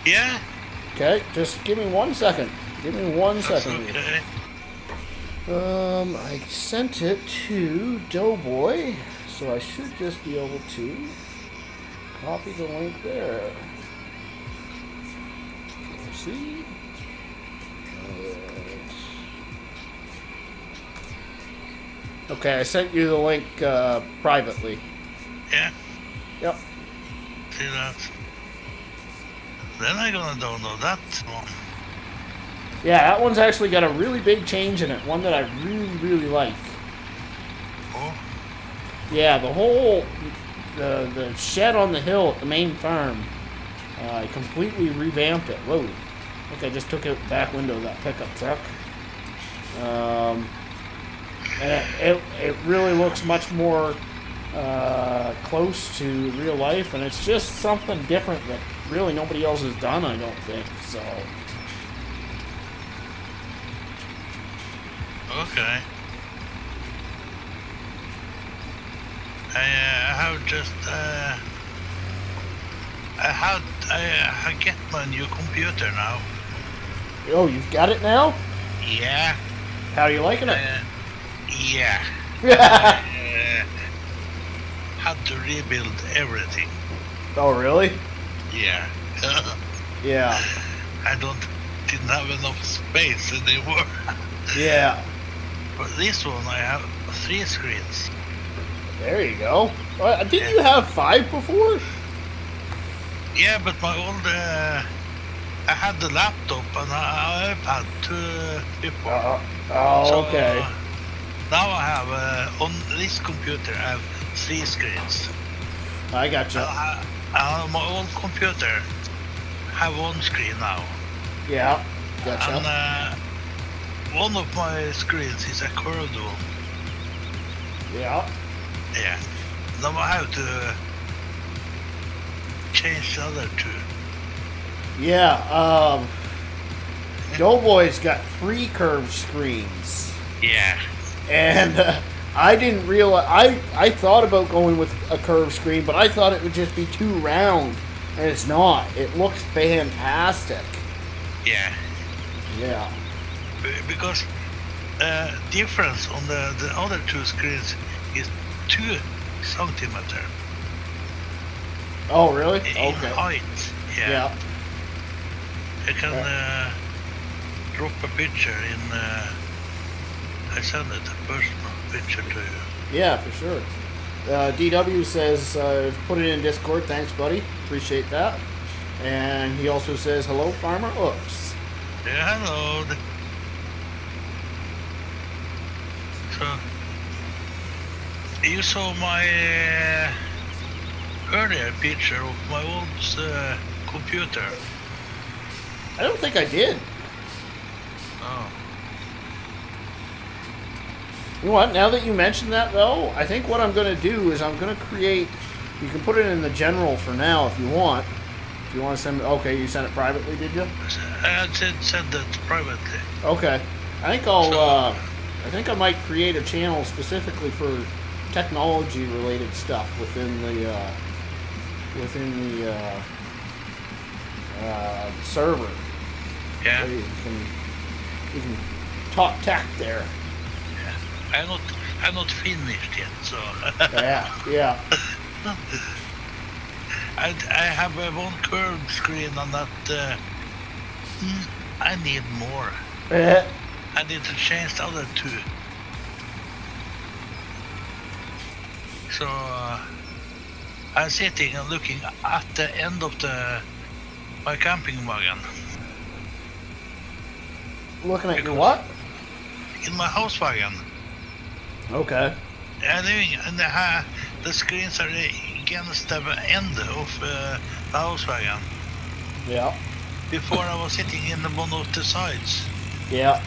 Yeah. Okay, just give me 1 second. Give me 1 That's second. okay. I sent it to Doughboy, so I should just be able to copy the link there. See? Okay, I sent you the link privately. Yeah. Yep. See that? Then I'm gonna download that one. Yeah, that one's actually got a really big change in it. One that I really like. Oh. Yeah, the whole the shed on the hill at the main farm. I completely revamped it. Whoa. Look, I just took out the back window of that pickup truck. And it really looks much more close to real life, and it's just something different that really nobody else has done, I don't think. So. Okay. I have just I get my new computer now. Oh, you've got it now? Yeah. How are you liking it? Yeah. Had to rebuild everything. Oh, really? Yeah. Yeah. Didn't have enough space anymore. Yeah. For this one, I have 3 screens. There you go. Didn't you have 5 before? Yeah, but my old I had the laptop and I iPad before. So, Okay. now I have on this computer I have 3 screens. I gotcha. And my old computer have 1 screen now. Yeah. Gotcha. And one of my screens is a curved one. Yeah. Yeah. Now I have to change the other 2. Yeah. Doughboy's got 3 curved screens. Yeah. And I didn't realize. I thought about going with a curved screen, but I thought it would just be too round, and it's not. It looks fantastic. Yeah. Yeah. Because difference on the other 2 screens is 2 centimeter Oh, really? in Okay. height. Yeah. Yeah. I can drop a picture in. I send it a personal picture to you. Yeah, for sure. DW says, put it in Discord. Thanks, buddy. Appreciate that. And he also says, hello, Farmer Oops. Yeah, hello. So, you saw my earlier picture of my old computer. I don't think I did. Oh. You know what? Now that you mention that, though, I think what I'm going to do is I'm going to create... You can put it in the general for now if you want. If you want to send it... Okay, you sent it privately, did you? I sent it privately. Okay. I think I think I might create a channel specifically for technology-related stuff within the server. Yeah. So you can talk tech there. Yeah. I'm not finished yet, so. Yeah. I have 1 curved screen on that. I need more. I need to change the other 2. So I'm sitting and looking at the end of my camping wagon. Looking at your what? In my house wagon. Okay. And the screens are against the end of the house wagon. Yeah. Before I was sitting in one of the sides. Yeah.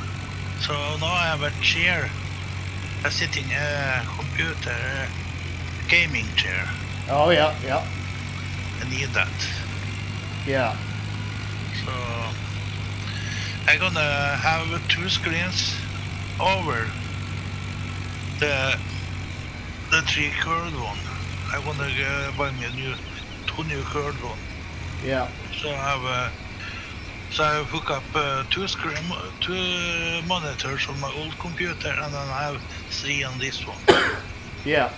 So now I have a chair. I'm sitting computer gaming chair. Oh, yeah. I need that. Yeah. So I'm gonna have 2 screens over the 3 curved one. I wanna buy me a 2 new curved one. Yeah. So I hook up 2 monitors on my old computer, and then I have 3 on this one. Yeah.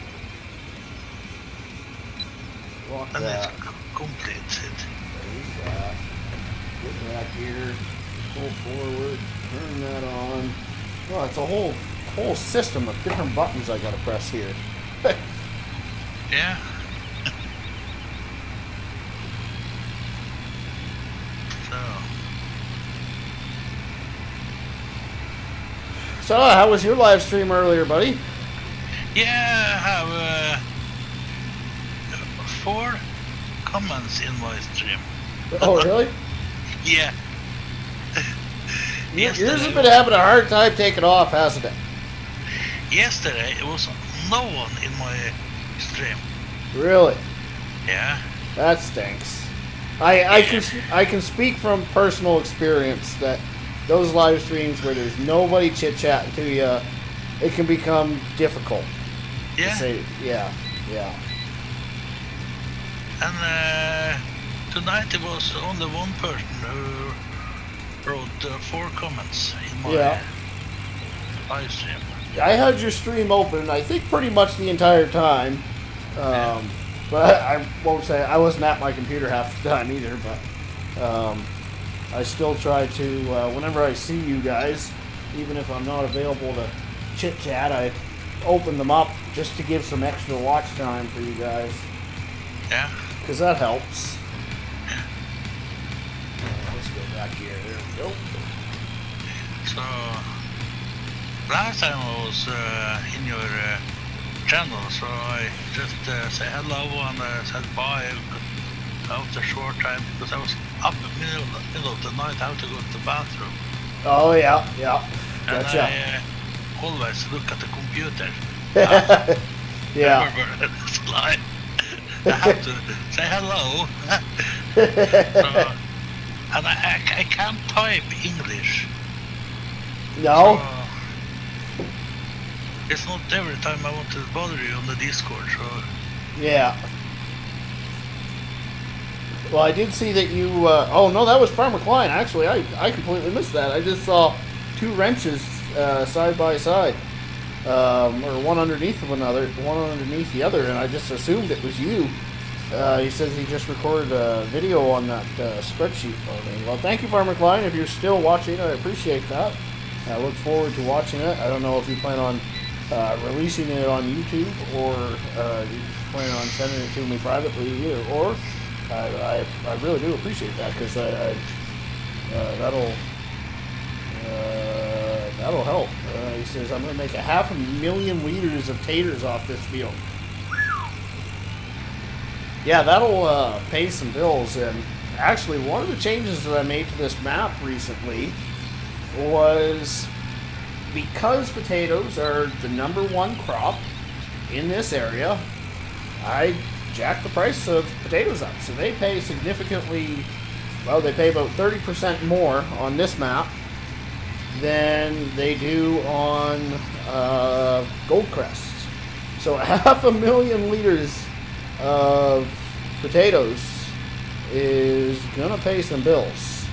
Lock And that. it's completed. There's that. Get that here. Pull forward. Turn that on. Well, it's a whole system of different buttons I gotta press here. Yeah. So, how was your live stream earlier, buddy? Yeah, I have 4 comments in my stream. Oh, really? Yeah. Yours has been having a hard time taking off, hasn't it? Yesterday, it was no one in my stream. Really? Yeah. That stinks. I can speak from personal experience that those live streams where there's nobody chit-chatting to you, it can become difficult. Yeah. To say, yeah. And tonight it was only one person who wrote 4 comments in my live stream. I had your stream open, I think, pretty much the entire time. But I won't say I wasn't at my computer half the time either. But I still try to, whenever I see you guys, even if I'm not available to chit chat, I open them up just to give some extra watch time for you guys. Yeah. Because that helps. back here. There we go. So last time I was in your channel, so I just say hello and said bye after a short time because I was up in the middle of the night. I had to go to the bathroom. Oh yeah, yeah. Gotcha. And I always look at the computer. Yeah. Never slide. I have to say hello. So, and I can't type English. No. So, it's not every time I want to bother you on the Discord. So Yeah. Well, I did see that you. Oh no, that was Farmer Klein. Actually, I completely missed that. I just saw two wrenches side by side, or one underneath of another, one underneath the other, and I just assumed it was you. He says he just recorded a video on that spreadsheet for me. Well, thank you, Farmer Klein. If you're still watching, I appreciate that. I look forward to watching it. I don't know if you plan on releasing it on YouTube or you plan on sending it to me privately, either or. I really do appreciate that because that'll help. He says I'm going to make 500,000 liters of taters off this field. Yeah, that'll pay some bills. And actually, one of the changes that I made to this map recently was because potatoes are the #1 crop in this area. I jack the price of potatoes up. So they pay significantly, well, they pay about 30% more on this map than they do on Goldcrest. So 500,000 liters of potatoes is gonna pay some bills.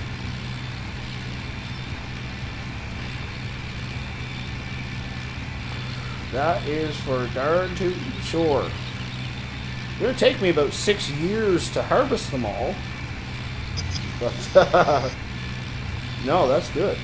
That is for darn tootin' sure. It's going to take me about 6 years to harvest them all. But, no, that's good.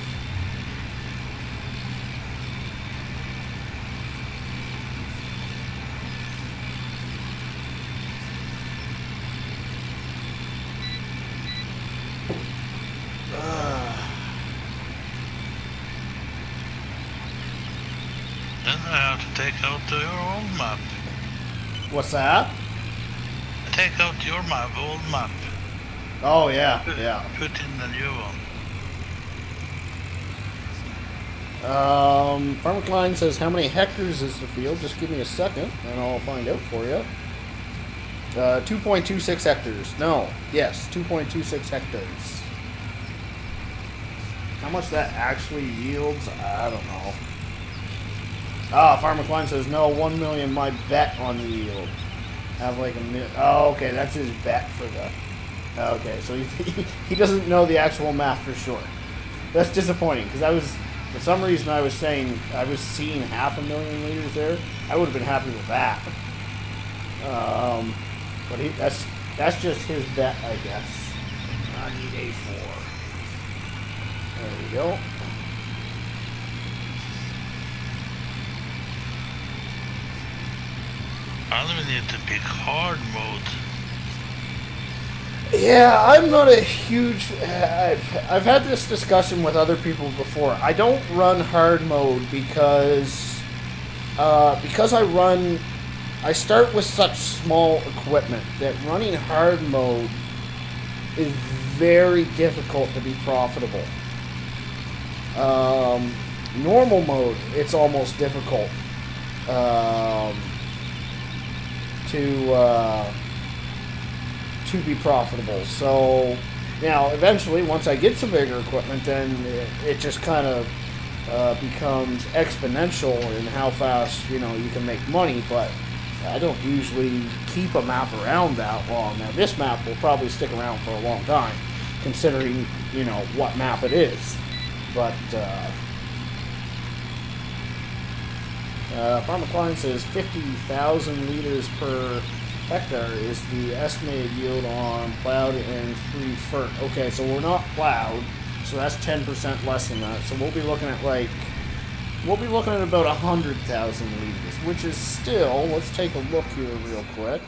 then I have to take out your old map. What's that? Take out your map, old map. Oh, yeah, yeah. Put in the new one. Farmer Klein says, how many hectares is the field? Just give me a second, and I'll find out for you. 2.26 hectares. No, yes, 2.26 hectares. How much that actually yields, I don't know. Ah, Farmer Klein says, no, 1 million my bet on the yield. Have like a million. Oh, okay, that's his bet for the. Okay, so he doesn't know the actual math for sure. That's disappointing because for some reason I was seeing 500,000 liters there. I would have been happy with that. But that's just his bet, I guess. I need A4. There we go. I don't even need to pick hard mode. Yeah, I'm not a huge. I've had this discussion with other people before. I don't run hard mode because I start with such small equipment that running hard mode is very difficult to be profitable. Normal mode, it's almost difficult to be profitable. So now eventually once I get some bigger equipment, then it just kind of becomes exponential in how fast you can make money. But I don't usually keep a map around that long. Now this map will probably stick around for a long time considering what map it is. But Farmer Klein says 50,000 liters per hectare is the estimated yield on plowed and free fert. Okay, so we're not plowed, so that's 10% less than that. So we'll be looking at about 100,000 liters, which is still. Let's take a look here real quick.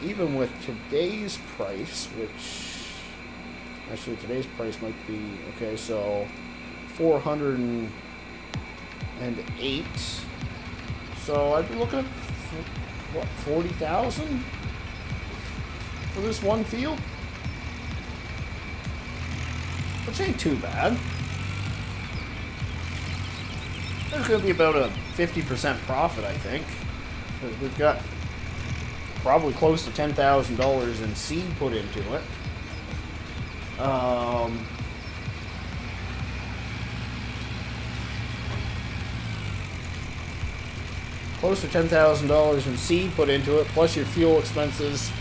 Even with today's price, which Actually, today's price might be okay. So 408. So I'd be looking at what 40,000 for this one field, which ain't too bad. There's going to be about a 50% profit, I think. We've got probably close to $10,000 in seed put into it. Close to $10,000 in seed put into it, plus your fuel expenses,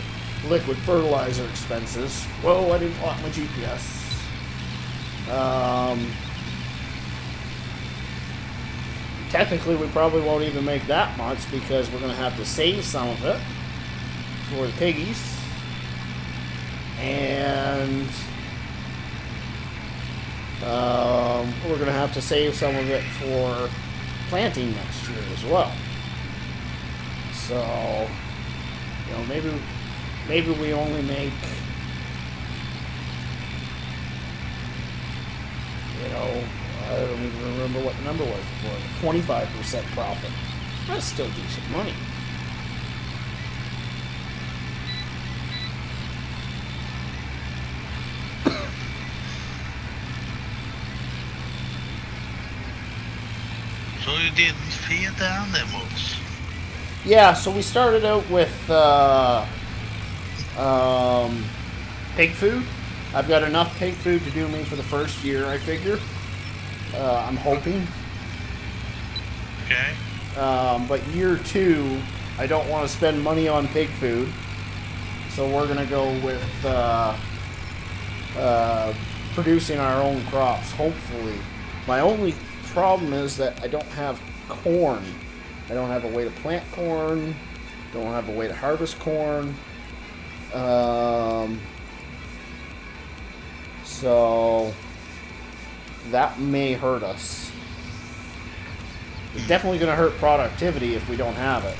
liquid fertilizer expenses. Whoa, I didn't lock my GPS. Technically, we probably won't even make that much because we're going to have to save some of it for the piggies. And we're going to have to save some of it for planting next year as well. So, you know, maybe we only make, you know, I don't even remember what the number was before. 25% profit. That's still decent money. So you didn't feed the animals? Yeah, so we started out with pig food. I've got enough pig food to do me for the first year, I figure. I'm hoping. Okay. But year 2, I don't want to spend money on pig food. So we're going to go with producing our own crops, hopefully. My only problem is that I don't have corn. I don't have a way to plant corn. Don't have a way to harvest corn. So that may hurt us. It's definitely going to hurt productivity if we don't have it.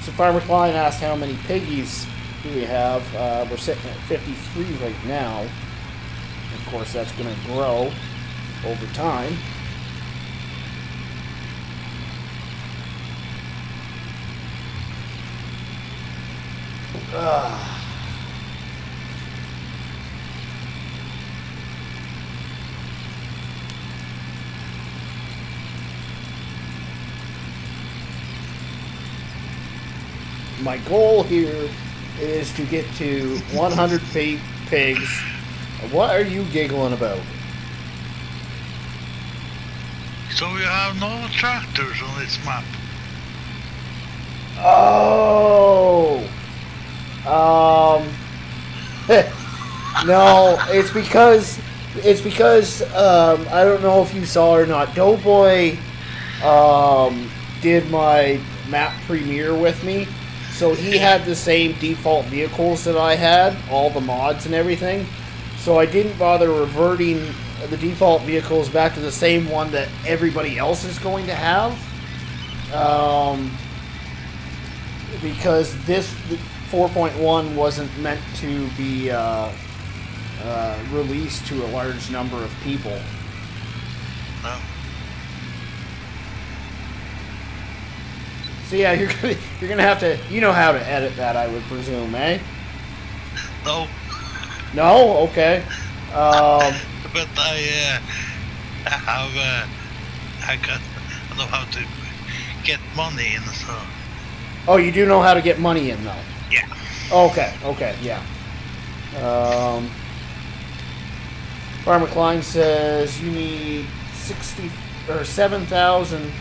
So Farmer Klein asked how many piggies do we have. We're sitting at 53 right now. Of course, that's going to grow over time. My goal here is to get to 100 pigs. What are you giggling about? So you have no tractors on this map? Oh! No, it's because I don't know if you saw or not. Doughboy did my map premiere with me, so he had the same default vehicles that I had, all the mods and everything. So I didn't bother reverting the default vehicles back to the same one that everybody else is going to have, because this 4.1 wasn't meant to be released to a large number of people. No. So yeah, you're gonna have to, you know how to edit that, I would presume, eh? No. No? Okay. But I know how to get money in, so. Oh, you do know how to get money in, though? Yeah. Okay, yeah. Farmer Klein says you need 7,000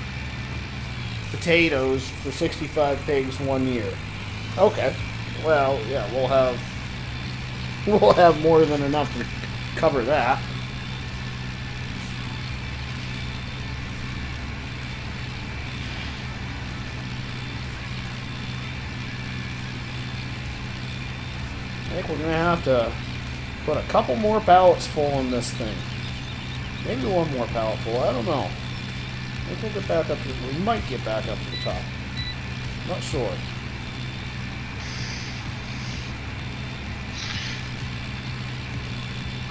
potatoes for 65 pigs 1 year. Okay. Well, yeah, we'll have more than enough to cover that. I think we're going to have to put a couple more pallets full in this thing. Maybe one more pallet full. I don't know. I think we'll get back up to, we might get back up to the top. Not sure.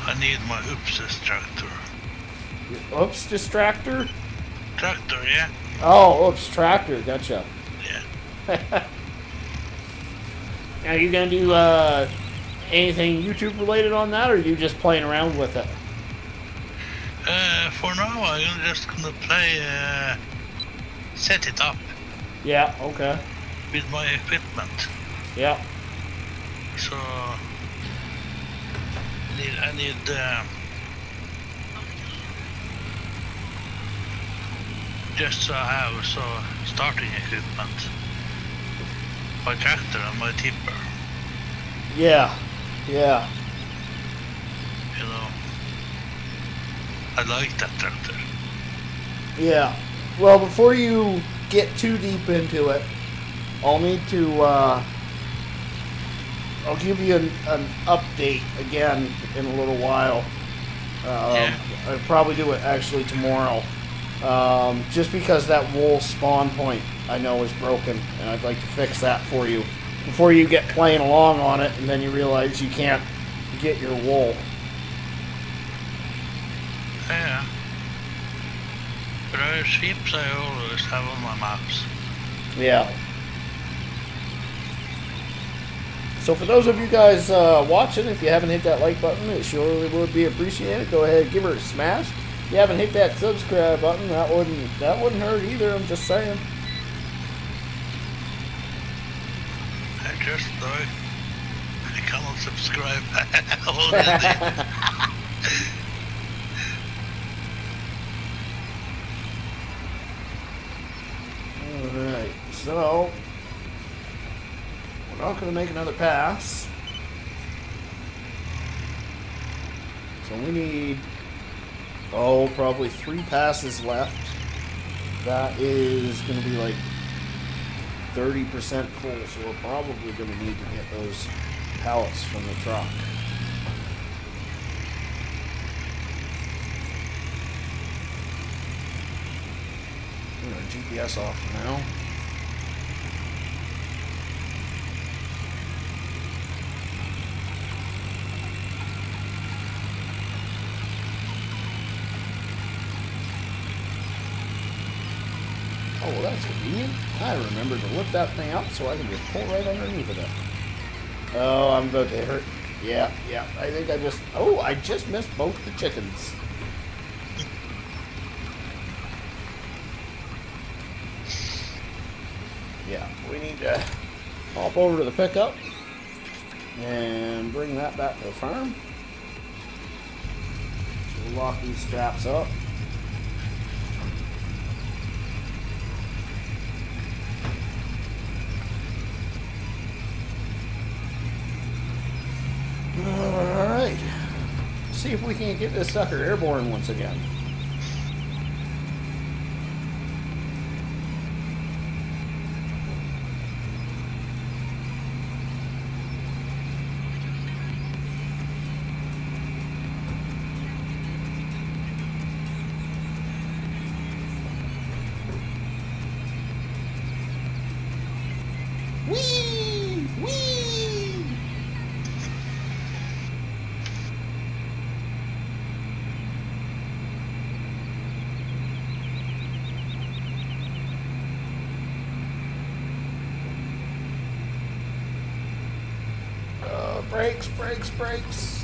I need my oops tractor. Your oops distractor? Tractor, yeah? Oh, oops tractor. Gotcha. Yeah. Are you gonna do anything YouTube related on that, or are you just playing around with it? For now, I'm just gonna play, set it up Yeah. Okay. with my equipment. Yeah. So, I need just so I have starting equipment. My tractor and my tipper, Yeah. Yeah. you know. I like that tractor. Yeah. Well, before you get too deep into it, I'll need to, I'll give you an update again in a little while. Yeah. I'll probably do it actually tomorrow. Just because that wool spawn point I know is broken, and I'd like to fix that for you before you get playing along on it, and then you realize you can't get your wool. Yeah. But our ships I always have on my maps. Yeah. So for those of you guys watching, if you haven't hit that like button, it surely would be appreciated. Go ahead, give her a smash. If you haven't hit that subscribe button, that wouldn't hurt either. I'm just saying. I just thought I cannot subscribe already. Alright, so we're not going to make another pass. So we need, probably 3 passes left. That is going to be like 30% full, so we're probably going to need to get those pallets from the truck. Turn our GPS off for now. Oh, well, that's convenient. I remember to lift that thing up so I can just pull right underneath of it. Oh, I'm about to hurt. Yeah. I think I just missed both the chickens. Yeah, we need to hop over to the pickup and bring that back to the farm. So we'll lock these straps up. Alright. See if we can get this sucker airborne once again. Whee! Whee! Brakes.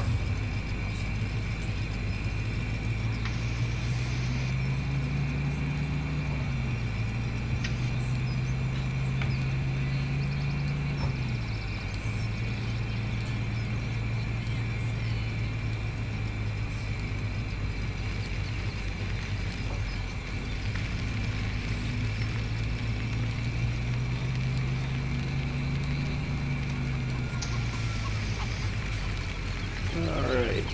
Alright.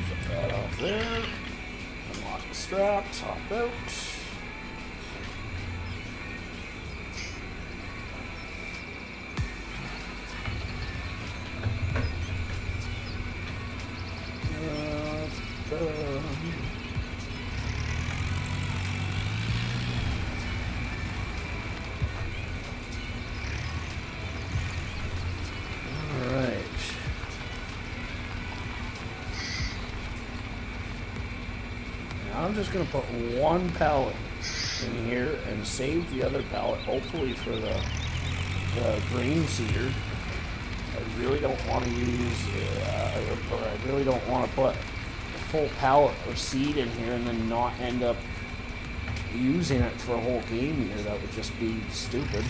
Put that off there. Unlock the straps, hop out. I'm just going to put one pallet in here and save the other pallet, hopefully for the grain seeder. I really don't want to use, or I really don't want to put a full pallet of seed in here and then not end up using it for a whole game year. That would just be stupid.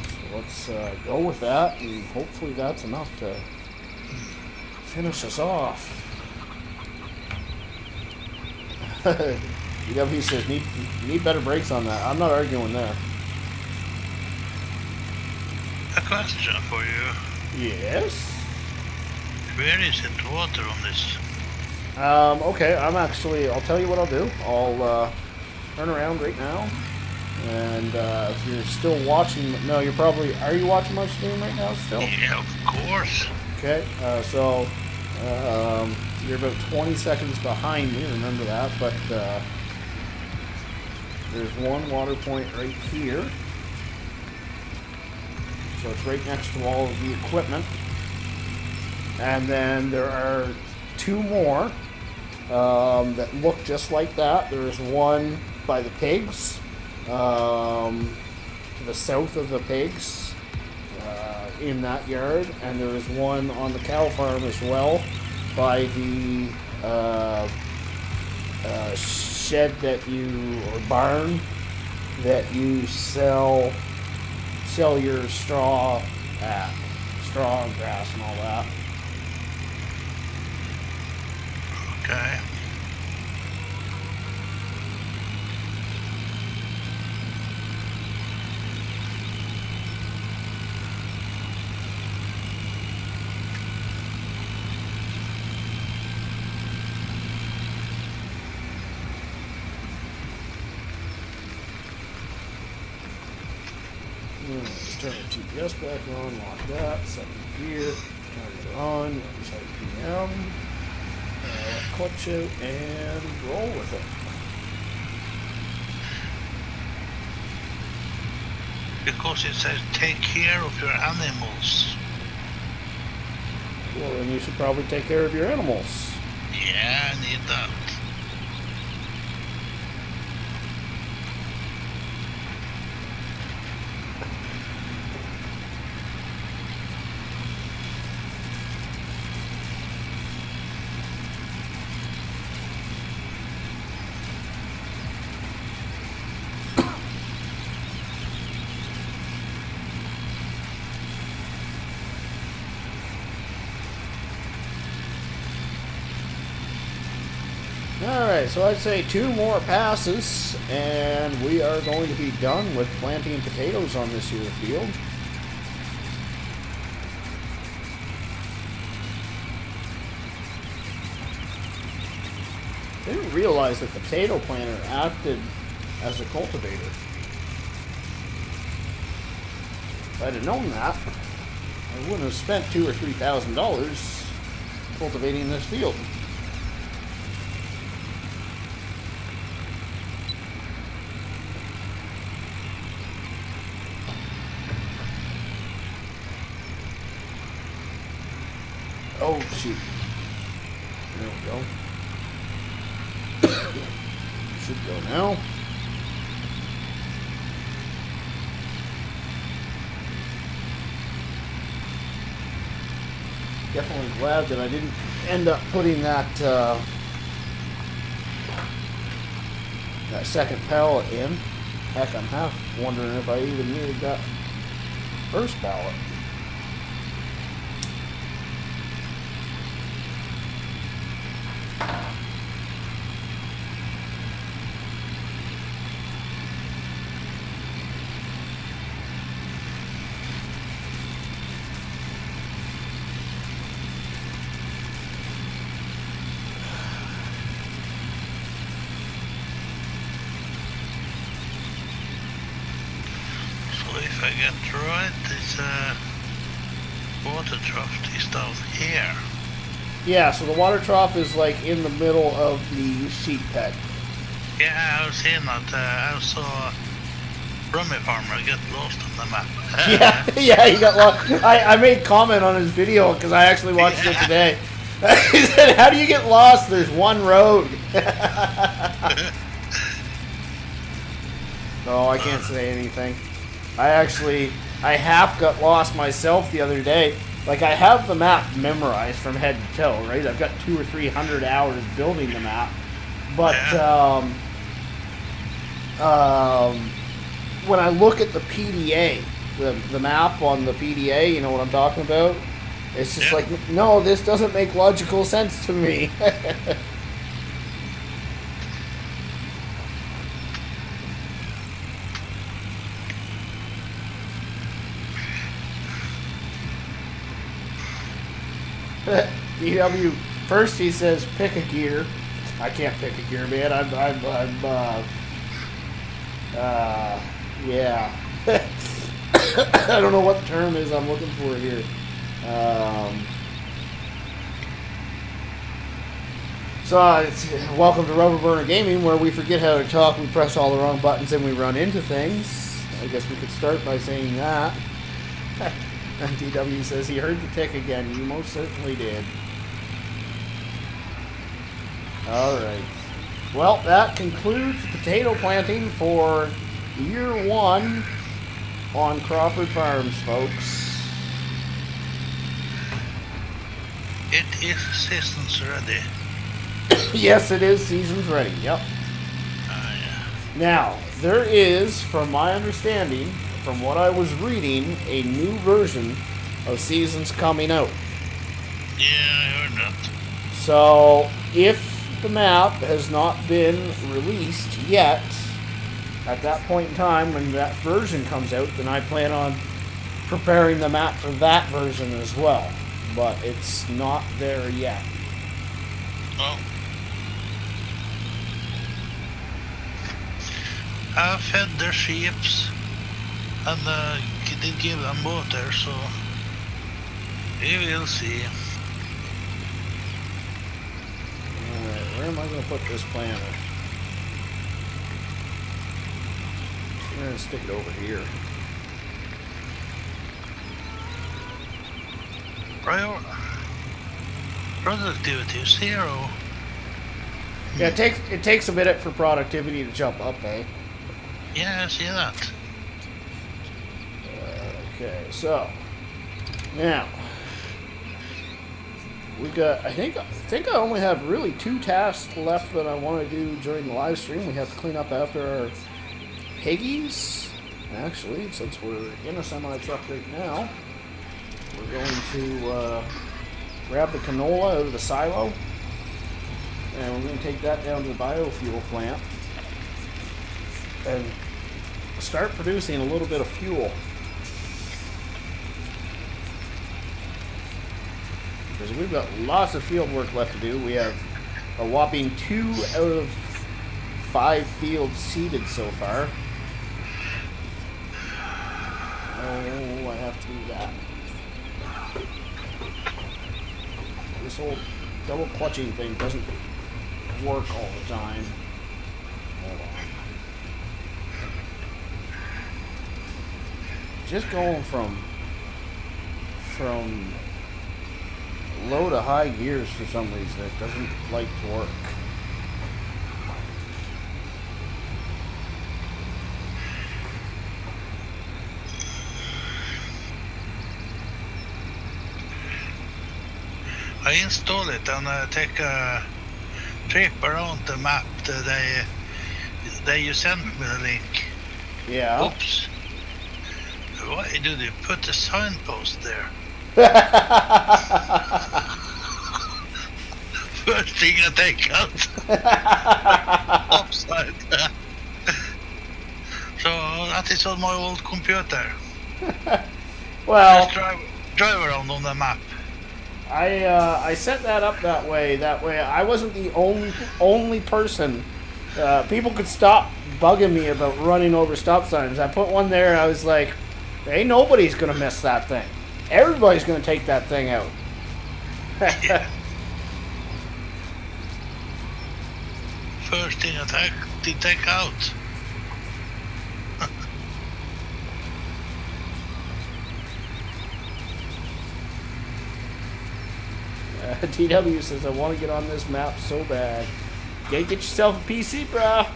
So let's go with that, and hopefully that's enough to finish us off. EW says, need better brakes on that. I'm not arguing there. A question for you. Yes? Where is it water on this? Okay, I'll tell you what I'll do. I'll turn around right now. And if you're still watching, no, are you watching my stream right now still? Yeah, of course. Okay, so you're about 20 seconds behind me, remember that, but there's one water point right here. So it's right next to all of the equipment. And then there are two more that look just like that. There's one by the pigs, to the south of the pigs, in that yard. And there is one on the cow farm as well, by the shed or barn that you sell your straw at. Straw and grass and all that. Okay. Let's turn the GPS back on, lock that, second gear, turn it on, reset PM, clutch out, and roll with it. Because it says take care of your animals. Well, then you should probably take care of your animals. Yeah, I need that. Alright, so I'd say two more passes, and we are going to be done with planting potatoes on this here field. I didn't realize that the potato planter acted as a cultivator. If I'd have known that, I wouldn't have spent $2,000 or $3,000 cultivating this field. Oh, shoot. There we go. Should go now. Definitely glad that I didn't end up putting that that second pallet in. Heck, I'm half wondering if I even needed that first pallet. If I get right, it's a water trough is down here. Yeah, so the water trough is like in the middle of the sheep pen. Yeah, I've seen that. I saw Rummy Farmer get lost on the map. Yeah, he got lost. I made comment on his video because I actually watched it today. He said, how do you get lost? There's one road. No, I can't say anything. I half got lost myself the other day. Like, I have the map memorized from head to toe, right? I've got 200 or 300 hours building the map. But, when I look at the PDA, the map on the PDA, you know what I'm talking about? It's just like, no, this doesn't make logical sense to me. DW, first he says pick a gear. I can't pick a gear, man. Yeah. I don't know what the term is I'm looking for here. It's welcome to Rubber Burner Gaming, where we forget how to talk, we press all the wrong buttons, and we run into things. I guess we could start by saying that. And DW says he heard the tick again. You most certainly did. Alright. Well, that concludes potato planting for year 1 on Crawford Farms, folks. It is season's ready. Yes, it is season's ready. Yep. Yeah. Now, there is, from my understanding, from what I was reading, a new version of Seasons coming out. Yeah, I heard that. So, if the map has not been released yet, at that point in time when that version comes out, then I plan on preparing the map for that version as well. But it's not there yet. Well, I fed their sheeps and did give them water, so we will see. Alright, where am I going to put this planter? I'm going to stick it over here. Productivity is 0. Yeah, it takes a minute for productivity to jump up, eh? Yeah, I see that. Okay, so now we got. I think I only have really 2 tasks left that I want to do during the live stream. We have to clean up after our piggies. Actually, since we're in a semi truck right now, we're going to grab the canola out of the silo, and we're going to take that down to the biofuel plant and start producing a little bit of fuel. Because we've got lots of field work left to do. We have a whopping 2 out of 5 fields seeded so far. Oh, I have to do that. This whole double clutching thing doesn't work all the time. Hold on. Just going from low to high gears for some reason, it doesn't like to work. I install it and take a trip around the map that you sent me the link. Yeah. Oops. Why do they put a signpost there? First thing I take out. Upside. So that is on my old computer. Well, just drive around on the map. I set that up that way. That way, I wasn't the only person. People could stop bugging me about running over stop signs. I put one there. I was like, "Hey, nobody's gonna miss that thing. Everybody's gonna take that thing out." Yeah. First thing I take out. TW says, I want to get on this map so bad. Get yourself a PC, brah.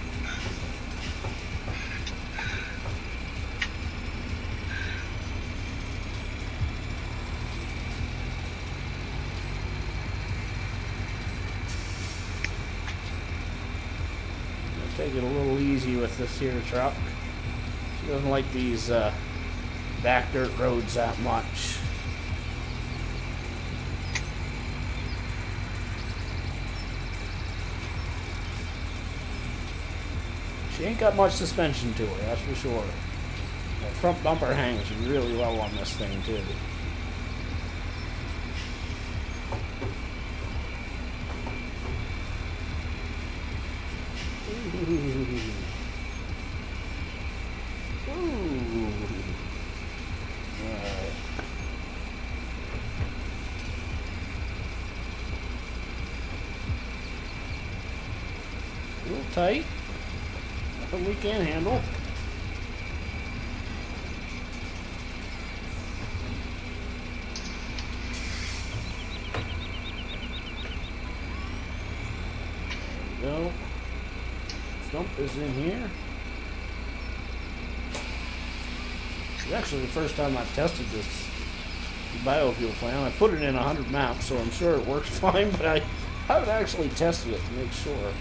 Take it a little easy with this here truck. She doesn't like these back dirt roads that much. She ain't got much suspension to her, that's for sure. The front bumper hangs really well on this thing too. Alright. A little tight, but we can handle. There we go. Stump is in here. It's actually the first time I've tested this biofuel plant. I put it in 100 maps, so I'm sure it works fine, but I haven't actually tested it to make sure.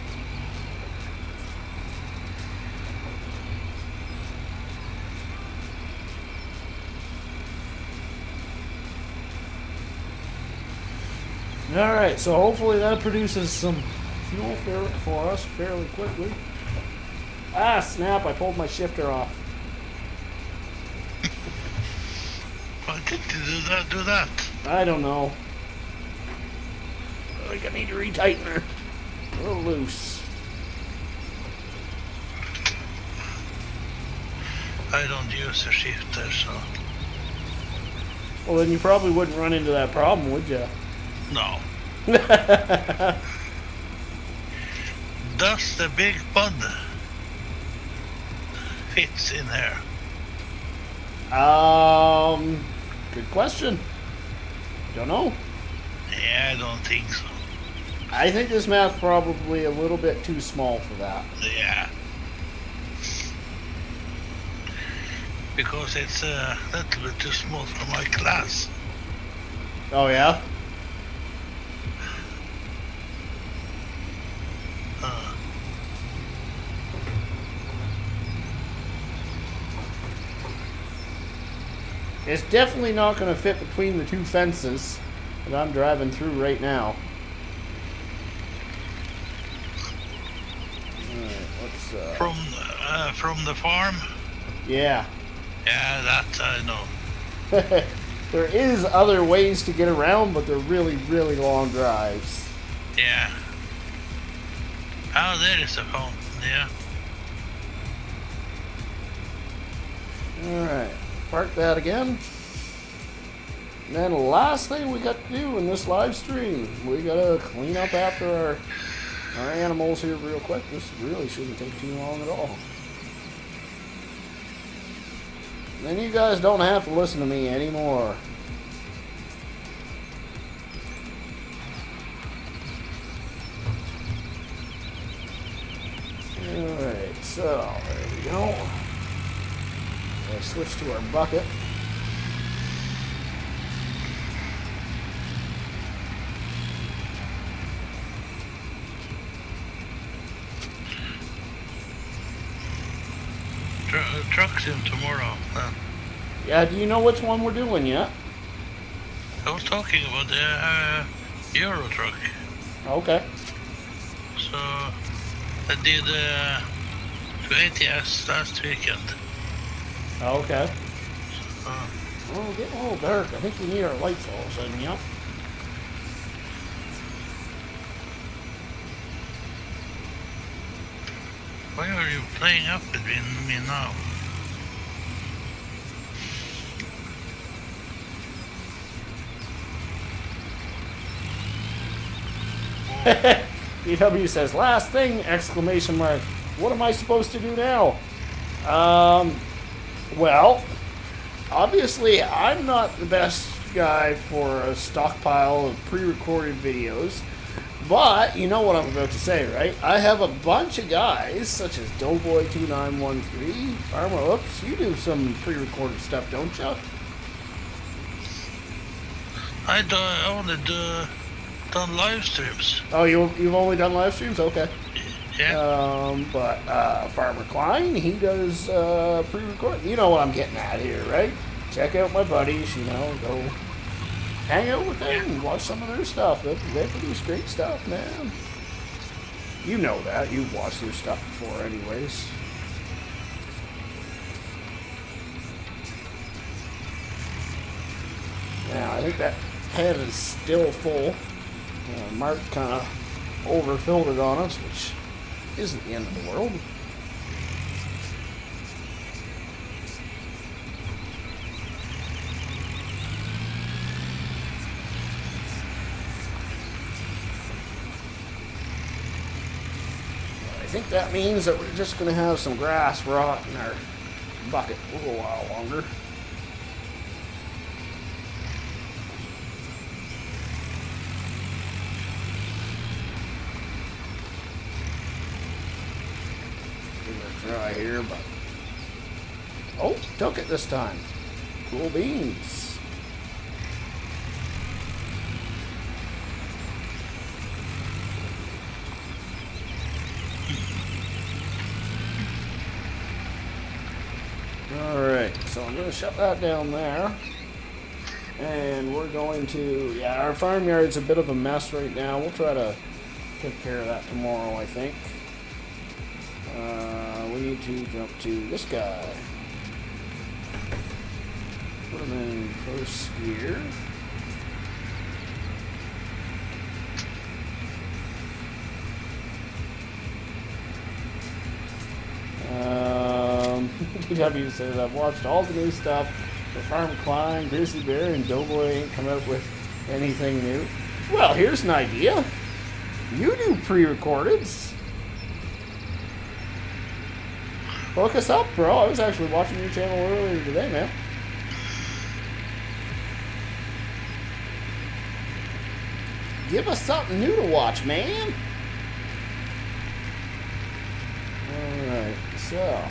Alright, so hopefully that produces some fuel for us fairly quickly. Ah, snap, I pulled my shifter off. Why did you do that? I don't know. I think I need to retighten her. A little loose. I don't use a shifter, so... Well, then you probably wouldn't run into that problem, would you? No. Does the big bud fits in here? Good question. Don't know. Yeah, I don't think so. I think this map's probably a little bit too small for that. Yeah. Because it's a little bit too small for my class. Oh, yeah? It's definitely not going to fit between the two fences that I'm driving through right now. Alright, let's, From the farm? Yeah. Yeah, that I know. There is other ways to get around, but they're really, really long drives. Yeah. Oh, there is a phone. Yeah. Alright. Park that again. And then the last thing we got to do in this live stream, we gotta clean up after our animals here real quick. This really shouldn't take too long at all. And then you guys don't have to listen to me anymore. Alright, so there we go. Let's switch to our bucket. Trucks in tomorrow. Yeah, do you know which one we're doing yet? I was talking about the Euro truck. Okay. So I did 2 ATS last weekend. Okay. Well, we're getting a little dark. I think we need our lights all of a sudden, yep. Why are you playing up between me now? DW says, last thing, exclamation mark. What am I supposed to do now? Well, obviously I'm not the best guy for a stockpile of pre-recorded videos. But you know what I'm about to say, right? I have a bunch of guys, such as Doughboy2913, Farmer Oops. You do some pre-recorded stuff, don't you? I only done live streams. Oh, you've only done live streams? Okay. Yeah. But Farmer Klein, he does pre-record. You know what I'm getting at here, right? Check out my buddies, you know, go hang out with them and watch some of their stuff. They produce great stuff, man. You know that. You've watched their stuff before anyways. Now, I think that head is still full. Mark kind of overfilled it on us, which isn't the end of the world. I think that means that we're just going to have some grass rot in our bucket a little while longer. Dry here, but oh, took it this time. Cool beans. All right, so I'm going to shut that down there, and we're going to, yeah, our farmyard's a bit of a mess right now. We'll try to take care of that tomorrow, I think. We need to jump to this guy. Put him in first gear. PW says, I've watched all the new stuff. The Farm Klein, Grizzly Bear, and Doughboy ain't come out with anything new. Well, here's an idea. You do pre-recordeds. Hook us up, bro. I was actually watching your channel earlier today, man. Give us something new to watch, man. Alright, so.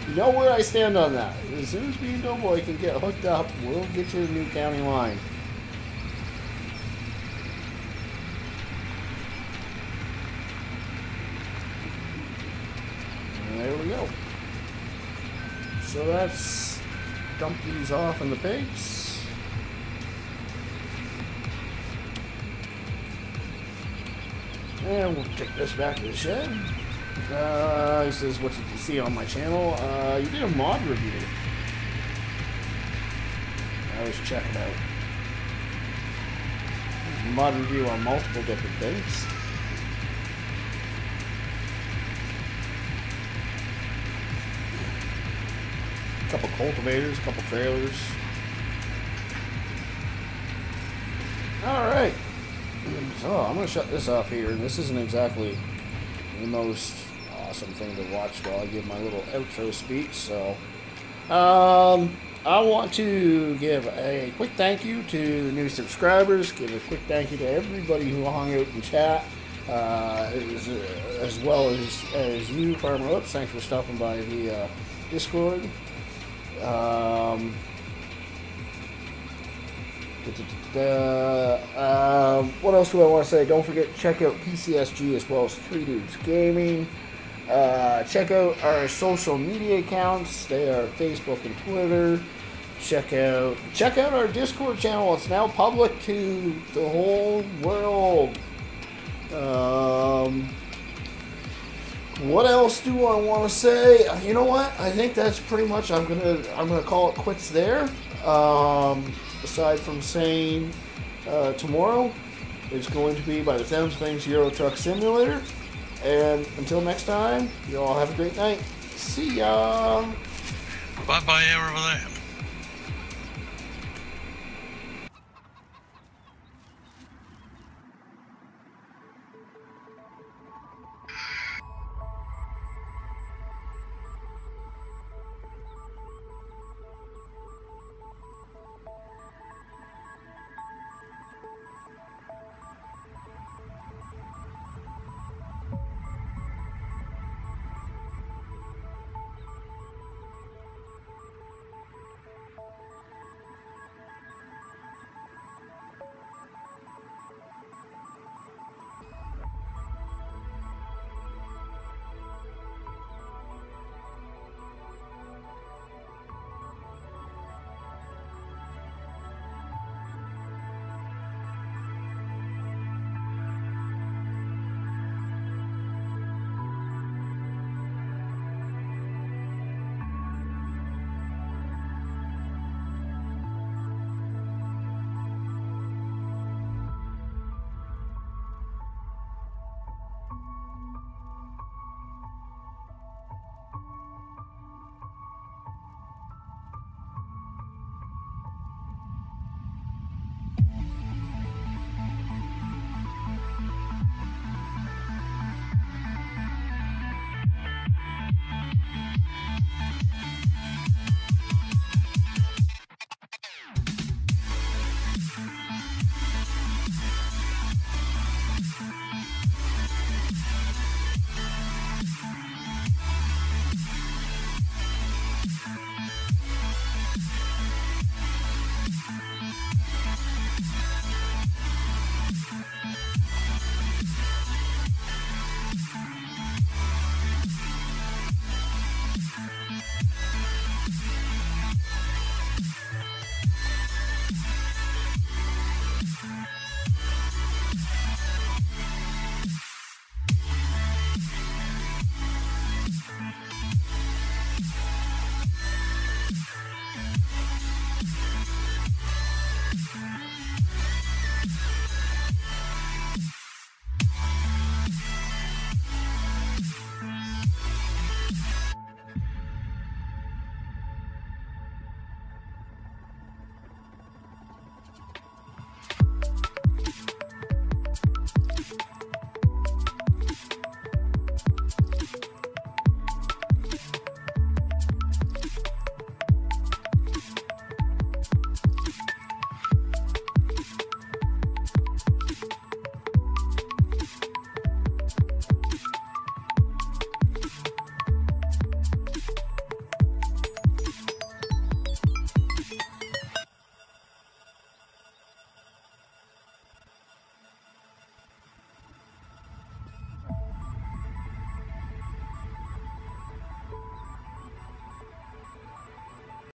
You know where I stand on that. As soon as me and Doughboy can get hooked up, we'll get you a new county line. And there we go. So that's dump these off in the pigs. And we'll take this back to the shed. He says, what did you see on my channel? You did a mod review. I was checking out. Mod review on multiple different things. A couple cultivators, a couple trailers. Alright. So I'm going to shut this off here. And this isn't exactly the most awesome thing to watch while I give my little outro speech. So I want to give a quick thank you to new subscribers, give a quick thank you to everybody who hung out in chat, as well as you, Farmer Oops. Thanks for stopping by the Discord. What else do I want to say? Don't forget to check out PCSG as well as 3 Dudes Gaming. Check out our social media accounts. They are Facebook and Twitter. Check out our Discord channel. It's now public to the whole world. What else do I want to say? You know what? I think that's pretty much. I'm gonna call it quits there. Aside from saying tomorrow is going to be, by the sounds of things, Euro Truck Simulator. And until next time, you all have a great night. See ya. Bye bye, everybody.